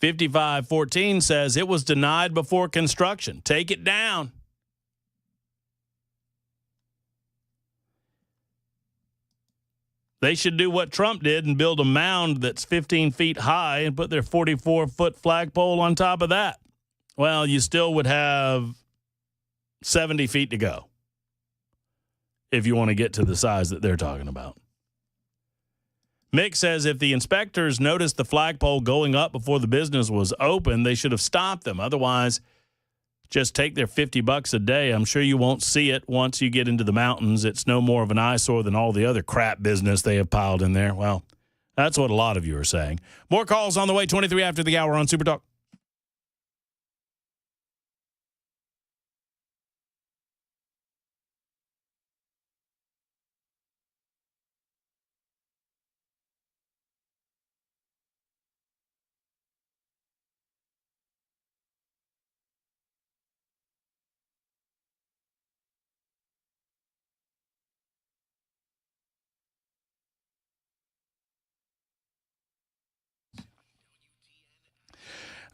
5514 says it was denied before construction. Take it down. They should do what Trump did and build a mound that's 15 feet high and put their 44-foot flagpole on top of that. Well, you still would have 70 feet to go if you want to get to the size that they're talking about. Mick says if the inspectors noticed the flagpole going up before the business was open, they should have stopped them. Otherwise, just take their $50 a day. I'm sure you won't see it once you get into the mountains. It's no more of an eyesore than all the other crap business they have piled in there. Well, that's what a lot of you are saying. More calls on the way, 23 after the hour on Super Talk.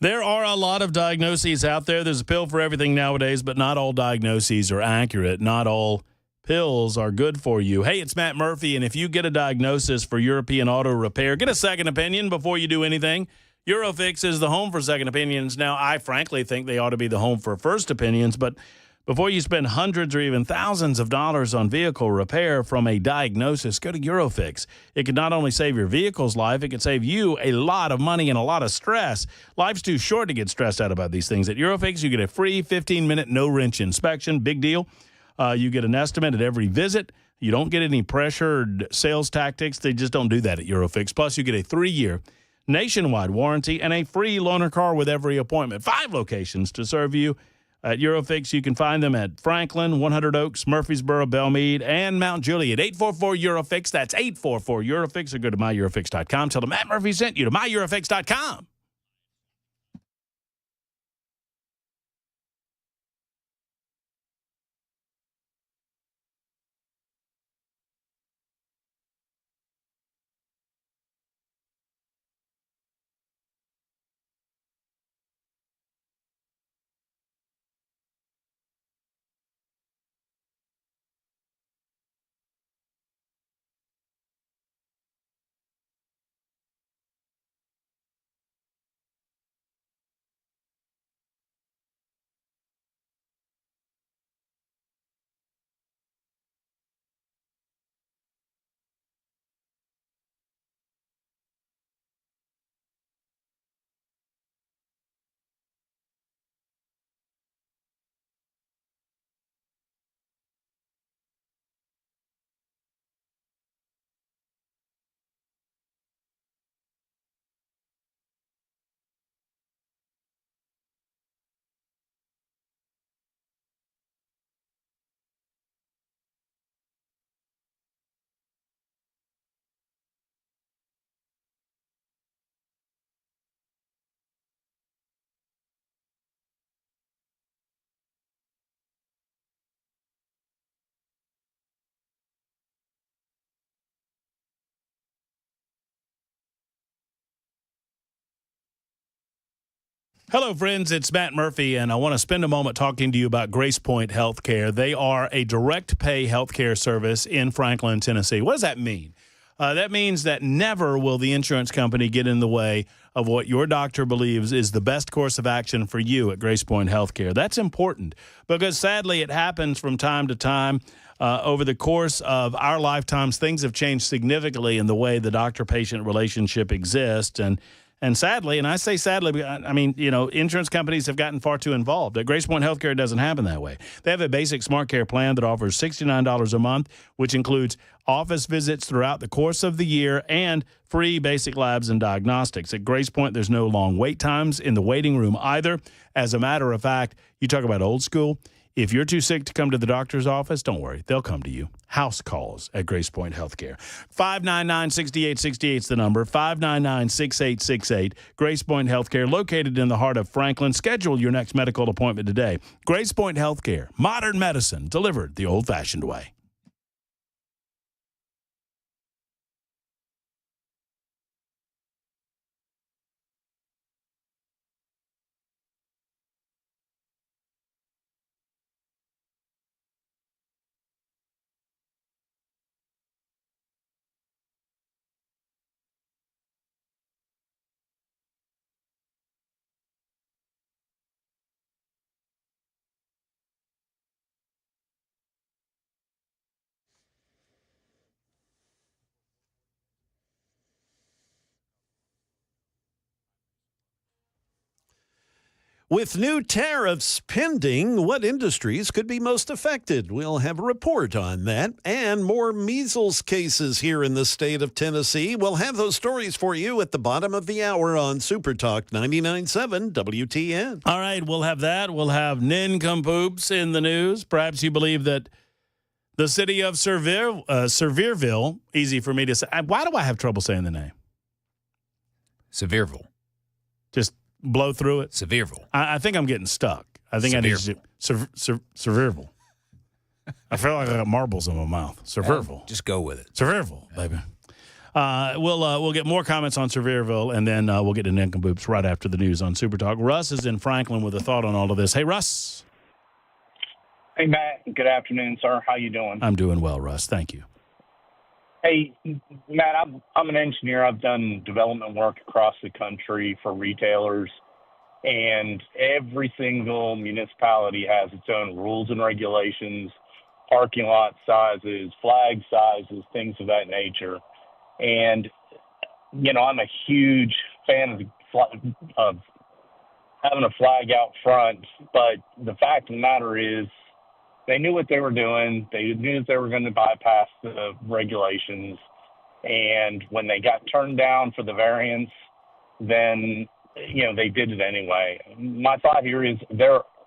There are a lot of diagnoses out there. There's a pill for everything nowadays, but not all diagnoses are accurate. Not all pills are good for you. Hey, it's Matt Murphy, and if you get a diagnosis for European auto repair, get a second opinion before you do anything. Eurofix is the home for second opinions. Now, I frankly think they ought to be the home for first opinions, but before you spend hundreds or even thousands of dollars on vehicle repair from a diagnosis, go to Eurofix. It can not only save your vehicle's life, it can save you a lot of money and a lot of stress. Life's too short to get stressed out about these things. At Eurofix, you get a free 15-minute no-wrench inspection. Big deal. You get an estimate at every visit. You don't get any pressured sales tactics. They just don't do that at Eurofix. Plus, you get a 3-year nationwide warranty and a free loaner car with every appointment. 5 locations to serve you. At Eurofix, you can find them at Franklin, 100 Oaks, Murfreesboro, Belmead, and Mount Juliet. 844-EUROFIX. That's 844-EUROFIX. Or go to MyEurofix.com. Tell them Matt Murphy sent you to MyEurofix.com. Hello, friends. It's Matt Murphy, and I want to spend a moment talking to you about Grace Point Healthcare. They are a direct pay healthcare service in Franklin, Tennessee. What does that mean? That means that never will the insurance company get in the way of what your doctor believes is the best course of action for you at Grace Point Healthcare. That's important because, sadly, it happens from time to time. Over the course of our lifetimes, things have changed significantly in the way the doctor-patient relationship exists. And sadly, and I say sadly, I mean, you know, insurance companies have gotten far too involved. At Grace Point Healthcare, it doesn't happen that way. They have a basic Smart Care plan that offers $69 a month, which includes office visits throughout the course of the year and free basic labs and diagnostics. At Grace Point, there's no long wait times in the waiting room either. As a matter of fact, you talk about old school. If you're too sick to come to the doctor's office, don't worry. They'll come to you. House calls at Grace Point Healthcare. 599-6868 is the number. 599-6868. Grace Point Healthcare, located in the heart of Franklin. Schedule your next medical appointment today. Grace Point Healthcare, modern medicine delivered the old-fashioned way. With new tariffs pending, what industries could be most affected? We'll have a report on that. And more measles cases here in the state of Tennessee. We'll have those stories for you at the bottom of the hour on Super Talk 99.7 WTN. All right, we'll have that. We'll have nincompoops in the news. Perhaps you believe that the city of Sevierville, easy for me to say. Why do I have trouble saying the name? Sevierville. Just blow through it. Sevierville. I think I'm getting stuck. I think I need to do Sevierville. I feel like I got marbles in my mouth. Sevierville. Just go with it. Sevierville, baby. We'll get more comments on Sevierville, and then we'll get to nincompoops right after the news on Super Talk. Russ is in Franklin with a thought on all of this. Hey, Russ. Hey, Matt. Good afternoon, sir. How you doing? I'm doing well, Russ. Thank you. Hey, Matt, I'm an engineer. I've done development work across the country for retailers, and every single municipality has its own rules and regulations, parking lot sizes, flag sizes, things of that nature. And, you know, I'm a huge fan of having a flag out front, but the fact of the matter is, they knew what they were doing. They knew that they were going to bypass the regulations. And when they got turned down for the variance, then, you know, they did it anyway. My thought here is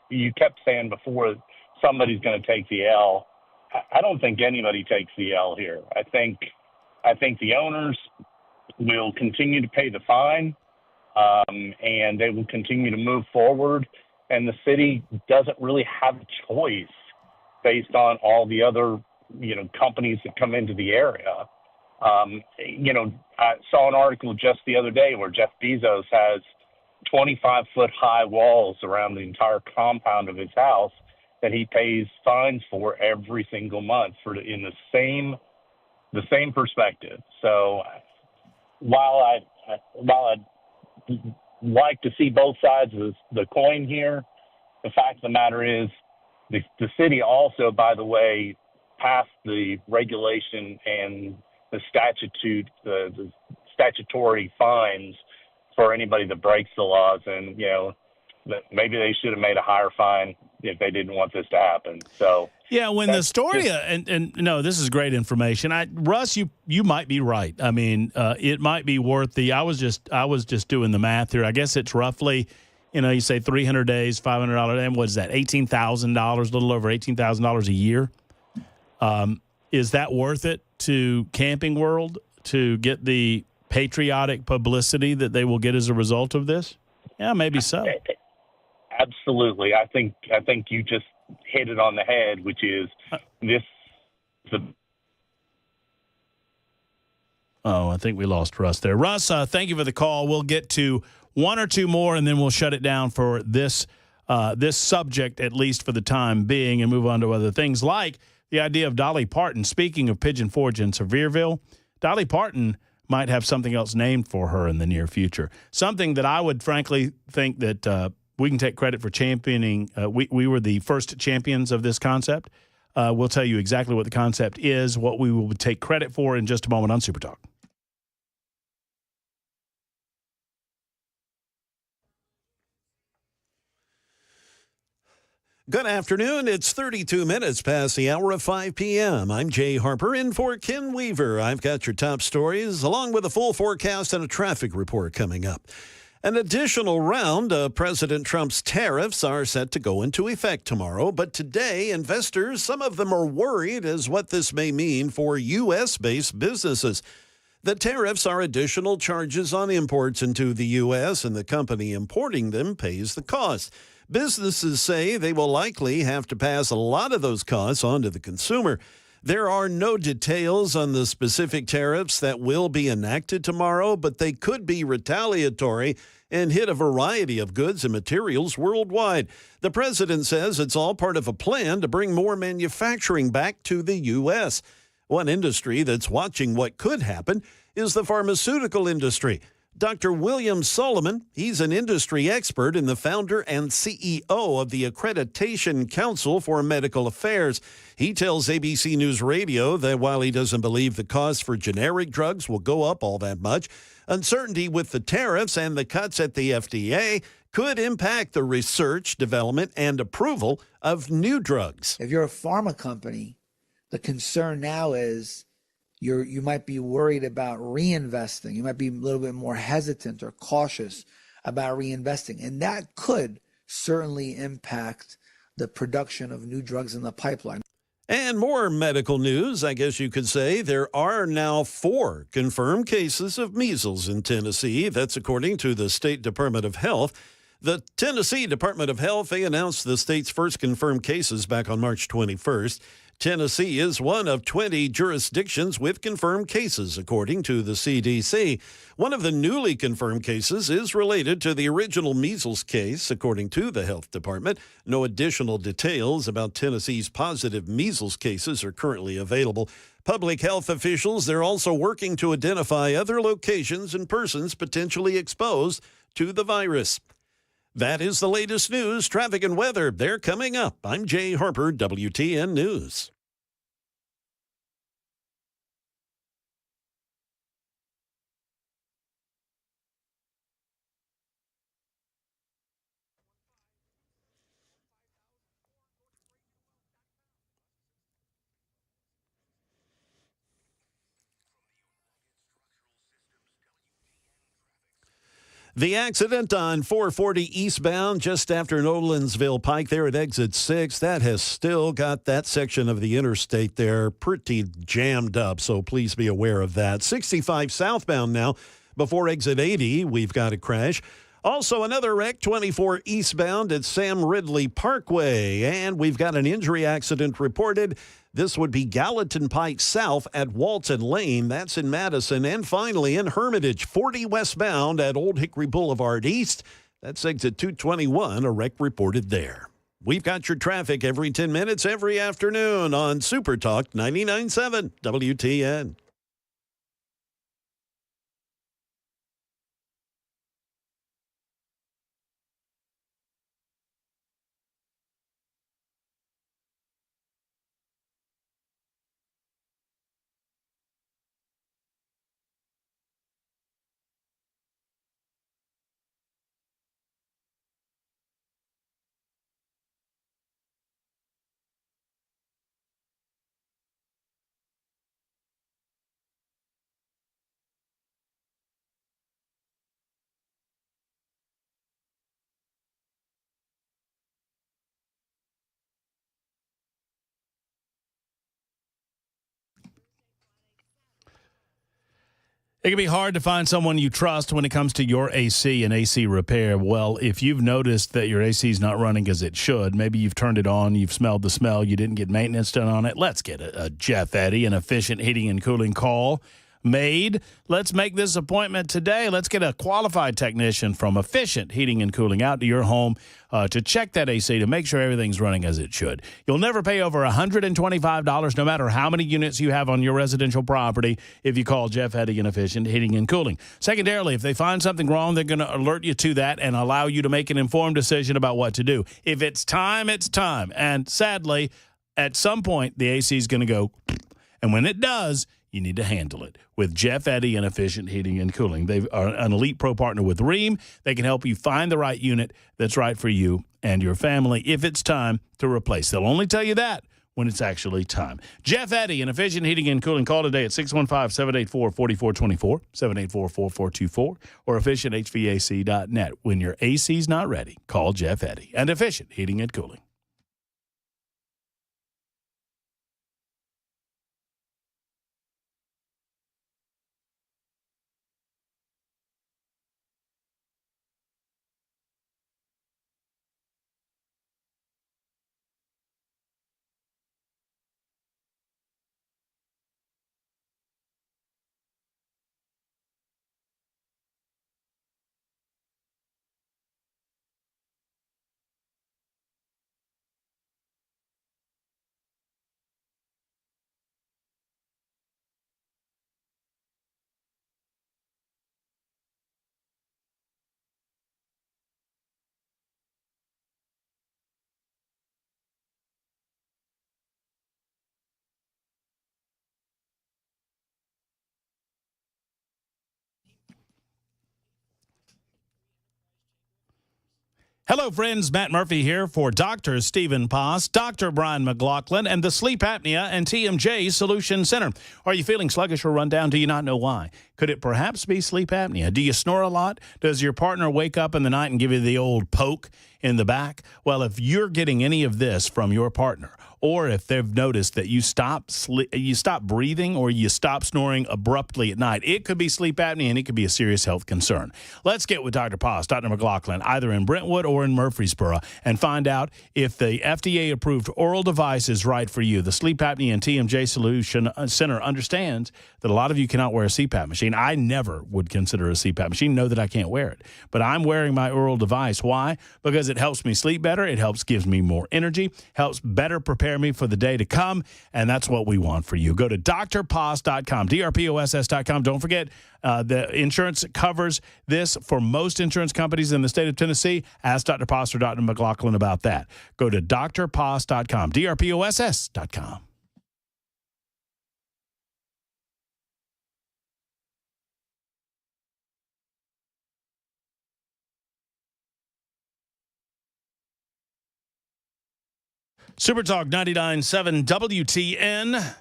you kept saying before somebody's going to take the L. I don't think anybody takes the L here. I think the owners will continue to pay the fine, and they will continue to move forward. And the city doesn't really have a choice based on all the other, you know, companies that come into the area. You know, I saw an article just the other day where Jeff Bezos has 25-foot high walls around the entire compound of his house that he pays fines for every single month in the same perspective. So while I'd like to see both sides of the coin here, the fact of the matter is, the city also, by the way, passed the regulation and the statutory fines for anybody that breaks the laws. And, you know, maybe they should have made a higher fine if they didn't want this to happen. So yeah, when the story and no, this is great information. Russ, you might be right. I mean, it might be worth I was just doing the math here. I guess it's roughly, you know, you say 300 days, $500, and what is that? $18,000, a little over $18,000 a year. Is that worth it to Camping World to get the patriotic publicity that they will get as a result of this? Yeah, maybe so. Absolutely. I think you just hit it on the head, which is Oh, I think we lost Russ there. Russ, thank you for the call. We'll get to one or two more, and then we'll shut it down for this subject, at least for the time being, and move on to other things like the idea of Dolly Parton. Speaking of Pigeon Forge in Sevierville, Dolly Parton might have something else named for her in the near future. Something that I would frankly think that we can take credit for championing. We were the first champions of this concept. We'll tell you exactly what the concept is, what we will take credit for in just a moment on Super Talk. Good afternoon. It's 32 minutes past the hour of 5 p.m. I'm Jay Harper in for Ken Weaver. I've got your top stories along with a full forecast and a traffic report coming up. An additional round of President Trump's tariffs are set to go into effect tomorrow, but today investors, some of them are worried as what this may mean for U.S.-based businesses. The tariffs are additional charges on imports into the U.S., and the company importing them pays the cost. Businesses say they will likely have to pass a lot of those costs on to the consumer. There are no details on the specific tariffs that will be enacted tomorrow, but they could be retaliatory and hit a variety of goods and materials worldwide. The president says it's all part of a plan to bring more manufacturing back to the U.S. One industry that's watching what could happen is the pharmaceutical industry. Dr. William Solomon, he's an industry expert and the founder and CEO of the Accreditation Council for Medical Affairs. He tells ABC News Radio that while he doesn't believe the cost for generic drugs will go up all that much, uncertainty with the tariffs and the cuts at the FDA could impact the research, development, and approval of new drugs. If you're a pharma company, the concern now is you might be worried about reinvesting. You might be a little bit more hesitant or cautious about reinvesting. And that could certainly impact the production of new drugs in the pipeline. And more medical news, I guess you could say. There are now 4 confirmed cases of measles in Tennessee. That's according to the State Department of Health. The Tennessee Department of Health, they announced the state's first confirmed cases back on March 21st. Tennessee is one of 20 jurisdictions with confirmed cases, according to the CDC. One of the newly confirmed cases is related to the original measles case, according to the health department. No additional details about Tennessee's positive measles cases are currently available. Public health officials, they're also working to identify other locations and persons potentially exposed to the virus. That is the latest news, traffic, and weather. They're coming up. I'm Jay Harper, WTN News. The accident on 440 eastbound just after Nolensville Pike there at exit 6, that has still got that section of the interstate there pretty jammed up, so please be aware of that. 65 southbound now before exit 80, we've got a crash. Also another wreck, 24 eastbound at Sam Ridley Parkway, and we've got an injury accident reported. This would be Gallatin Pike South at Walton Lane. That's in Madison. And finally in Hermitage, 40 westbound at Old Hickory Boulevard East. That's exit 221, a wreck reported there. We've got your traffic every 10 minutes every afternoon on Super Talk 99.7 WTN. It can be hard to find someone you trust when it comes to your AC and AC repair. Well, if you've noticed that your AC is not running as it should, maybe you've turned it on, you've smelled the smell, you didn't get maintenance done on it, let's get a Jeff Eddy, an efficient heating and cooling call made. Let's make this appointment today. Let's get a qualified technician from Efficient Heating and Cooling out to your home to check that AC to make sure everything's running as it should. You'll never pay over $125 no matter how many units you have on your residential property if you call Jeff Eddy and Efficient Heating and Cooling. Secondarily, if they find something wrong, they're going to alert you to that and allow you to make an informed decision about what to do. If it's time, it's time. And sadly, at some point, the AC is going to go, and when it does, you need to handle it with Jeff Eddy and Efficient Heating and Cooling. They are an elite pro partner with Rheem. They can help you find the right unit that's right for you and your family if it's time to replace. They'll only tell you that when it's actually time. Jeff Eddy and Efficient Heating and Cooling. Call today at 615-784-4424, 784-4424, or efficienthvac.net. When your AC's not ready, call Jeff Eddy and Efficient Heating and Cooling. Hello, friends. Matt Murphy here for Dr. Stephen Poss, Dr. Brian McLaughlin, and the Sleep Apnea and TMJ Solution Center. Are you feeling sluggish or run down? Do you not know why? Could it perhaps be sleep apnea? Do you snore a lot? Does your partner wake up in the night and give you the old poke in the back? Well, if you're getting any of this from your partner, or if they've noticed that you stop breathing or you stop snoring abruptly at night, it could be sleep apnea and it could be a serious health concern. Let's get with Dr. Poss, Dr. McLaughlin, either in Brentwood or in Murfreesboro, and find out if the FDA-approved oral device is right for you. The Sleep Apnea and TMJ Solution Center understands that a lot of you cannot wear a CPAP machine. I never would consider a CPAP machine, know that I can't wear it. But I'm wearing my oral device. Why? Because it helps me sleep better. It gives me more energy, helps better prepare me for the day to come, and that's what we want for you. Go to drposs.com, drposs.com. Don't forget, the insurance covers this for most insurance companies in the state of Tennessee. Ask Dr. Poss or Dr. McLaughlin about that. Go to drposs.com, drposs.com. Super Talk 99.7 WTN.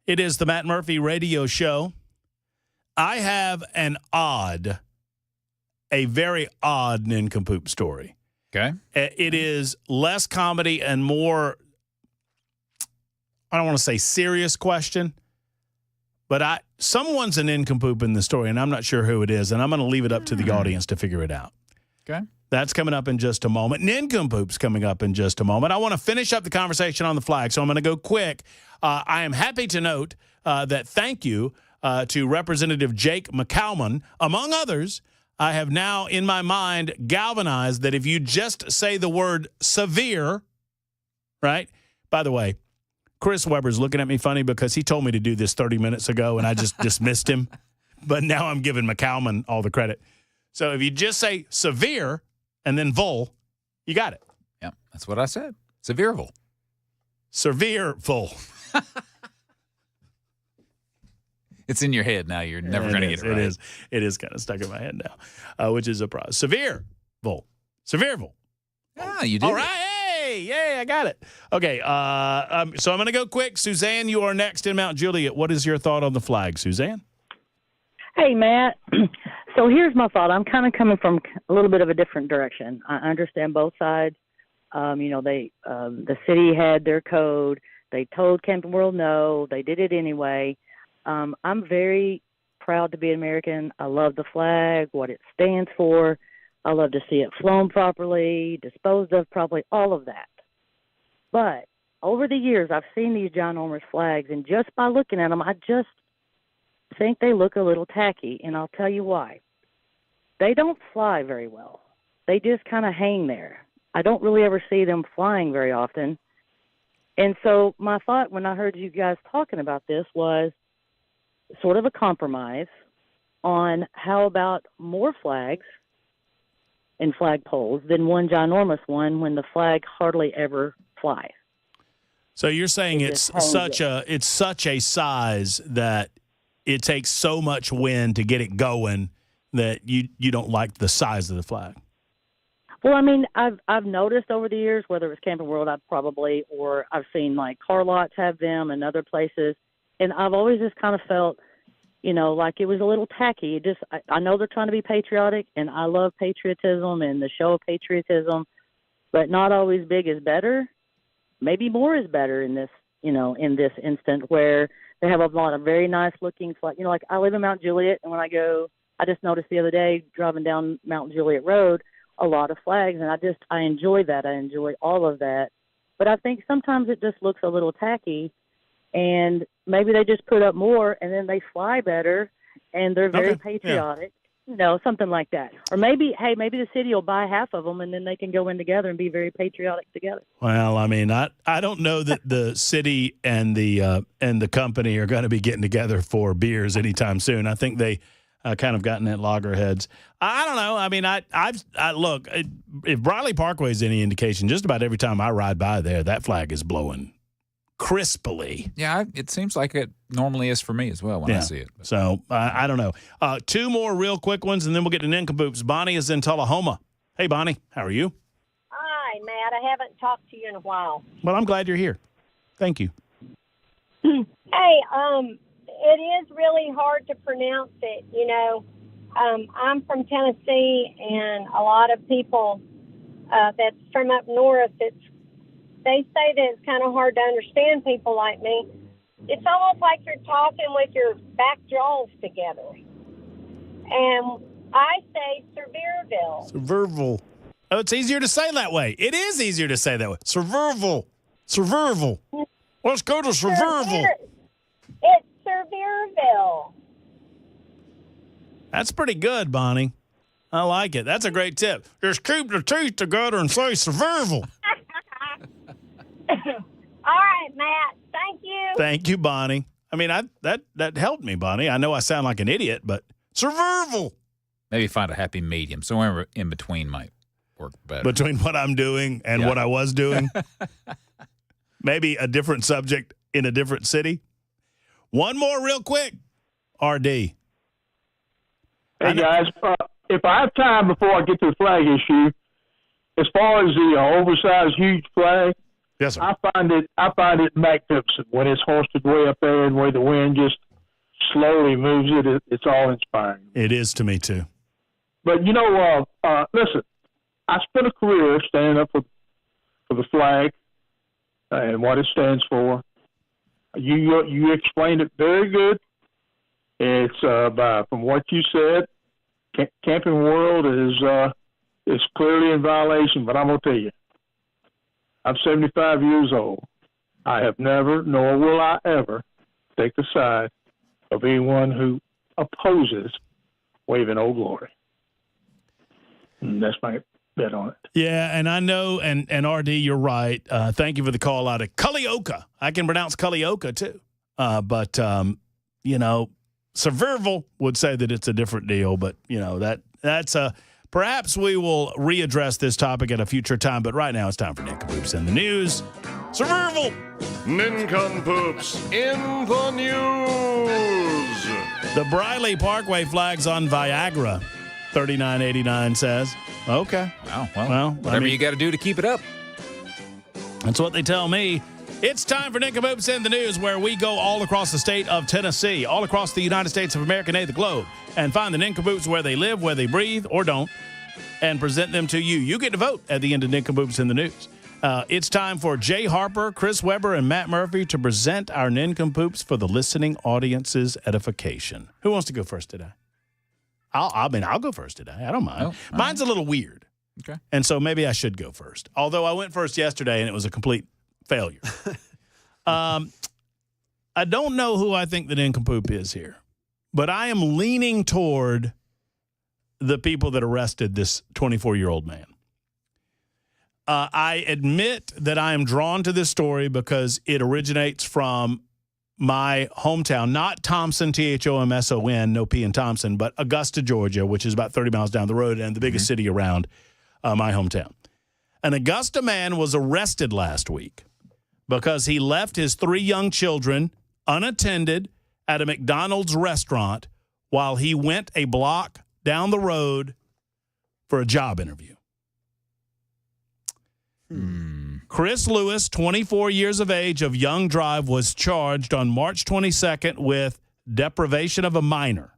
It is the Matt Murphy Radio Show. I have a very odd nincompoop story. Okay. It is less comedy and more, I don't want to say serious question, but someone's a nincompoop in the story, and I'm not sure who it is, and I'm going to leave it up to the audience to figure it out. Okay. That's coming up in just a moment. Nincompoop's coming up in just a moment. I want to finish up the conversation on the flag, so I'm going to go quick. I am happy to note that thank you to Representative Jake McCalman. Among others, I have now in my mind galvanized that if you just say the word severe, right? By the way, Chris Webber's looking at me funny because he told me to do this 30 minutes ago, and I just dismissed him. But now I'm giving McCalman all the credit. So if you just say severe and then vol, you got it. Yeah, that's what I said. Sevierville. Sevierville. It's in your head now. You're never going to get it right. It is kind of stuck in my head now, which is a problem. Sevierville. Sevierville. Ah, you did. All right. Hey, yay, I got it. Okay, so I'm going to go quick. Suzanne, you are next in Mount Juliet. What is your thought on the flag, Suzanne? Hey, Matt. So here's my thought. I'm kind of coming from a little bit of a different direction. I understand both sides. The city had their code. They told Camping World no. They did it anyway. I'm very proud to be American. I love the flag, what it stands for. I love to see it flown properly, disposed of properly, all of that. But over the years, I've seen these ginormous flags, and just by looking at them, I just think they look a little tacky, and I'll tell you why. They don't fly very well. They just kind of hang there. I don't really ever see them flying very often. And so my thought when I heard you guys talking about this was sort of a compromise on how about more flags and flagpoles than one ginormous one when the flag hardly ever flies. So you're saying it's such a size that it takes so much wind to get it going that you don't like the size of the flag. Well, I mean, I've noticed over the years, whether it was Camping World, or I've seen like car lots have them and other places, and I've always just kind of felt, like it was a little tacky. I know they're trying to be patriotic, and I love patriotism and the show of patriotism, but not always big is better. Maybe more is better in this, in this instant where they have a lot of very nice looking flags. Like I live in Mount Juliet, and when I just noticed the other day driving down Mount Juliet Road, a lot of flags, and I enjoy that. I enjoy all of that. But I think sometimes it just looks a little tacky, and maybe they just put up more, and then they fly better, and they're very patriotic. Yeah. Something like that. Or maybe the city will buy half of them, and then they can go in together and be very patriotic together. Well, I mean, I don't know that the city and the company are going to be getting together for beers anytime soon. I think they kind of gotten at loggerheads. I don't know. I mean, I look, if Briley Parkway is any indication, just about every time I ride by there, that flag is blowing crisply. Yeah, it seems like it normally is for me as well when I see it. So I don't know. Two more real quick ones, and then we'll get to nincompoops. Bonnie is in Tullahoma. Hey, Bonnie, how are you? Hi, Matt. I haven't talked to you in a while. Well, I'm glad you're here. Thank you. Hey, it is really hard to pronounce it. You know, I'm from Tennessee, and a lot of people that's from up north, they say that it's kind of hard to understand people like me. It's almost like you're talking with your back jaws together. And I say Sevierville. Sevierville. Oh, it's easier to say that way. It is easier to say that way. Sevierville. Sevierville. Let's go to Sevierville. It's Sevierville. That's pretty good, Bonnie. I like it. That's a great tip. Just keep the teeth together and say Sevierville. All right, Matt. Thank you. Thank you, Bonnie. I mean, that helped me, Bonnie. I know I sound like an idiot, but Sevierville. Maybe find a happy medium. Somewhere in between might work better. Between what I'm doing and what I was doing. Maybe a different subject in a different city. One more real quick. RD. Hey, guys, if I have time before I get to the flag issue, as far as the oversized huge flag, yes, sir. I find it magnificent when it's hoisted way up there and where the wind just slowly moves it. It's all inspiring. It is to me, too. But, you know, listen, I spent a career standing up for the flag and what it stands for. You explained it very good. It's from what you said, Camping World is clearly in violation. But I'm gonna tell you, I'm 75 years old. I have never, nor will I ever, take the side of anyone who opposes waving Old Glory. And that's my bet on it. Yeah, and I know, and RD, you're right. Thank you for the call out of Culleoka. I can pronounce Culleoka, too. But you know, Sevierville would say that it's a different deal. But, you know, that's perhaps we will readdress this topic at a future time. But right now it's time for Nincompoops in the News. Sevierville! Nincompoops in the News. The Briley Parkway flag's on Viagra, 3989 says. Okay. Well, whatever you got to do to keep it up. That's what they tell me. It's time for Nincompoops in the News, where we go all across the state of Tennessee, all across the United States of America, nay, the globe, and find the Nincompoops where they live, where they breathe, or don't, and present them to you. You get to vote at the end of Nincompoops in the News. It's time for Jay Harper, Chris Weber, and Matt Murphy to present our Nincompoops for the listening audience's edification. Who wants to go first today? I'll go first today. I don't mind. Mine's a little weird. Okay. And so maybe I should go first. Although I went first yesterday and it was a complete failure. I don't know who I think the nincompoop is here, but I am leaning toward the people that arrested this 24-year-old man. I admit that I am drawn to this story because it originates from my hometown, not Thompson, Thomson, no P in Thompson, but Augusta, Georgia, which is about 30 miles down the road and the biggest city around my hometown. An Augusta man was arrested last week because he left his 3 young children unattended at a McDonald's restaurant while he went a block down the road for a job interview. Chris Lewis, 24 years of age, of Young Drive, was charged on March 22nd with deprivation of a minor.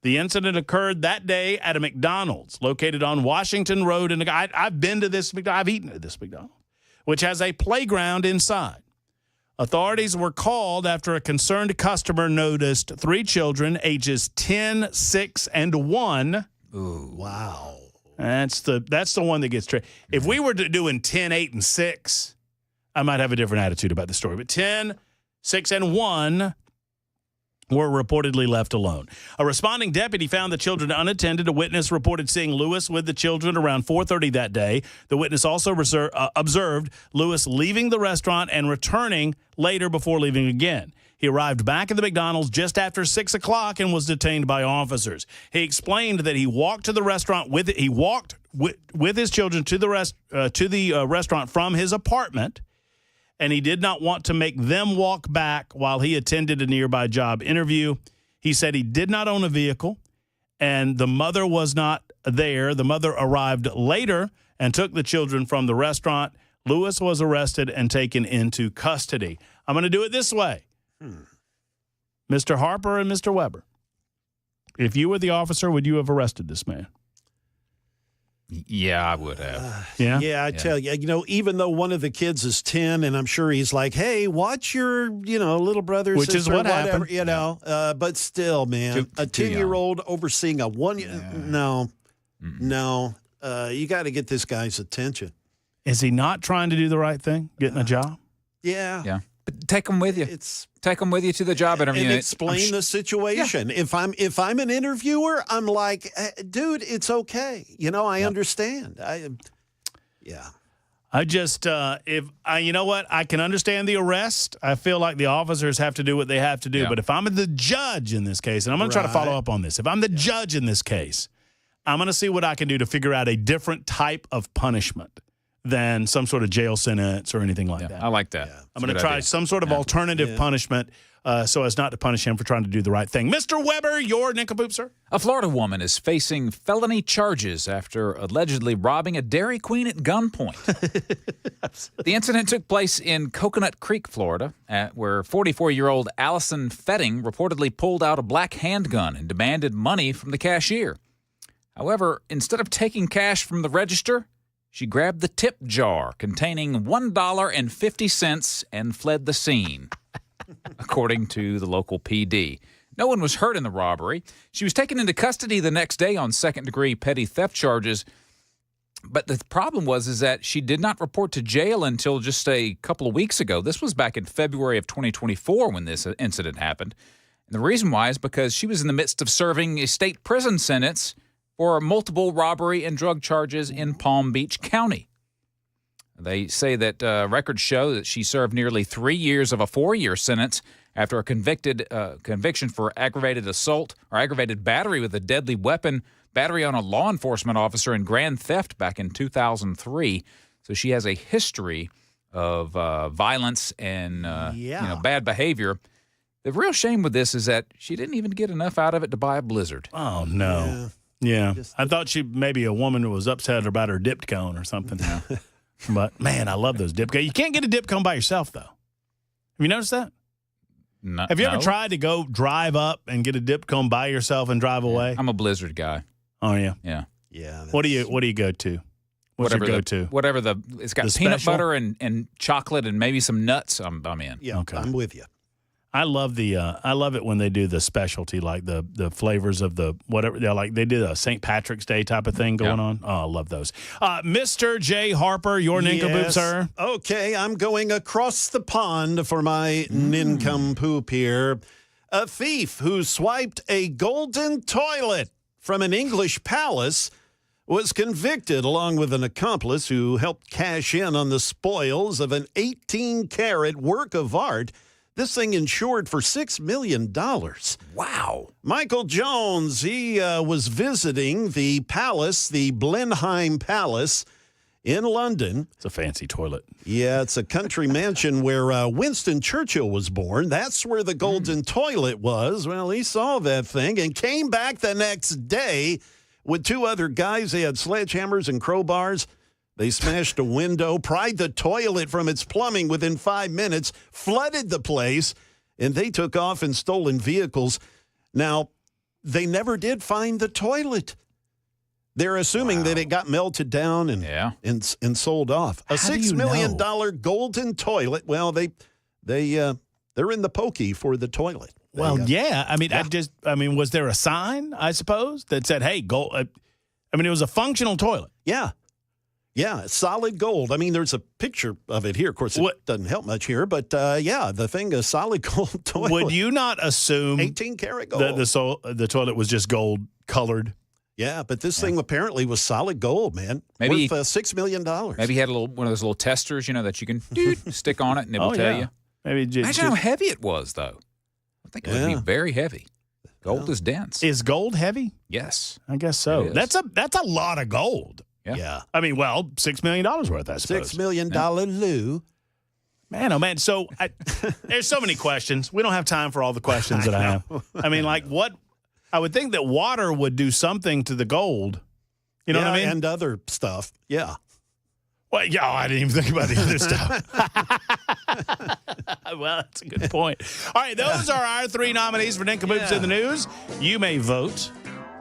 The incident occurred that day at a McDonald's located on Washington Road. And I've been to this McDonald's. I've eaten at this McDonald's, which has a playground inside. Authorities were called after a concerned customer noticed 3 children, ages 10, 6, and 1. Ooh, wow. That's the one that gets tricky. If we were doing 10, 8, and 6, I might have a different attitude about the story. But 10, 6, and 1 were reportedly left alone. A responding deputy found the children unattended. A witness reported seeing Lewis with the children around 4:30 that day. The witness also observed Lewis leaving the restaurant and returning later before leaving again. He arrived back at the McDonald's just after 6 o'clock and was detained by officers. He explained that he walked to the restaurant with his children to the restaurant from his apartment, and he did not want to make them walk back while he attended a nearby job interview. He said he did not own a vehicle, and the mother was not there. The mother arrived later and took the children from the restaurant. Lewis was arrested and taken into custody. I'm going to do it this way. Mr. Harper and Mr. Weber, if you were the officer, would you have arrested this man? Yeah, I would have. Yeah? Yeah, I tell you, even though one of the kids is 10, and I'm sure he's like, hey, watch your, little brother, Which is sister, what whatever, happened. but still, man, a 10-year-old overseeing a no, you got to get this guy's attention. Is he not trying to do the right thing, getting a job? Yeah. Yeah. But take them with you. Take them with you to the job interview. And explain the situation. Yeah. If I'm an interviewer, I'm like, dude, it's okay. I understand. I just, you know what? I can understand the arrest. I feel like the officers have to do what they have to do. Yeah. But if I'm the judge in this case, and I'm going to try to follow up on this. If I'm the judge in this case, I'm going to see what I can do to figure out a different type of punishment than some sort of jail sentence or anything like that. I like that. Yeah. I'm going to try some sort of alternative punishment so as not to punish him for trying to do the right thing. Mr. Weber, your nincompoop, sir? A Florida woman is facing felony charges after allegedly robbing a Dairy Queen at gunpoint. The incident took place in Coconut Creek, Florida, where 44-year-old Allison Fetting reportedly pulled out a black handgun and demanded money from the cashier. However, instead of taking cash from the register, she grabbed the tip jar containing $1.50 and fled the scene, according to the local PD. No one was hurt in the robbery. She was taken into custody the next day on second-degree petty theft charges. But the problem is that she did not report to jail until just a couple of weeks ago. This was back in February of 2024 when this incident happened. And the reason why is because she was in the midst of serving a state prison sentence for multiple robbery and drug charges in Palm Beach County. They say that records show that she served nearly 3 years of a 4-year sentence after a conviction for aggravated assault or aggravated battery with a deadly weapon, battery on a law enforcement officer, and grand theft back in 2003. So she has a history of violence and bad behavior. The real shame with this is that she didn't even get enough out of it to buy a Blizzard. Oh, no. Yeah. I thought maybe a woman was upset about her dipped cone or something. But, man, I love those dip cones. You can't get a dip cone by yourself, though. Have you noticed that? No. Have you ever tried to go drive up and get a dip cone by yourself and drive away? I'm a Blizzard guy. Oh, yeah? Yeah. Yeah. What do you go to? What's your go-to? It's got peanut butter and chocolate and maybe some nuts. I'm in. Yeah, okay. I'm with you. I love it when they do the specialty, like the flavors of the whatever. They did a St. Patrick's Day type of thing going on. Oh, I love those. Mr. J. Harper, your nincompoop, sir. Okay, I'm going across the pond for my nincompoop here. A thief who swiped a golden toilet from an English palace was convicted along with an accomplice who helped cash in on the spoils of an 18-carat work of art. This thing insured for $6 million. Wow. Michael Jones, he was visiting the palace, the Blenheim Palace in London. It's a fancy toilet. Yeah, it's a country mansion where Winston Churchill was born. That's where the golden toilet was. Well, he saw that thing and came back the next day with 2 other guys. They had sledgehammers and crowbars. They smashed a window, pried the toilet from its plumbing within 5 minutes, flooded the place, and they took off in stolen vehicles. Now, they never did find the toilet. They're assuming that it got melted down and sold off. A $6 million golden toilet. Well, they're in the pokey for the toilet. Well, yeah. I mean, was there a sign, I suppose, that said, hey, gold? It was a functional toilet. Yeah. Yeah, solid gold. I mean, there's a picture of it here. Of course, it doesn't help much here, but the thing is solid gold toilet. Would you not assume 18-karat gold? The toilet was just gold colored? Yeah, but this thing apparently was solid gold, man. Maybe worth $6 million. Maybe he had one of those little testers, that you can stick on it and it will tell you. Imagine how heavy it was, though. I think it would be very heavy. Gold is dense. Is gold heavy? Yes, I guess so. That's a lot of gold. Yeah. $6 million worth, I suppose. $6 million Lou. Man, oh man. So there's so many questions. We don't have time for all the questions that I have. I mean, like what? I would think that water would do something to the gold. You know what I mean? And other stuff. Yeah. Well, yeah, I didn't even think about the other stuff. Well, that's a good point. All right, those are our three nominees for Nincompoops in the News. You may vote.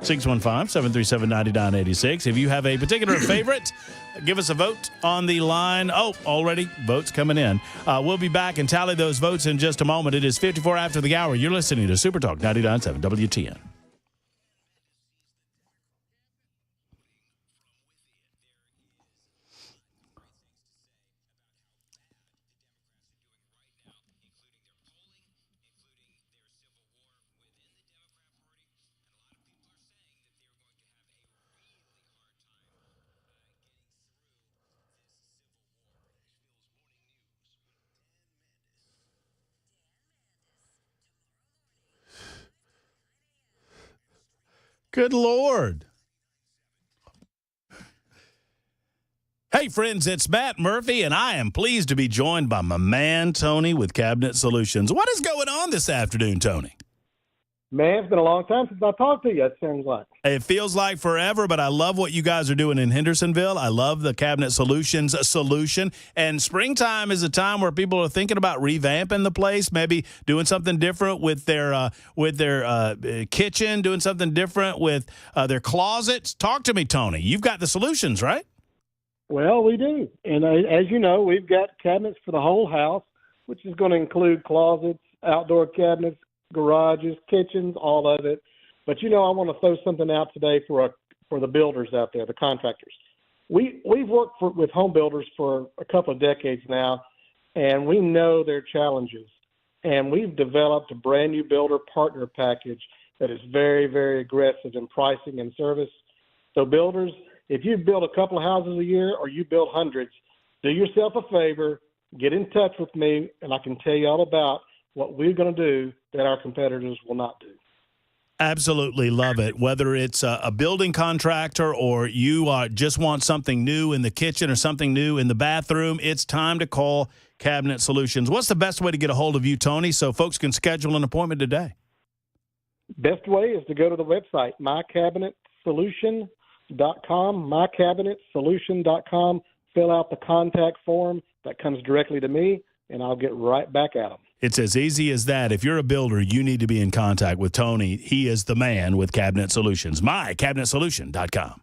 615-737-9986. If you have a particular favorite, give us a vote on the line. Oh, already votes coming in. We'll be back and tally those votes in just a moment. It is 54 after the hour. You're listening to Super Talk 99.7 WTN. Good Lord. Hey, friends, it's Matt Murphy, and I am pleased to be joined by my man, Tony, with Cabinet Solutions. What is going on this afternoon, Tony? Man, it's been a long time since I talked to you, it seems like. It feels like forever, but I love what you guys are doing in Hendersonville. I love the Cabinet Solutions solution. And springtime is a time where people are thinking about revamping the place, maybe doing something different with their kitchen, doing something different with their closets. Talk to me, Tony. You've got the solutions, right? Well, we do. And as you know, we've got cabinets for the whole house, which is going to include closets, outdoor cabinets, garages, kitchens, all of it. But, I want to throw something out today for the builders out there, the contractors. We've worked with home builders for a couple of decades now, and we know their challenges. And we've developed a brand new builder partner package that is very, very aggressive in pricing and service. So builders, if you build a couple of houses a year or you build hundreds, do yourself a favor, get in touch with me, and I can tell you all about what we're going to do that our competitors will not do. Absolutely love it. Whether it's a building contractor or you just want something new in the kitchen or something new in the bathroom, it's time to call Cabinet Solutions. What's the best way to get a hold of you, Tony, so folks can schedule an appointment today? Best way is to go to the website, mycabinetsolution.com, mycabinetsolution.com, fill out the contact form that comes directly to me, and I'll get right back at them. It's as easy as that. If you're a builder, you need to be in contact with Tony. He is the man with Cabinet Solutions. mycabinetsolution.com.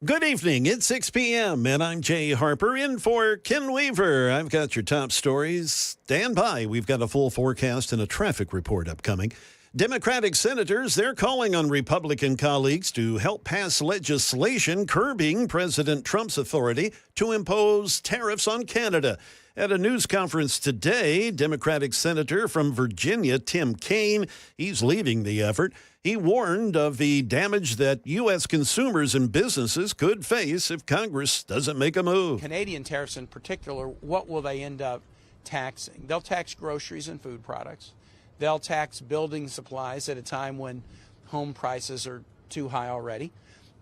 Good evening. It's 6 p.m., and I'm Jay Harper in for Ken Weaver. I've got your top stories. Stand by. We've got a full forecast and a traffic report upcoming. Democratic senators, they're calling on Republican colleagues to help pass legislation curbing President Trump's authority to impose tariffs on Canada. At a news conference today, Democratic Senator from Virginia, Tim Kaine, he's leading the effort. He warned of the damage that U.S. consumers and businesses could face if Congress doesn't make a move. Canadian tariffs in particular, what will they end up taxing? They'll tax groceries and food products. They'll tax building supplies at a time when home prices are too high already.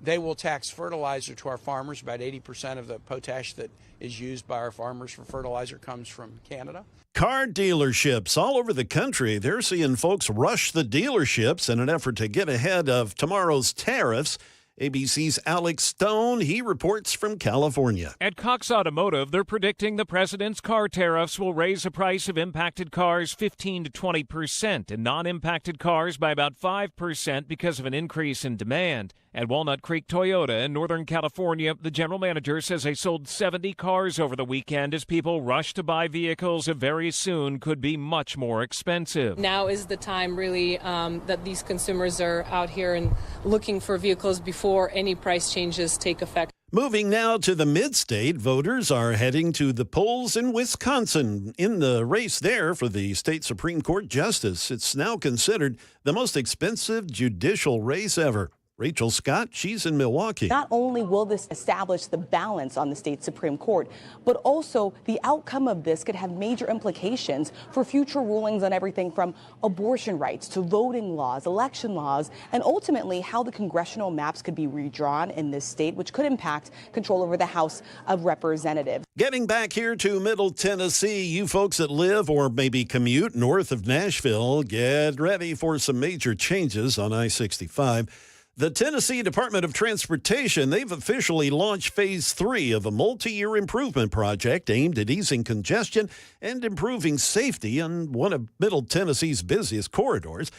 They will tax fertilizer to our farmers. About 80% of the potash that is used by our farmers for fertilizer comes from Canada. Car dealerships all over the country, they're seeing folks rush the dealerships in an effort to get ahead of tomorrow's tariffs. ABC's Alex Stone, he reports from California. At Cox Automotive, they're predicting the president's car tariffs will raise the price of impacted cars 15 to 20% and non-impacted cars by about 5% because of an increase in demand. At Walnut Creek Toyota in Northern California, the general manager says they sold 70 cars over the weekend as people rush to buy vehicles that very soon could be much more expensive. Now is the time really that these consumers are out here and looking for vehicles before any price changes take effect. Moving now to the mid-state, voters are heading to the polls in Wisconsin in the race there for the state Supreme Court justice. It's now considered the most expensive judicial race ever. Rachel Scott, she's in Milwaukee. Not only will this establish the balance on the state Supreme Court, but also the outcome of this could have major implications for future rulings on everything from abortion rights to voting laws, election laws, and ultimately how the congressional maps could be redrawn in this state, which could impact control over the House of Representatives. Getting back here to Middle Tennessee, you folks that live or maybe commute north of Nashville, get ready for some major changes on I-65. The Tennessee Department of Transportation, they've officially launched Phase 3 of a multi-year improvement project aimed at easing congestion and improving safety on one of Middle Tennessee's busiest corridors.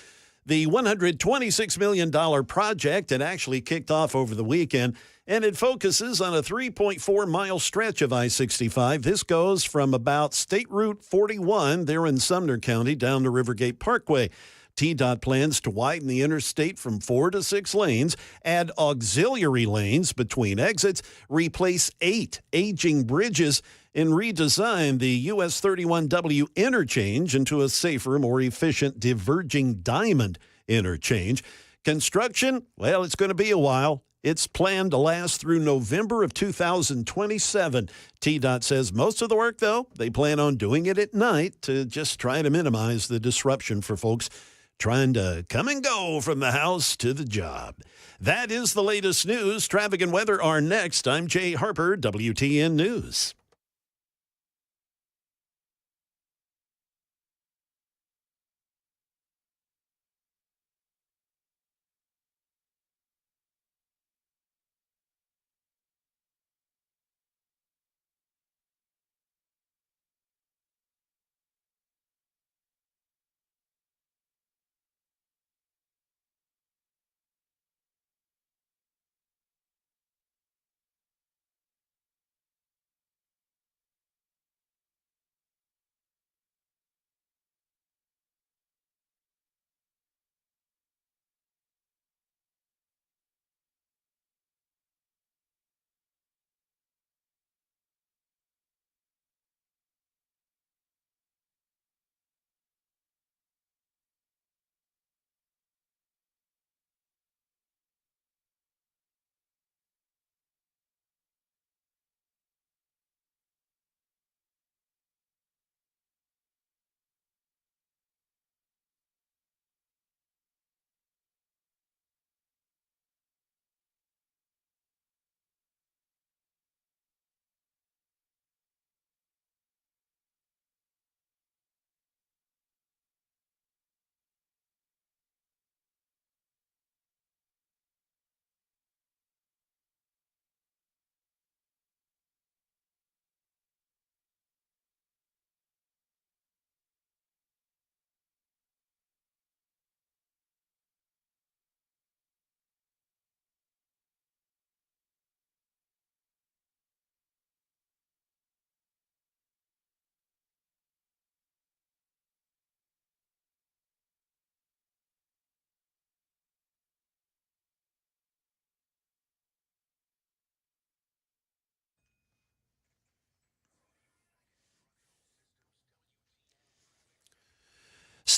The $126 million project had actually kicked off over the weekend, and it focuses on a 3.4-mile stretch of I-65. This goes from about State Route 41 there in Sumner County down to Rivergate Parkway. TDOT plans to widen the interstate from 4 to 6 lanes, add auxiliary lanes between exits, replace 8 aging bridges, and redesign the US 31W interchange into a safer, more efficient diverging diamond interchange. Construction, well, it's going to be a while. It's planned to last through November of 2027. TDOT says most of the work, though, they plan on doing it at night to just try to minimize the disruption for folks trying to come and go from the house to the job. That is the latest news. Traffic and weather are next. I'm Jay Harper, WTN News.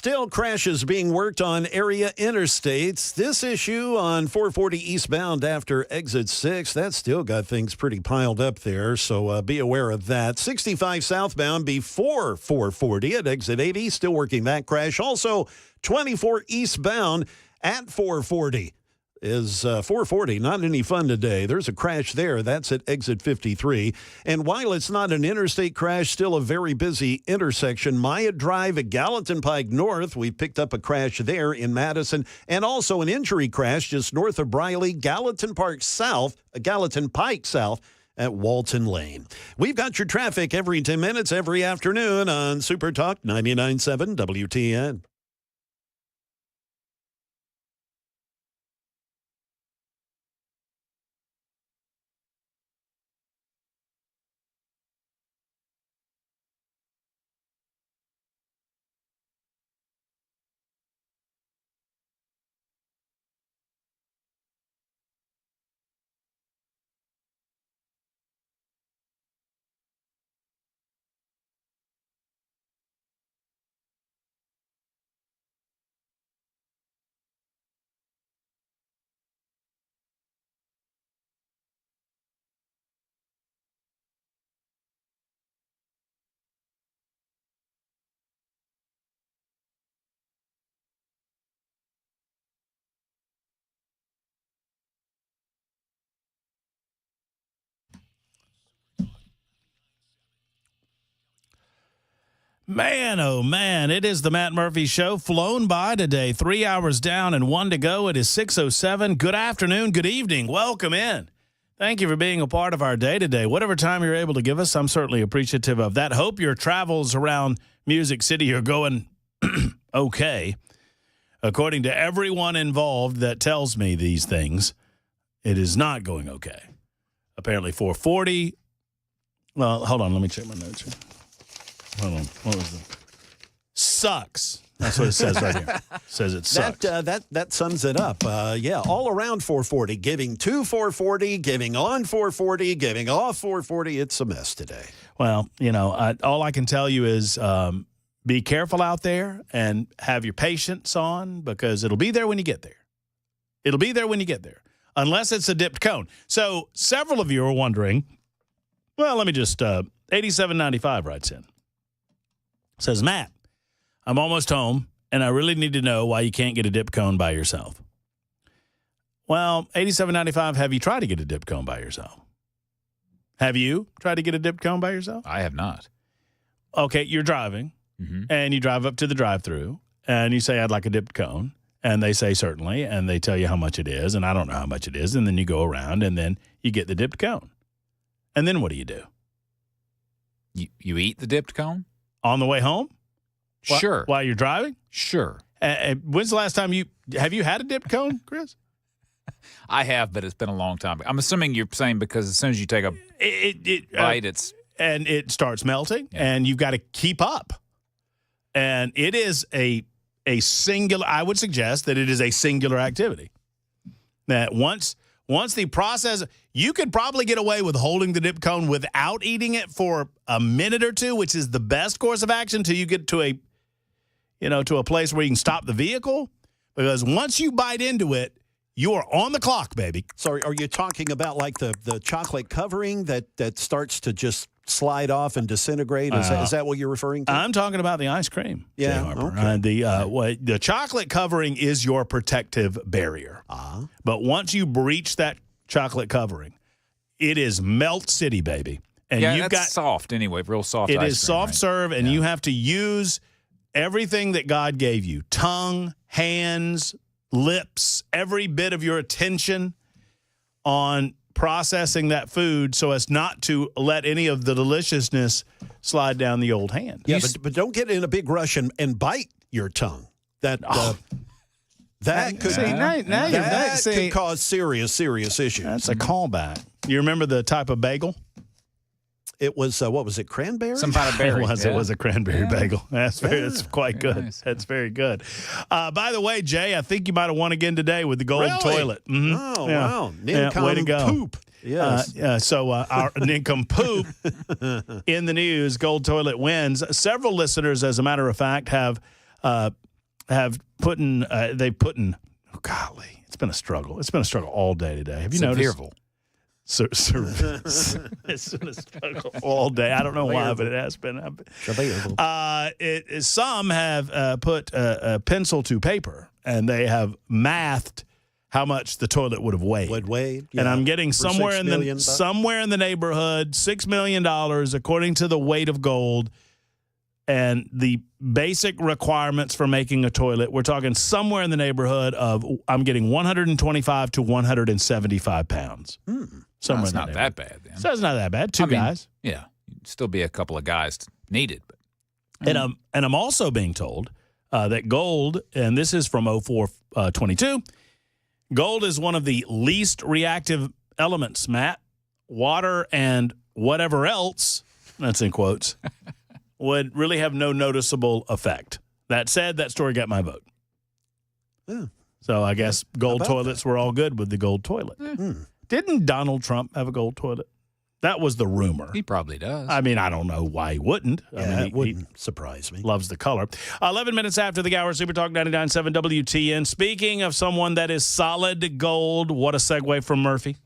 Still crashes being worked on area interstates. This issue on 440 eastbound after exit 6, that's still got things pretty piled up there, so be aware of that. 65 southbound before 440 at exit 80, still working that crash. Also, 24 eastbound at 440. Is 440 not any fun today? There's a crash there. That's at exit 53. And while it's not an interstate crash, still a very busy intersection. Maya Drive at Gallatin Pike North. We picked up a crash there in Madison, and also an injury crash just north of Briley, Gallatin Pike South at Walton Lane. We've got your traffic every 10 minutes every afternoon on Super Talk 99.7 WTN. Man, oh man, it is the Matt Murphy Show, flown by today. 3 hours down and 1 to go. It is 6:07. Good afternoon, good evening. Welcome in. Thank you for being a part of our day today. Whatever time you're able to give us, I'm certainly appreciative of that. Hope your travels around Music City are going okay. According to everyone involved that tells me these things, it is not going okay. Apparently 440. Well, hold on. Let me check my notes here. Hold on. What was the sucks? That's what it says right here. It says it sucks. That sums it up. Yeah, all around 440, giving to 440, giving on 440, giving off 440. It's a mess today. Well, you know, all I can tell you is be careful out there and have your patience on, because it'll be there when you get there. It'll be there when you get there, unless it's a dipped cone. So several of you are wondering, well, let me just, 8795 writes in. Says, Matt, I'm almost home, and I really need to know why you can't get a dip cone by yourself. Well, 8795, have you tried to get a dip cone by yourself? Have you tried to get a dip cone by yourself? I have not. Okay, you're driving, and you drive up to the drive-thru, and you say, I'd like a dipped cone. And they say, certainly, and they tell you how much it is, and I don't know how much it is, and then you go around, and then you get the dipped cone. And then what do? You eat the dipped cone? On the way home? Sure. While you're driving? Sure. When's the last time have you had a dipped cone, Chris? I have, but it's been a long time. I'm assuming you're saying because as soon as you take a bite, and it starts melting, and you've got to keep up. And it is a singular, I would suggest that it is a singular activity. That once the process, you could probably get away with holding the dip cone without eating it for a minute or two, which is the best course of action till you get to a place where you can stop the vehicle. Because once you bite into it, you are on the clock, baby. Sorry, are you talking about like the chocolate covering that starts to just slide off and disintegrate? Is that what you're referring to? I'm talking about the ice cream. Yeah. Okay. The chocolate covering is your protective barrier. But once you breach that chocolate covering, it is melt city, baby. And you've got soft anyway, real soft. It ice is cream, soft right? serve, and you have to use everything that God gave you: tongue, hands, lips, every bit of your attention on processing that food so as not to let any of the deliciousness slide down the old hand. Yeah, but don't get in a big rush and bite your tongue. That could cause serious issues. That's a callback. You remember the type of bagel? It was, what was it, cranberry? Some kind of berry. It was a cranberry bagel. That's quite good. Nice. That's very good. By the way, Jay, I think you might have won again today with the gold toilet. Mm-hmm. Oh, wow. Nincom way to go. Poop. Yes. So our nincompoop in the news, gold toilet wins. Several listeners, as a matter of fact, have have put in, oh, golly, it's been a struggle. It's been a struggle all day today. Have you noticed? It's been a struggle all day. I don't know why, but it has been. Some have put a pencil to paper, and they have mathed how much the toilet would have weighed. And I'm getting somewhere in the neighborhood, $6 million, according to the weight of gold. And the basic requirements for making a toilet, we're talking somewhere in the neighborhood of, I'm getting 125 to 175 pounds. Somewhere it's not that bad then. So it's not that bad. Two guys. Yeah, still be a couple of guys needed. But. And I'm also being told that gold, and this is from 0422, gold is one of the least reactive elements, Matt. Water and whatever else, that's in quotes, would really have no noticeable effect. That said, that story got my vote. Yeah. So I guess gold toilets were all good with the gold toilet. Didn't Donald Trump have a gold toilet? That was the rumor. He probably does. I mean, I don't know why he wouldn't. It wouldn't surprise me. Loves the color. 11 minutes after the hour, Super Talk 99.7 WTN. Speaking of someone that is solid gold, what a segue from Murphy.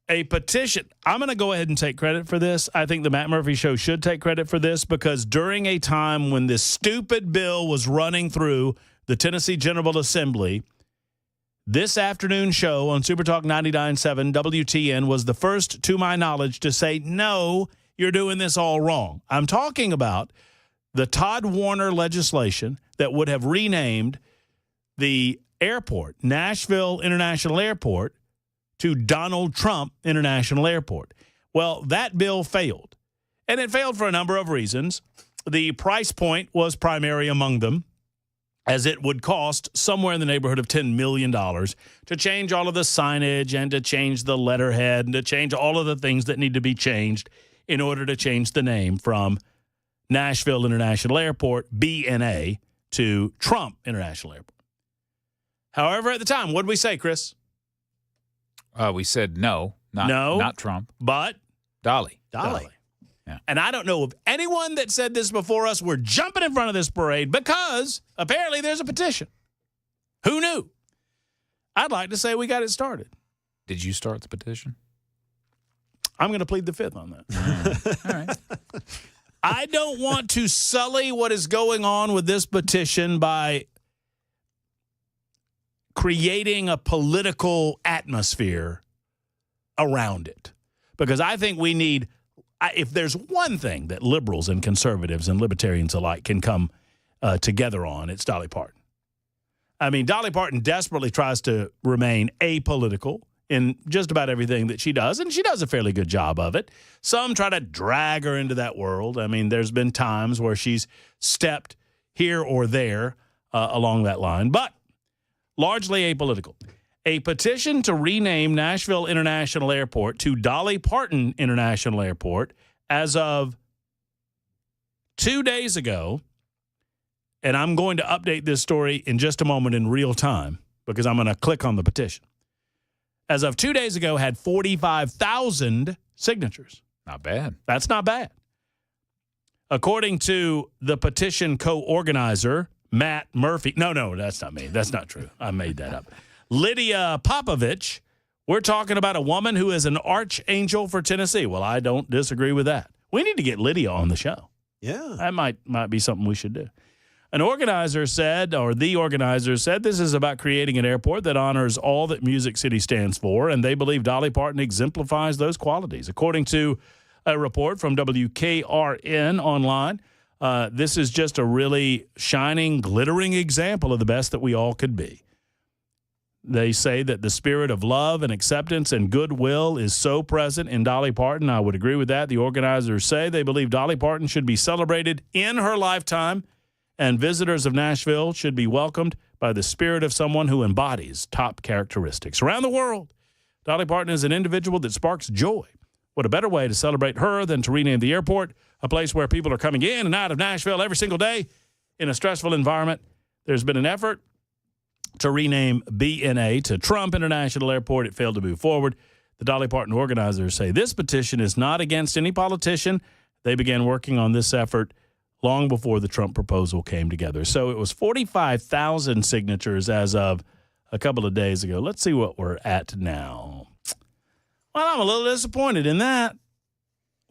A petition. I'm going to go ahead and take credit for this. I think the Matt Murphy Show should take credit for this because during a time when this stupid bill was running through the Tennessee General Assembly, this afternoon show on Super Talk 99.7 WTN was the first, to my knowledge, to say, no, you're doing this all wrong. I'm talking about the Todd Warner legislation that would have renamed the airport, Nashville International Airport, to Donald Trump International Airport. Well, that bill failed. And it failed for a number of reasons. The price point was primary among them, as it would cost somewhere in the neighborhood of $10 million to change all of the signage and to change the letterhead and to change all of the things that need to be changed in order to change the name from Nashville International Airport, BNA, to Trump International Airport. However, at the time, what did we say, Chris? We said no, not Trump. But? Dolly. Yeah. And I don't know of anyone that said this before us. We're jumping in front of this parade because apparently there's a petition. Who knew? I'd like to say we got it started. Did you start the petition? I'm going to plead the fifth on that. All right. I don't want to sully what is going on with this petition by creating a political atmosphere around it. Because I think we need... if there's one thing that liberals and conservatives and libertarians alike can come together on, it's Dolly Parton. I mean, Dolly Parton desperately tries to remain apolitical in just about everything that she does, and she does a fairly good job of it. Some try to drag her into that world. I mean, there's been times where she's stepped here or there along that line, but largely apolitical. A petition to rename Nashville International Airport to Dolly Parton International Airport as of 2 days ago, and I'm going to update this story in just a moment in real time because I'm going to click on the petition. As of 2 days ago, had 45,000 signatures. Not bad. That's not bad. According to the petition co-organizer, Matt Murphy. No, that's not me. That's not true. I made that up. Lydia Popovich, we're talking about a woman who is an archangel for Tennessee. Well, I don't disagree with that. We need to get Lydia on the show. Yeah. That might be something we should do. The organizer said, this is about creating an airport that honors all that Music City stands for, and they believe Dolly Parton exemplifies those qualities. According to a report from WKRN online, this is just a really shining, glittering example of the best that we all could be. They say that the spirit of love and acceptance and goodwill is so present in Dolly Parton. I would agree with that. The organizers say they believe Dolly Parton should be celebrated in her lifetime, and visitors of Nashville should be welcomed by the spirit of someone who embodies top characteristics. Around the world, Dolly Parton is an individual that sparks joy. What a better way to celebrate her than to rename the airport, a place where people are coming in and out of Nashville every single day in a stressful environment. There's been an effort to rename BNA to Trump International Airport. It failed to move forward. The Dolly Parton organizers say this petition is not against any politician. They began working on this effort long before the Trump proposal came together. So it was 45,000 signatures as of a couple of days ago. Let's see what we're at now. Well, I'm a little disappointed in that.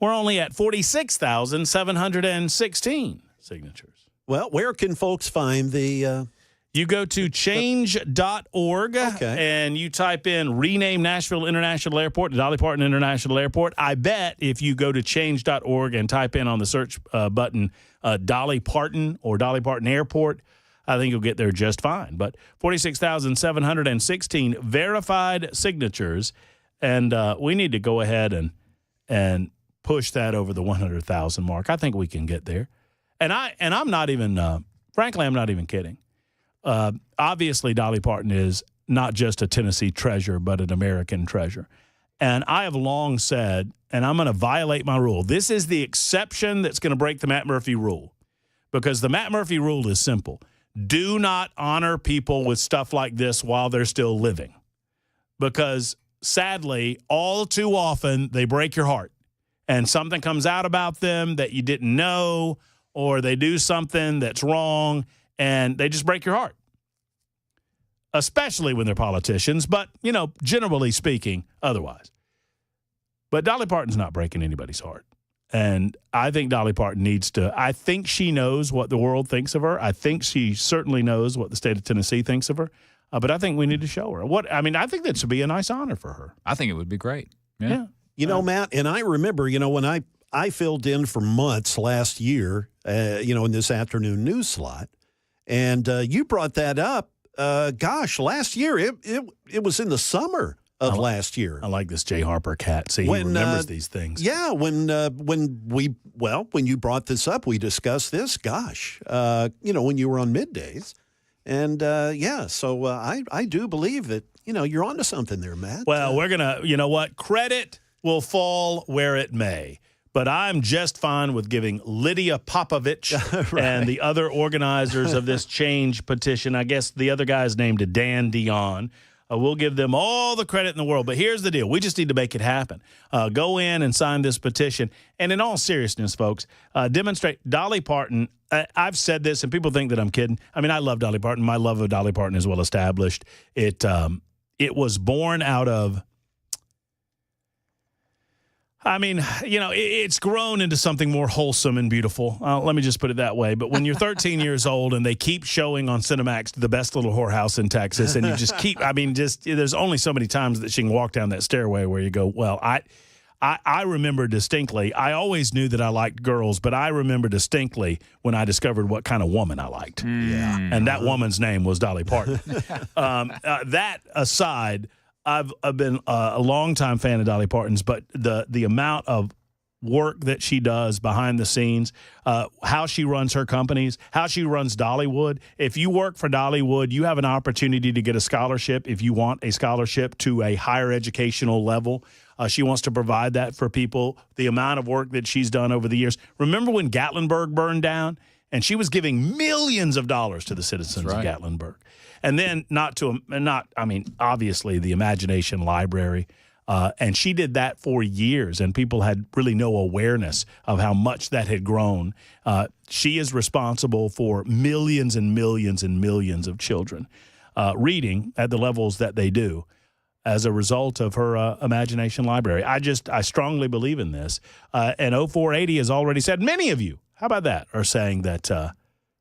We're only at 46,716 signatures. Well, where can folks find the... You go to change.org and you type in rename Nashville International Airport to Dolly Parton International Airport. I bet if you go to change.org and type in on the search button Dolly Parton or Dolly Parton Airport, I think you'll get there just fine. But 46,716 verified signatures, and we need to go ahead and push that over the 100,000 mark. I think we can get there. And I'm not even, frankly, I'm not even kidding. Obviously, Dolly Parton is not just a Tennessee treasure, but an American treasure. And I have long said, and I'm going to violate my rule, this is the exception that's going to break the Matt Murphy rule. Because the Matt Murphy rule is simple. Do not honor people with stuff like this while they're still living. Because, sadly, all too often, they break your heart. And something comes out about them that you didn't know, or they do something that's wrong, and they just break your heart, especially when they're politicians, but, you know, generally speaking, otherwise. But Dolly Parton's not breaking anybody's heart. And I think Dolly Parton needs to, I think she knows what the world thinks of her. I think she certainly knows what the state of Tennessee thinks of her. But I think we need to show her. I think that should be a nice honor for her. I think it would be great. Yeah. You know, Matt, and I remember, you know, when I filled in for months last year, in this afternoon news slot, and you brought that up, last year. It was in the summer of last year. I like this Jay Harper cat. See, he remembers these things. Yeah, when you brought this up, we discussed this, when you were on middays. And, so I do believe that, you're onto something there, Matt. Well, we're going to, you know what, credit will fall where it may. But I'm just fine with giving Lydia Popovich and the other organizers of this change petition. I guess the other guy's named Dan Dion. We'll give them all the credit in the world. But here's the deal. We just need to make it happen. Go in and sign this petition. And in all seriousness, folks, demonstrate Dolly Parton. I've said this, and people think that I'm kidding. I mean, I love Dolly Parton. My love of Dolly Parton is well established. It was born out of... I mean, it's grown into something more wholesome and beautiful. Let me just put it that way. But when you're 13 years old and they keep showing on Cinemax the best little whorehouse in Texas, and you just keep, there's only so many times that she can walk down that stairway where you go, well, I remember distinctly, I always knew that I liked girls, but I remember distinctly when I discovered what kind of woman I liked. Yeah. And that woman's name was Dolly Parton. That aside, I've been a longtime fan of Dolly Parton's, but the amount of work that she does behind the scenes, how she runs her companies, how she runs Dollywood. If you work for Dollywood, you have an opportunity to get a scholarship if you want a scholarship to a higher educational level. She wants to provide that for people. The amount of work that she's done over the years. Remember when Gatlinburg burned down? And she was giving millions of dollars to the citizens of Gatlinburg. And then obviously the Imagination Library. And she did that for years, and people had really no awareness of how much that had grown. She is responsible for millions and millions and millions of children reading at the levels that they do as a result of her Imagination Library. I strongly believe in this. And 0480 has already said, many of you, how about that, are saying that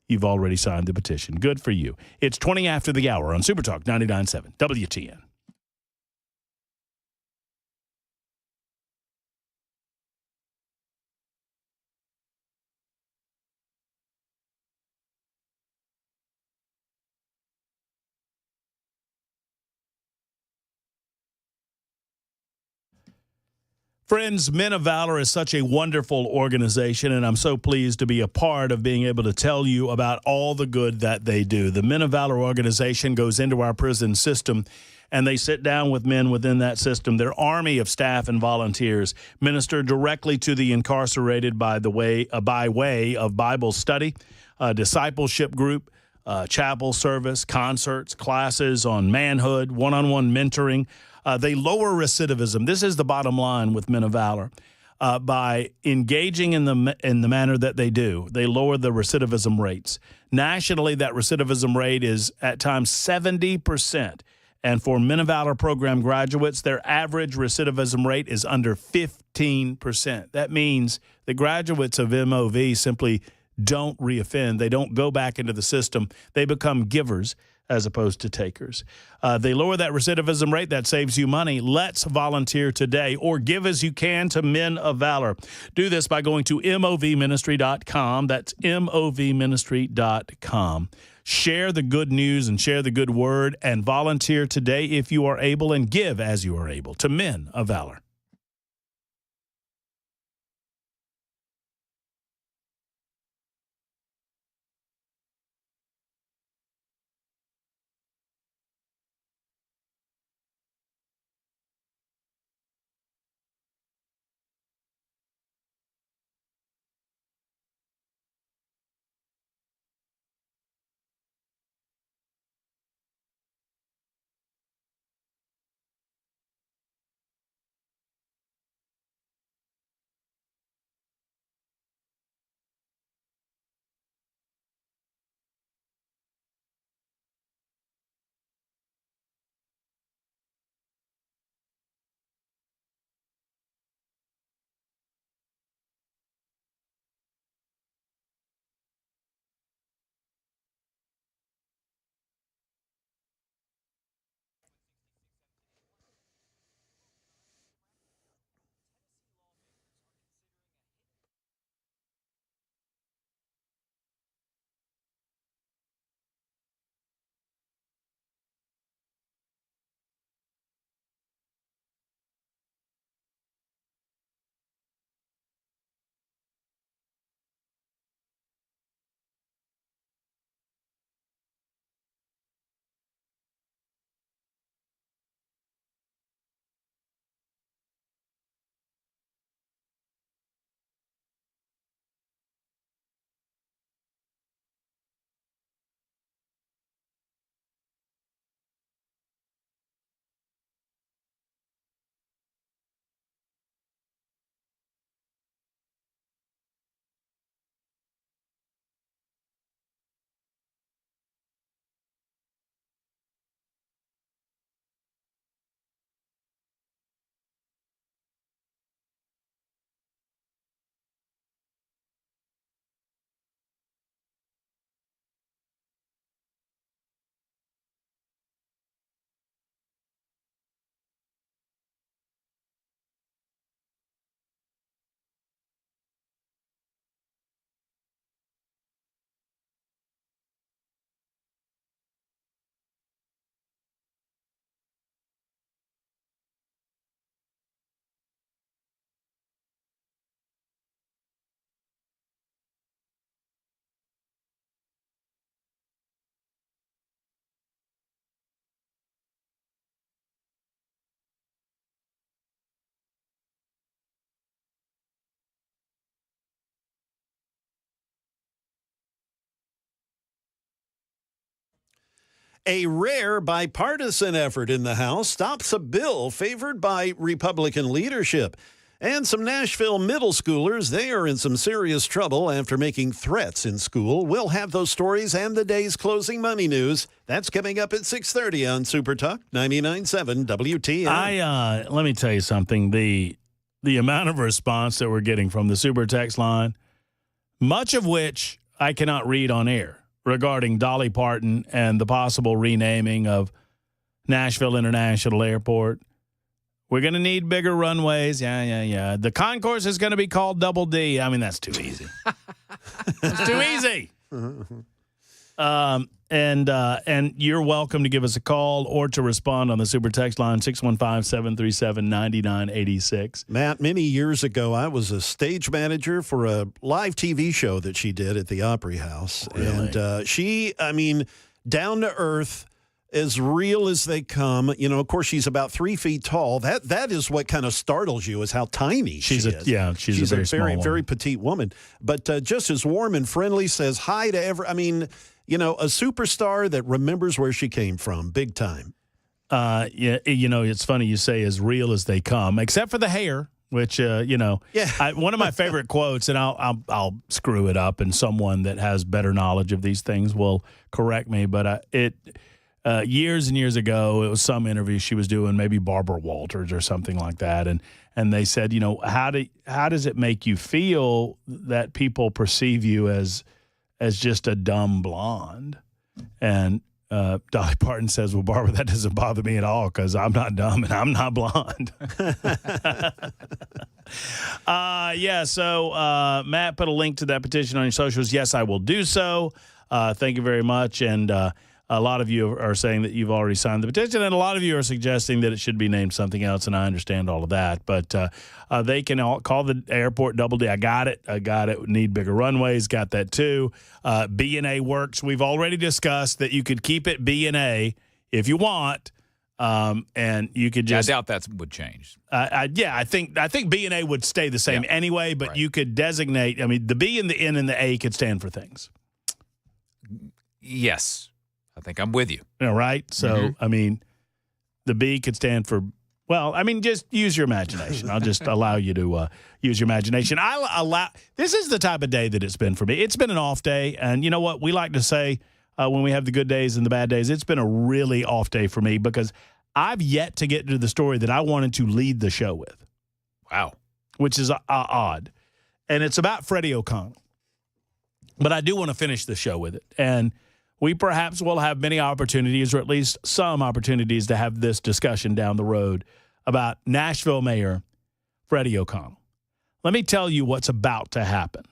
you've already signed the petition. Good for you. It's 20 after the hour on Super Talk 99.7 WTN. Friends, Men of Valor is such a wonderful organization, and I'm so pleased to be a part of being able to tell you about all the good that they do. The Men of Valor organization goes into our prison system, and they sit down with men within that system. Their army of staff and volunteers minister directly to the incarcerated by way of Bible study, discipleship group, chapel service, concerts, classes on manhood, one-on-one mentoring. They lower recidivism. This is the bottom line with Men of Valor. by engaging in the manner that they do. They lower the recidivism rates. Nationally, that recidivism rate is at times 70%. And for Men of Valor program graduates, their average recidivism rate is under 15%. That means the graduates of MOV simply don't reoffend. They don't go back into the system. They become givers as opposed to takers. They lower that recidivism rate. That saves you money. Let's volunteer today or give as you can to Men of Valor. Do this by going to movministry.com. That's movministry.com. Share the good news and share the good word and volunteer today if you are able and give as you are able to Men of Valor. A rare bipartisan effort in the House stops a bill favored by Republican leadership. And some Nashville middle schoolers, they are in some serious trouble after making threats in school. We'll have those stories and the day's closing money news. That's coming up at 6:30 on Super Talk 99.7 WTN. Let me tell you something. The amount of response that we're getting from the Super Text line, much of which I cannot read on air, regarding Dolly Parton and the possible renaming of Nashville International Airport. We're going to need bigger runways. Yeah. The concourse is going to be called Double D. I mean, that's too easy. It's too easy. And you're welcome to give us a call or to respond on the Super Text line, 615-737-9986. Matt, many years ago, I was a stage manager for a live TV show that she did at the Opry House. Really? And she, down to earth, as real as they come. You know, of course, she's about 3 feet tall. That is what kind of startles you, is how tiny she is. Yeah, she's a very, very petite woman. But just as warm and friendly, says hi to every. I mean, you know, a superstar that remembers where she came from, big time. Yeah, you know, it's funny you say as real as they come, except for the hair, which, one of my favorite quotes, and I'll screw it up, and someone that has better knowledge of these things will correct me, but years and years ago, it was some interview she was doing, maybe Barbara Walters or something like that, and they said, how does it make you feel that people perceive you as just a dumb blonde? And Dolly Parton says, well, Barbara, that doesn't bother me at all because I'm not dumb and I'm not blonde. So Matt put a link to that petition on your socials. Yes, I will do so. Thank you very much. And a lot of you are saying that you've already signed the petition, and a lot of you are suggesting that it should be named something else, and I understand all of that. But they can all call the airport Double D. I got it. Need bigger runways. Got that too. B&A works. We've already discussed that you could keep it B&A if you want, and you could just. I doubt that would change. I think B&A would stay the same anyway, but you could designate. I mean, the B and the N and the A could stand for things. Yes. I think I'm with you. Right? So, I mean, the B could stand for, just use your imagination. I'll just allow you to use your imagination. This is the type of day that it's been for me. It's been an off day. And you know what? We like to say when we have the good days and the bad days, it's been a really off day for me because I've yet to get to the story that I wanted to lead the show with. Wow. Which is odd. And it's about Freddy O'Connell. But I do want to finish the show with it. And we perhaps will have many opportunities, or at least some opportunities, to have this discussion down the road about Nashville Mayor Freddy O'Connell. Let me tell you what's about to happen.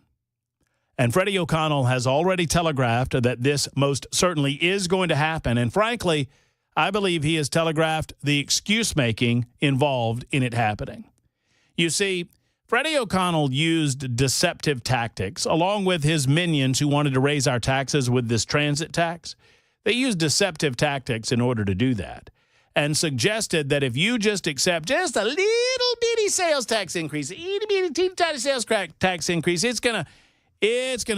And Freddy O'Connell has already telegraphed that this most certainly is going to happen. And frankly, I believe he has telegraphed the excuse-making involved in it happening. You see, Freddy O'Connell used deceptive tactics, along with his minions who wanted to raise our taxes with this transit tax. They used deceptive tactics in order to do that, and suggested that if you just accept just a little bitty sales tax increase, teeny-tiny sales tax increase, it's gonna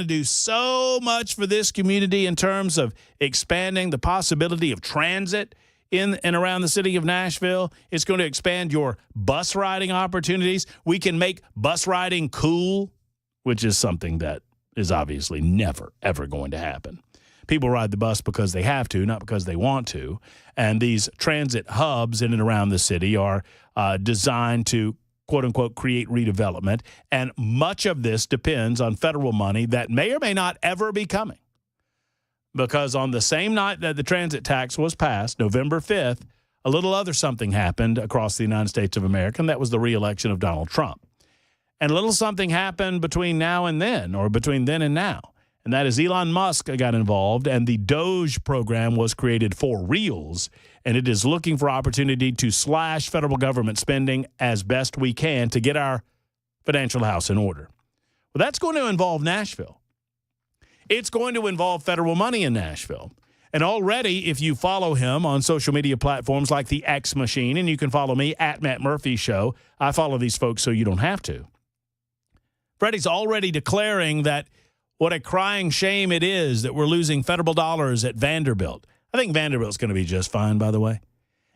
do so much for this community in terms of expanding the possibility of transit in and around the city of Nashville. It's going to expand your bus riding opportunities. We can make bus riding cool, which is something that is obviously never, ever going to happen. People ride the bus because they have to, not because they want to. And these transit hubs in and around the city are designed to, quote unquote, create redevelopment. And much of this depends on federal money that may or may not ever be coming. Because on the same night that the transit tax was passed, November 5th, a little other something happened across the United States of America, and that was the re-election of Donald Trump. And a little something happened between now and then, or between then and now, and that is Elon Musk got involved, and the Doge program was created for reals, and it is looking for opportunity to slash federal government spending as best we can to get our financial house in order. Well, that's going to involve Nashville. It's going to involve federal money in Nashville. And already, if you follow him on social media platforms like the X Machine, and you can follow me at Matt Murphy Show, I follow these folks so you don't have to. Freddie's already declaring that what a crying shame it is that we're losing federal dollars at Vanderbilt. I think Vanderbilt's going to be just fine, by the way.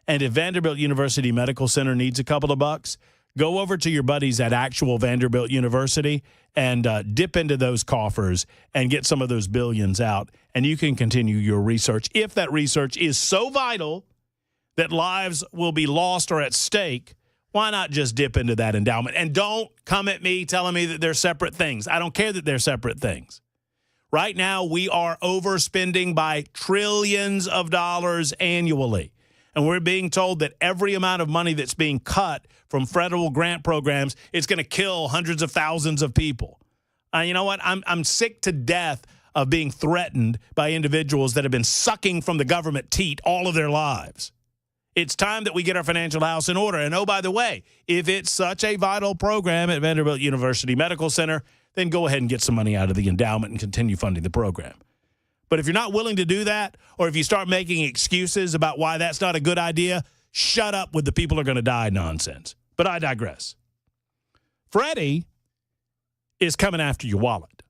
And if Vanderbilt University Medical Center needs a couple of bucks, go over to your buddies at actual Vanderbilt University and dip into those coffers and get some of those billions out, and you can continue your research. If that research is so vital that lives will be lost or at stake, why not just dip into that endowment? And don't come at me telling me that they're separate things. I don't care that they're separate things. Right now, we are overspending by trillions of dollars annually. And we're being told that every amount of money that's being cut from federal grant programs is going to kill hundreds of thousands of people. You know what? I'm sick to death of being threatened by individuals that have been sucking from the government teat all of their lives. It's time that we get our financial house in order. And oh, by the way, if it's such a vital program at Vanderbilt University Medical Center, then go ahead and get some money out of the endowment and continue funding the program. But if you're not willing to do that, or if you start making excuses about why that's not a good idea, shut up with the people are going to die nonsense. But I digress. Freddie is coming after your wallet.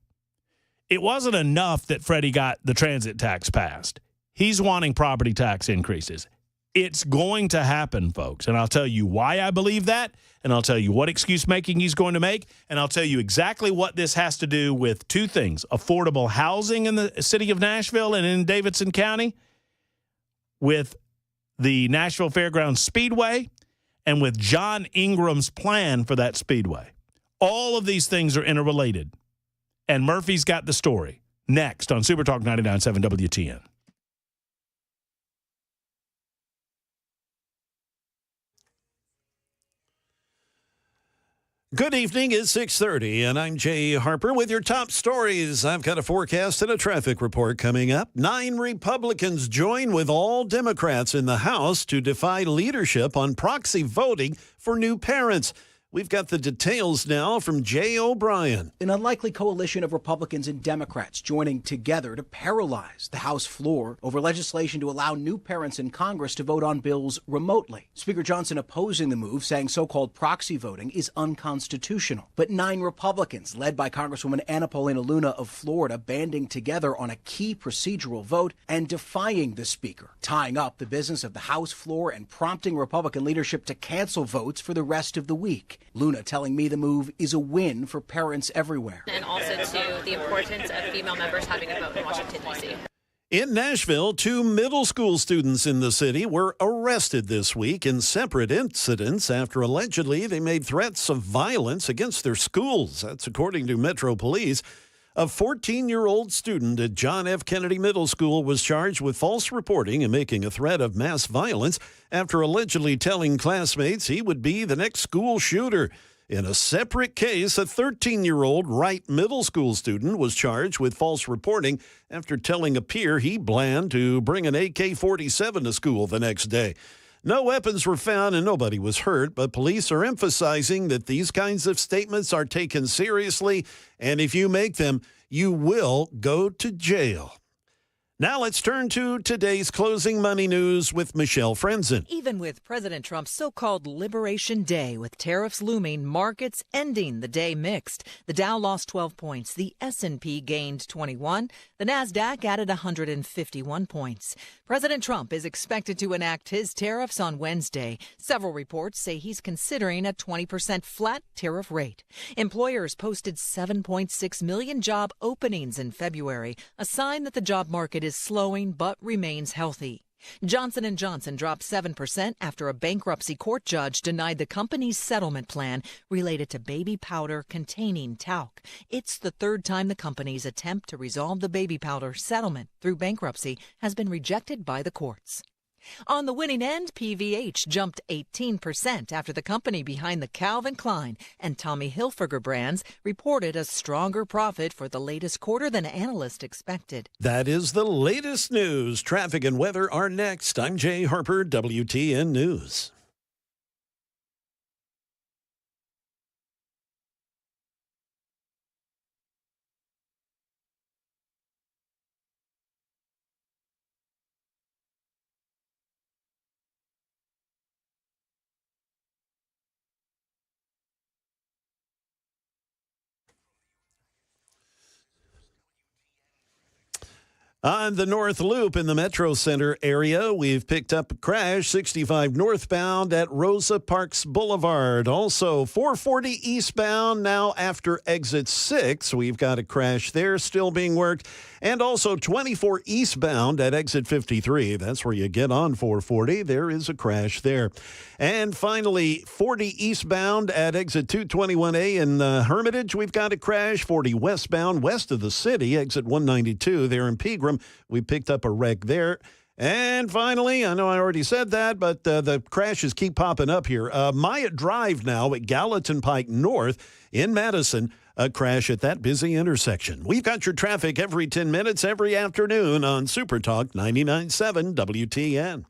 It wasn't enough that Freddie got the transit tax passed. He's wanting property tax increases. It's going to happen, folks. And I'll tell you why I believe that, and I'll tell you what excuse making he's going to make, and I'll tell you exactly what this has to do with two things: affordable housing in the city of Nashville and in Davidson County, with the Nashville Fairgrounds Speedway, and with John Ingram's plan for that speedway. All of these things are interrelated. And Murphy's got the story. Next on Super Talk 99.7 WTN. Good evening. It's 6:30, and I'm Jay Harper with your top stories. I've got a forecast and a traffic report coming up. 9 Republicans join with all Democrats in the House to defy leadership on proxy voting for new parents. We've got the details now from Jay O'Brien. An unlikely coalition of Republicans and Democrats joining together to paralyze the House floor over legislation to allow new parents in Congress to vote on bills remotely. Speaker Johnson opposing the move, saying so-called proxy voting is unconstitutional. But 9 Republicans, led by Congresswoman Anna Paulina Luna of Florida, banding together on a key procedural vote and defying the Speaker, tying up the business of the House floor and prompting Republican leadership to cancel votes for the rest of the week. Luna telling me the move is a win for parents everywhere. And also to the importance of female members having a vote in Washington, D.C. In Nashville, 2 middle school students in the city were arrested this week in separate incidents after allegedly they made threats of violence against their schools. That's according to Metro Police. A 14-year-old student at John F. Kennedy Middle School was charged with false reporting and making a threat of mass violence after allegedly telling classmates he would be the next school shooter. In a separate case, a 13-year-old Wright Middle School student was charged with false reporting after telling a peer he planned to bring an AK-47 to school the next day. No weapons were found and nobody was hurt, but police are emphasizing that these kinds of statements are taken seriously, and if you make them, you will go to jail. Now let's turn to today's closing money news with Michelle Frenzen. Even with President Trump's so-called Liberation Day, with tariffs looming, markets ending the day mixed. The Dow lost 12 points. The S&P gained 21. The NASDAQ added 151 points. President Trump is expected to enact his tariffs on Wednesday. Several reports say he's considering a 20% flat tariff rate. Employers posted 7.6 million job openings in February, a sign that the job market is slowing but remains healthy. Johnson & Johnson dropped 7% after a bankruptcy court judge denied the company's settlement plan related to baby powder containing talc. It's the third time the company's attempt to resolve the baby powder settlement through bankruptcy has been rejected by the courts. On the winning end, PVH jumped 18% after the company behind the Calvin Klein and Tommy Hilfiger brands reported a stronger profit for the latest quarter than analysts expected. That is the latest news. Traffic and weather are next. I'm Jay Harper, WTN News. On the North Loop in the Metro Center area, we've picked up a crash 65 northbound at Rosa Parks Boulevard. Also, 440 eastbound now after exit 6. We've got a crash there still being worked. And also 24 eastbound at exit 53. That's where you get on 440. There is a crash there. And finally, 40 eastbound at exit 221A in Hermitage. We've got a crash. 40 westbound west of the city, exit 192 there in Pegram. We picked up a wreck there. And finally, I know I already said that, but the crashes keep popping up here. Myatt Drive now at Gallatin Pike North in Madison. A crash at that busy intersection. We've got your traffic every 10 minutes every afternoon on Super Talk 99.7 WTN.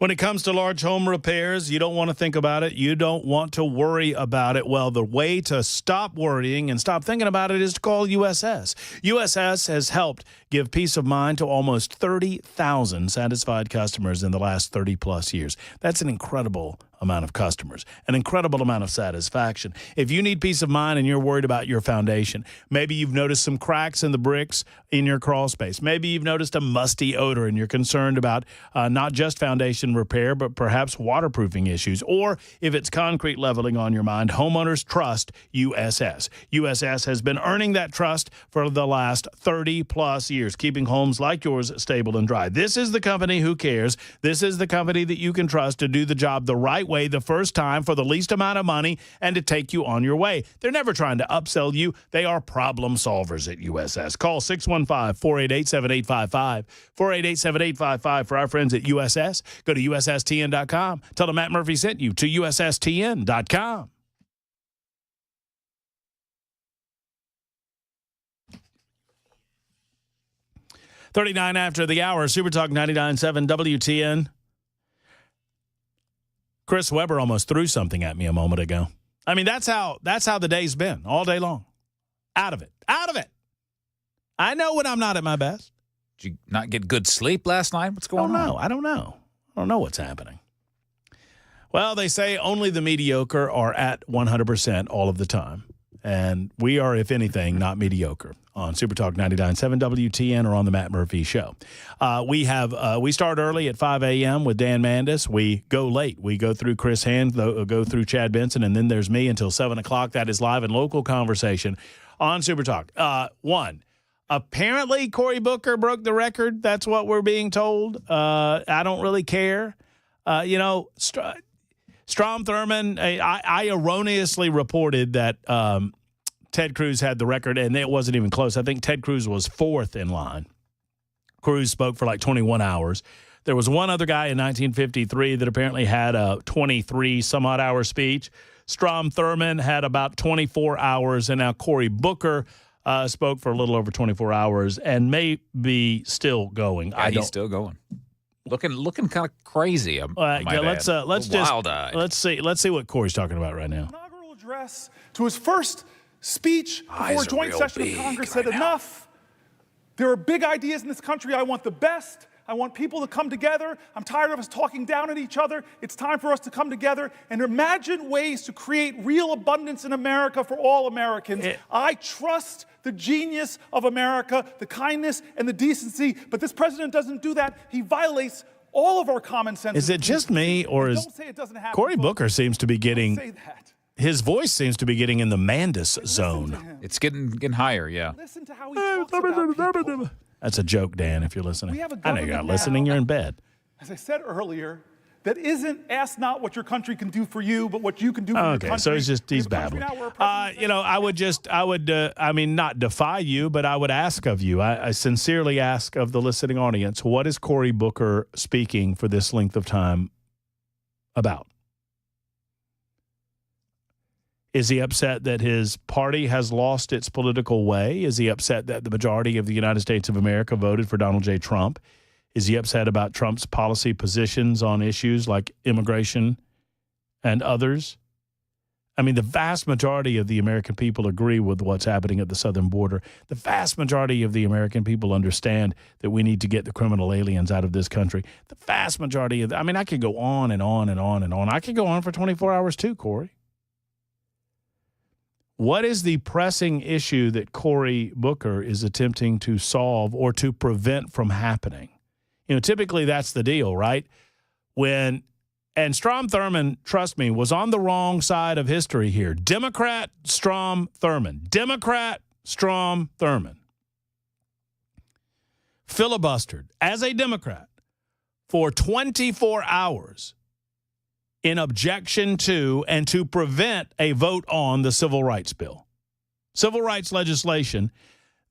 When it comes to large home repairs, you don't want to think about it. You don't want to worry about it. Well, the way to stop worrying and stop thinking about it is to call USS. USS has helped give peace of mind to almost 30,000 satisfied customers in the last 30-plus years. That's an incredible amount of customers, an incredible amount of satisfaction. If you need peace of mind and you're worried about your foundation, maybe you've noticed some cracks in the bricks in your crawl space. Maybe you've noticed a musty odor and you're concerned about not just foundation repair, but perhaps waterproofing issues. Or if it's concrete leveling on your mind, homeowners trust USS. USS has been earning that trust for the last 30-plus years, keeping homes like yours stable and dry. This is the company who cares. This is the company that you can trust to do the job the right way the first time for the least amount of money and to take you on your way. They're never trying to upsell you. They are problem solvers at USS. Call 615-488-7855. 488-7855 for our friends at USS. Go to USSTN.com. Tell them Matt Murphy sent you to USSTN.com. .39 after the hour, Super Talk 99.7 WTN. Chris Webber almost threw something at me a moment ago. I mean, that's how the day's been all day long. Out of it. I know when I'm not at my best. Did you not get good sleep last night? What's going on? I don't know what's happening. Well, they say only the mediocre are at 100% all of the time. And we are, if anything, not mediocre on Super Talk 99.7 WTN or on the Matt Murphy Show. We start early at 5 a.m. with Dan Mandis. We go late. We go through Chris Hand, go through Chad Benson, and then there's me until 7 o'clock. That is live and local conversation on Super Talk. Apparently, Cory Booker broke the record. That's what we're being told. I don't really care. Strom Thurmond, I erroneously reported that Ted Cruz had the record, and it wasn't even close. I think Ted Cruz was fourth in line. Cruz spoke for like 21 hours. There was one other guy in 1953 that apparently had a 23-some-odd-hour speech. Strom Thurmond had about 24 hours, and now Cory Booker spoke for a little over 24 hours and may be still going. Yeah, he's still going. Looking kind of crazy. Let's see what Cory's talking about right now. Inaugural address to his first speech before a joint session of Congress said enough. There are big ideas in this country. I want the best. I want people to come together. I'm tired of us talking down at each other. It's time for us to come together and imagine ways to create real abundance in America for all Americans. I trust the genius of America, the kindness and the decency, but this president doesn't do that. He violates all of our common sense. Is it just me, or is Cory Booker seems to be getting his voice seems to be getting in the Mandis zone? It's getting higher, yeah. Listen to how he talks about people. That's a joke, Dan, if you're listening. We have a I know you're not government listening. now, You're in bed. As I said earlier, that isn't ask not what your country can do for you, but what you can do for your country. Okay, so he's babbling. I would not defy you, but I would ask of you. I sincerely ask of the listening audience, what is Cory Booker speaking for this length of time about? Is he upset that his party has lost its political way? Is he upset that the majority of the United States of America voted for Donald J. Trump? Is he upset about Trump's policy positions on issues like immigration and others? I mean, the vast majority of the American people agree with what's happening at the southern border. The vast majority of the American people understand that we need to get the criminal aliens out of this country. The vast majority of I could go on and on and on and on. I could go on for 24 hours too, Cory. What is the pressing issue that Cory Booker is attempting to solve or to prevent from happening? Typically that's the deal, right? And Strom Thurmond, trust me, was on the wrong side of history here. Democrat Strom Thurmond. Filibustered as a Democrat for 24 hours in objection to and to prevent a vote on the Civil Rights Bill. Civil rights legislation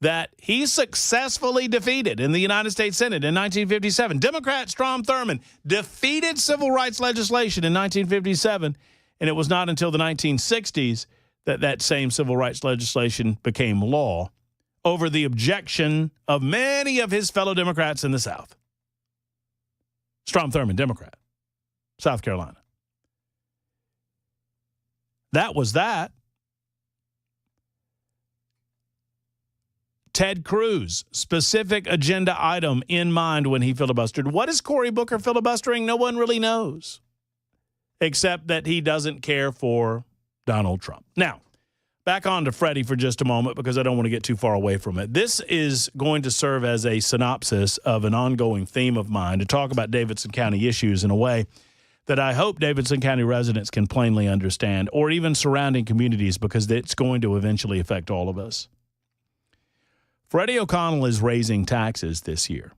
that he successfully defeated in the United States Senate in 1957. Democrat Strom Thurmond defeated civil rights legislation in 1957, and it was not until the 1960s that same civil rights legislation became law over the objection of many of his fellow Democrats in the South. Strom Thurmond, Democrat. South Carolina. That was that. Ted Cruz, specific agenda item in mind when he filibustered. What is Cory Booker filibustering? No one really knows, except that he doesn't care for Donald Trump. Now, back on to Freddie for just a moment because I don't want to get too far away from it. This is going to serve as a synopsis of an ongoing theme of mine to talk about Davidson County issues in a way that I hope Davidson County residents can plainly understand, or even surrounding communities, because it's going to eventually affect all of us. Freddy O'Connell is raising taxes this year.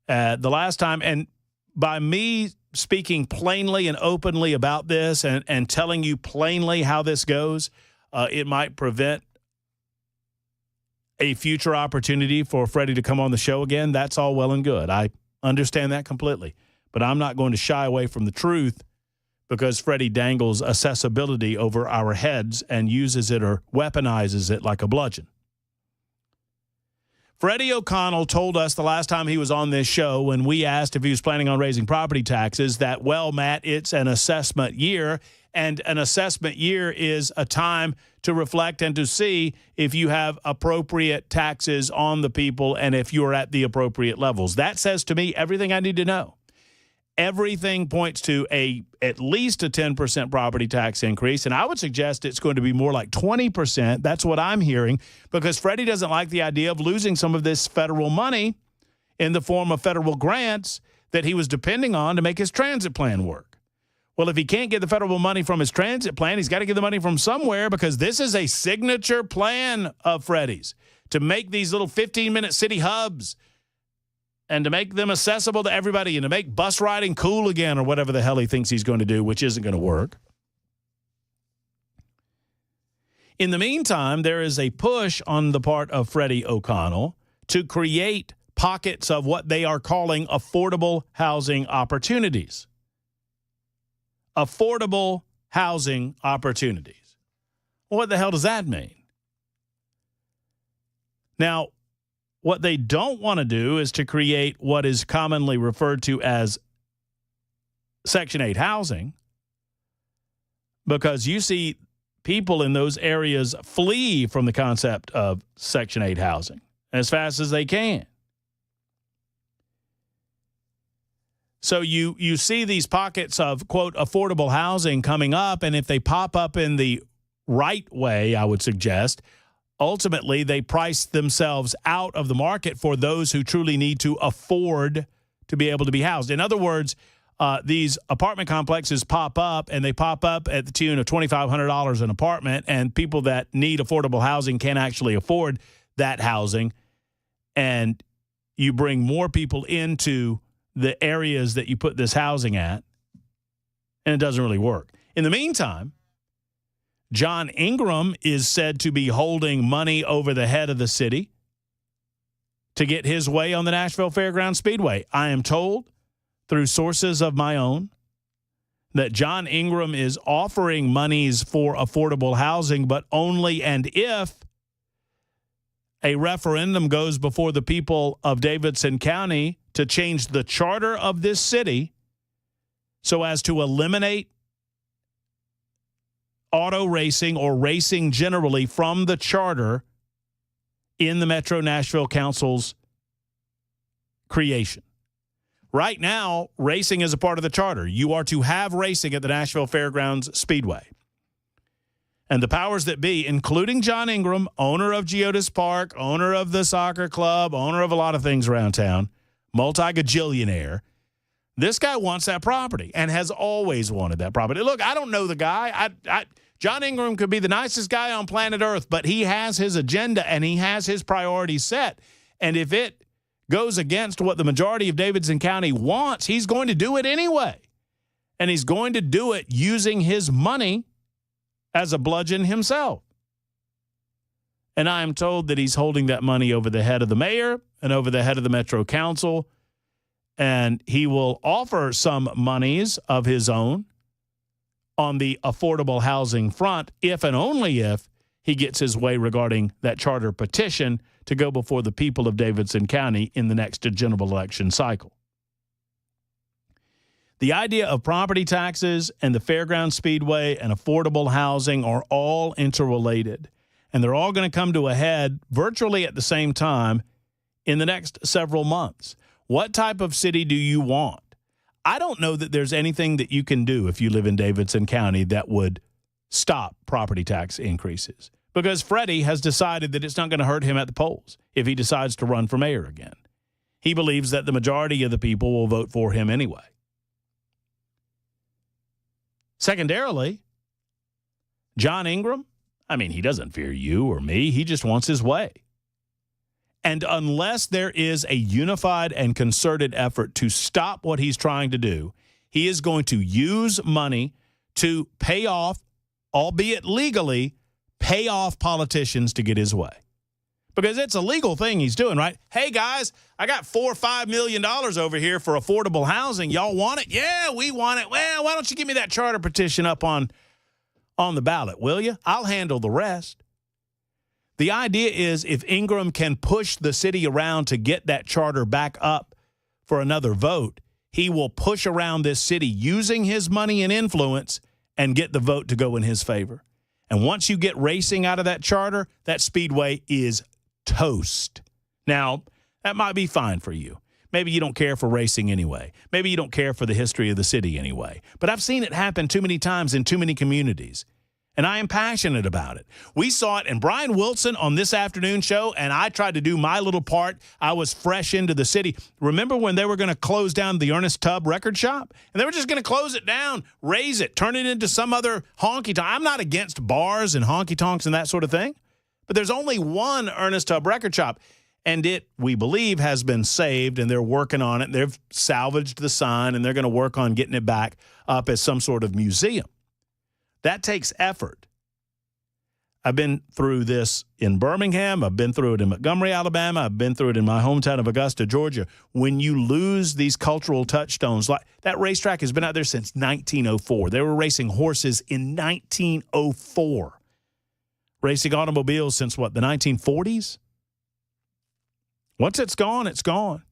The last time, and by me speaking plainly and openly about this and telling you plainly how this goes, it might prevent a future opportunity for Freddie to come on the show again. That's all well and good. I understand that completely. But I'm not going to shy away from the truth because Freddie dangles accessibility over our heads and uses it or weaponizes it like a bludgeon. Freddy O'Connell told us the last time he was on this show when we asked if he was planning on raising property taxes that, well, Matt, it's an assessment year, and an assessment year is a time to reflect and to see if you have appropriate taxes on the people and if you're at the appropriate levels. That says to me everything I need to know. Everything points to at least a 10% property tax increase, and I would suggest it's going to be more like 20%. That's what I'm hearing, because Freddie doesn't like the idea of losing some of this federal money in the form of federal grants that he was depending on to make his transit plan work. Well, if he can't get the federal money from his transit plan, he's got to get the money from somewhere, because this is a signature plan of Freddie's to make these little 15-minute city hubs and to make them accessible to everybody and to make bus riding cool again or whatever the hell he thinks he's going to do, which isn't going to work. In the meantime, there is a push on the part of Freddy O'Connell to create pockets of what they are calling affordable housing opportunities. Affordable housing opportunities. What the hell does that mean? Now, what they don't want to do is to create what is commonly referred to as Section 8 housing, because you see people in those areas flee from the concept of Section 8 housing as fast as they can. So you see these pockets of, quote, affordable housing coming up, and if they pop up in the right way, I would suggest, ultimately, they price themselves out of the market for those who truly need to afford to be able to be housed. In other words, these apartment complexes pop up, and they pop up at the tune of $2,500 an apartment, and people that need affordable housing can't actually afford that housing, and you bring more people into the areas that you put this housing at, and it doesn't really work. In the meantime, John Ingram is said to be holding money over the head of the city to get his way on the Nashville Fairgrounds Speedway. I am told through sources of my own that John Ingram is offering monies for affordable housing, but only and if a referendum goes before the people of Davidson County to change the charter of this city so as to eliminate auto racing or racing generally from the charter in the Metro Nashville Council's creation. Right now, racing is a part of the charter. You are to have racing at the Nashville Fairgrounds Speedway. And the powers that be, including John Ingram, owner of Geodis Park, owner of the soccer club, owner of a lot of things around town, multi-gajillionaire, this guy wants that property and has always wanted that property. Look, I don't know the guy. John Ingram could be the nicest guy on planet Earth, but he has his agenda and he has his priorities set. And if it goes against what the majority of Davidson County wants, he's going to do it anyway. And he's going to do it using his money as a bludgeon himself. And I am told that he's holding that money over the head of the mayor and over the head of the Metro Council. And he will offer some monies of his own on the affordable housing front if and only if he gets his way regarding that charter petition to go before the people of Davidson County in the next general election cycle. The idea of property taxes and the Fairgrounds Speedway and affordable housing are all interrelated, and they're all going to come to a head virtually at the same time in the next several months. What type of city do you want? I don't know that there's anything that you can do if you live in Davidson County that would stop property tax increases, because Freddie has decided that it's not going to hurt him at the polls if he decides to run for mayor again. He believes that the majority of the people will vote for him anyway. Secondarily, John Ingram, I mean, he doesn't fear you or me. He just wants his way. And unless there is a unified and concerted effort to stop what he's trying to do, he is going to use money to pay off, albeit legally, pay off politicians to get his way. Because it's a legal thing he's doing, right? Hey, guys, I got $4 or $5 million over here for affordable housing. Y'all want it? Yeah, we want it. Well, why don't you give me that charter petition up on the ballot, will you? I'll handle the rest. The idea is if Ingram can push the city around to get that charter back up for another vote, he will push around this city using his money and influence and get the vote to go in his favor. And once you get racing out of that charter, that speedway is toast. Now, that might be fine for you. Maybe you don't care for racing anyway. Maybe you don't care for the history of the city anyway. But I've seen it happen too many times in too many communities. And I am passionate about it. We saw it in Brian Wilson on this afternoon show, and I tried to do my little part. I was fresh into the city. Remember when they were going to close down the Ernest Tubb record shop? And they were just going to close it down, raise it, turn it into some other honky-tonk. I'm not against bars and honky-tonks and that sort of thing, but there's only one Ernest Tubb record shop, and it, we believe, has been saved, and they're working on it. They've salvaged the sign, and they're going to work on getting it back up as some sort of museum. That takes effort. I've been through this in Birmingham. I've been through it in Montgomery, Alabama. I've been through it in my hometown of Augusta, Georgia. When you lose these cultural touchstones, like that racetrack has been out there since 1904. They were racing horses in 1904. Racing automobiles since what, the 1940s? Once it's gone, it's gone.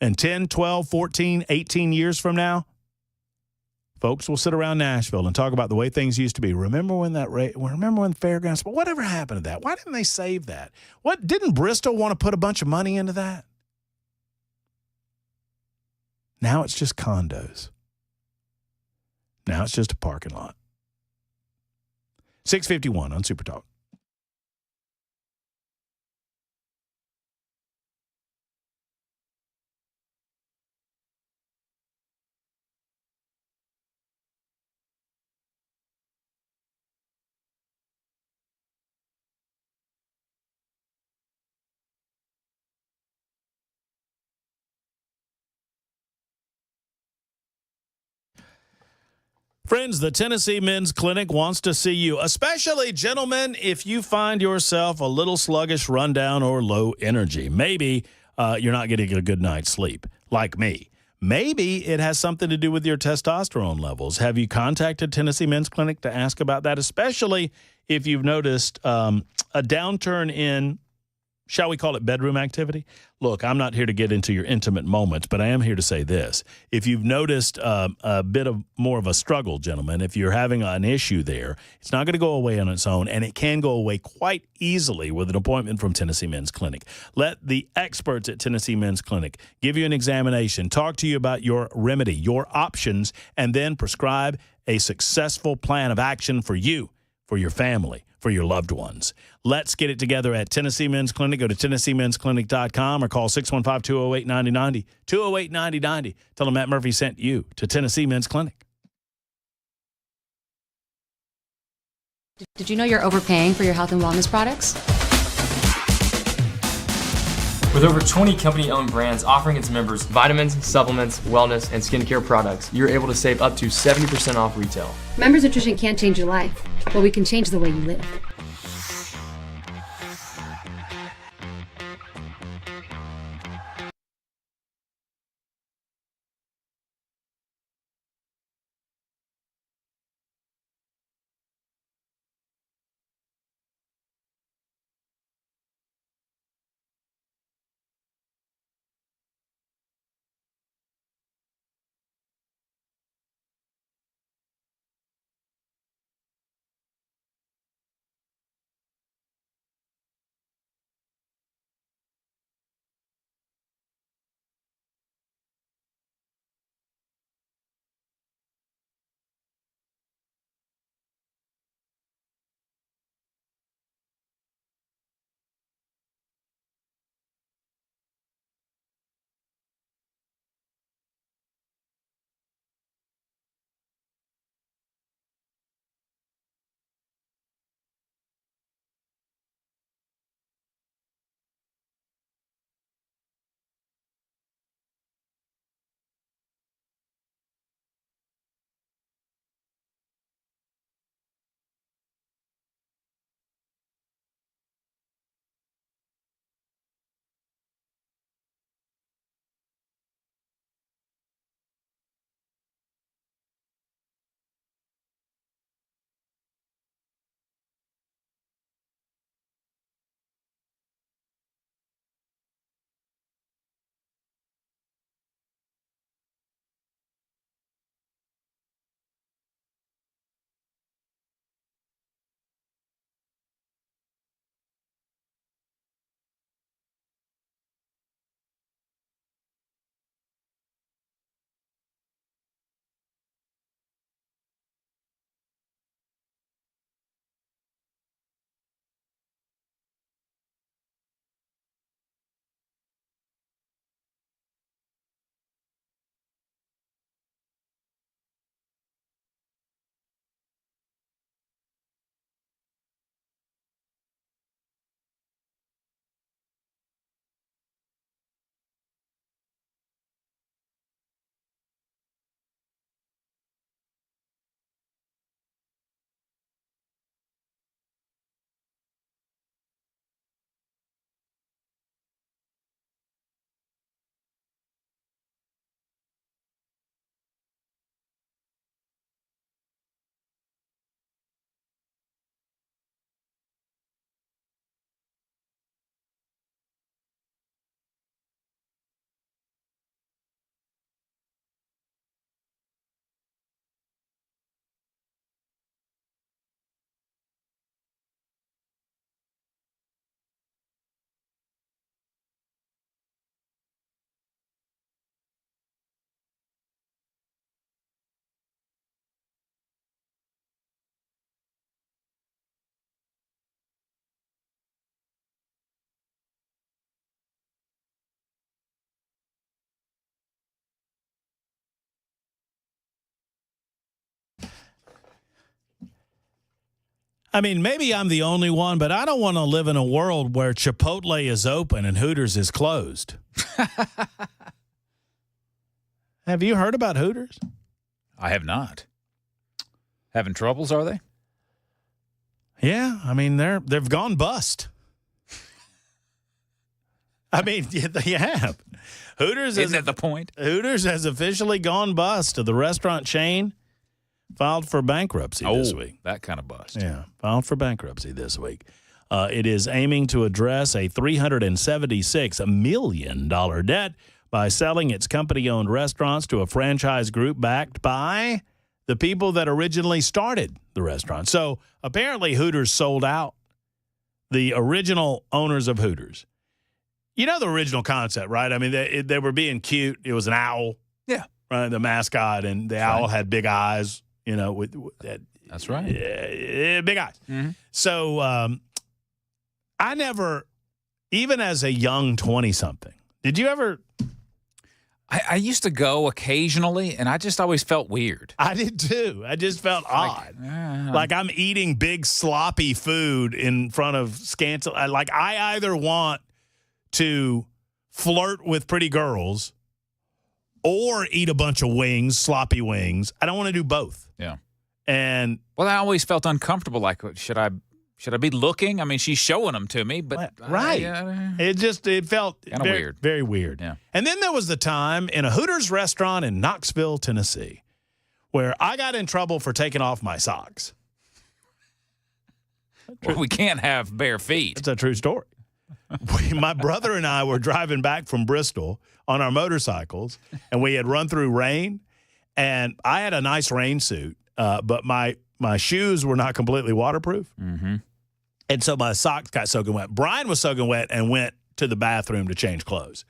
And 10, 12, 14, 18 years from now, folks will sit around Nashville and talk about the way things used to be. Remember when Fairgrounds, but whatever happened to that? Why didn't they save that? What, didn't Bristol want to put a bunch of money into that? Now it's just condos. Now it's just a parking lot. 6:51 on Super Talk. Friends, the Tennessee Men's Clinic wants to see you, especially, gentlemen, if you find yourself a little sluggish, rundown, or low energy. Maybe you're not getting a good night's sleep, like me. Maybe it has something to do with your testosterone levels. Have you contacted Tennessee Men's Clinic to ask about that, especially if you've noticed a downturn in, shall we call it, bedroom activity? Look, I'm not here to get into your intimate moments, but I am here to say this. If you've noticed a bit of more of a struggle, gentlemen, if you're having an issue there, it's not going to go away on its own, and it can go away quite easily with an appointment from Tennessee Men's Clinic. Let the experts at Tennessee Men's Clinic give you an examination, talk to you about your remedy, your options, and then prescribe a successful plan of action for you, for your family, for your loved ones. Let's get it together at Tennessee Men's Clinic. Go to TennesseeMen'sClinic.com or call 615-208-9090. 208-9090. Tell them Matt Murphy sent you to Tennessee Men's Clinic. Did you know you're overpaying for your health and wellness products? With over 20 company-owned brands offering its members vitamins, supplements, wellness, and skincare products, you're able to save up to 70% off retail. Members Nutrition can't change your life, but we can change the way you live. I mean, maybe I'm the only one, but I don't want to live in a world where Chipotle is open and Hooters is closed. Have you heard about Hooters? I have not. Having troubles, are they? Yeah, I mean, they've gone bust. I mean, they have. Hooters Isn't that the point? Hooters has officially gone bust. The restaurant chain filed for bankruptcy this week. That kind of bust. Yeah, filed for bankruptcy this week. It is aiming to address a $376 million debt by selling its company-owned restaurants to a franchise group backed by the people that originally started the restaurant. So apparently Hooters sold out the original owners of Hooters. You know the original concept, right? I mean, they were being cute. It was an owl. Yeah. Right, the mascot, and the owl had big eyes, you know. That's right. Big eyes. Mm-hmm. So I never, even as a young 20-something, did you ever? I used to go occasionally, and I just always felt weird. I did too. I just felt odd. Like I'm eating big sloppy food in front of scantily. Like I either want to flirt with pretty girls or eat a bunch of wings, sloppy wings. I don't want to do both. Yeah. And well, I always felt uncomfortable. Like, should I be looking? I mean, she's showing them to me, but right. It felt kind of weird. Very weird. Yeah. And then there was the time in a Hooters restaurant in Knoxville, Tennessee, where I got in trouble for taking off my socks. Well, we can't have bare feet. It's a true story. My brother and I were driving back from Bristol on our motorcycles, and we had run through rain, and I had a nice rain suit, but my shoes were not completely waterproof. Mm-hmm. And so my socks got soaking wet. Brian was soaking wet and went to the bathroom to change clothes.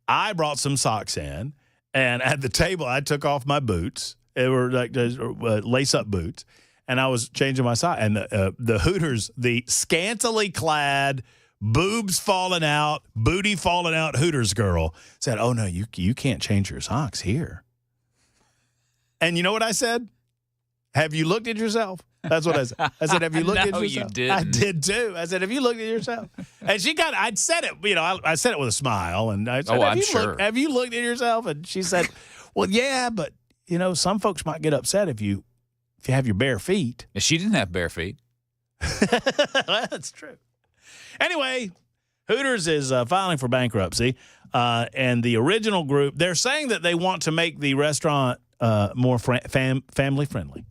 I brought some socks in, and at the table, I took off my boots. They were like lace-up boots, and I was changing my socks. And the Hooters, the scantily clad, boobs falling out, booty falling out Hooters girl said, "Oh, no, you can't change your socks here." And you know what I said? Have you looked at yourself? That's what I said. I said, have you looked at yourself? No, you didn't. I did too. I said, have you looked at yourself? And she I'd said it, I said it with a smile. And I said, have you looked at yourself? And she said, well, yeah, but, some folks might get upset if you have your bare feet. She didn't have bare feet. That's true. Anyway, Hooters is filing for bankruptcy. And the original group, they're saying that they want to make the restaurant more family friendly.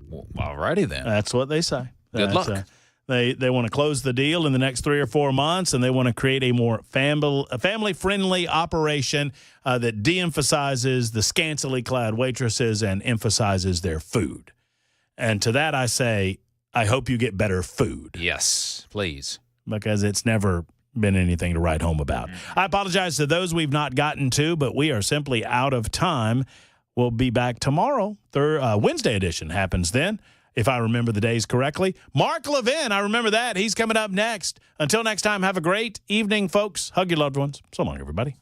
Well, alrighty then. That's what they say. Good luck. They want to close the deal in the next 3 or 4 months, and they want to create a more family-friendly operation that de-emphasizes the scantily clad waitresses and emphasizes their food. And to that I say, I hope you get better food. Yes, please. Because it's never been anything to write home about. I apologize to those we've not gotten to, but we are simply out of time. We'll be back tomorrow. Wednesday edition happens then, if I remember the days correctly. Mark Levin, I remember that. He's coming up next. Until next time, have a great evening, folks. Hug your loved ones. So long, everybody.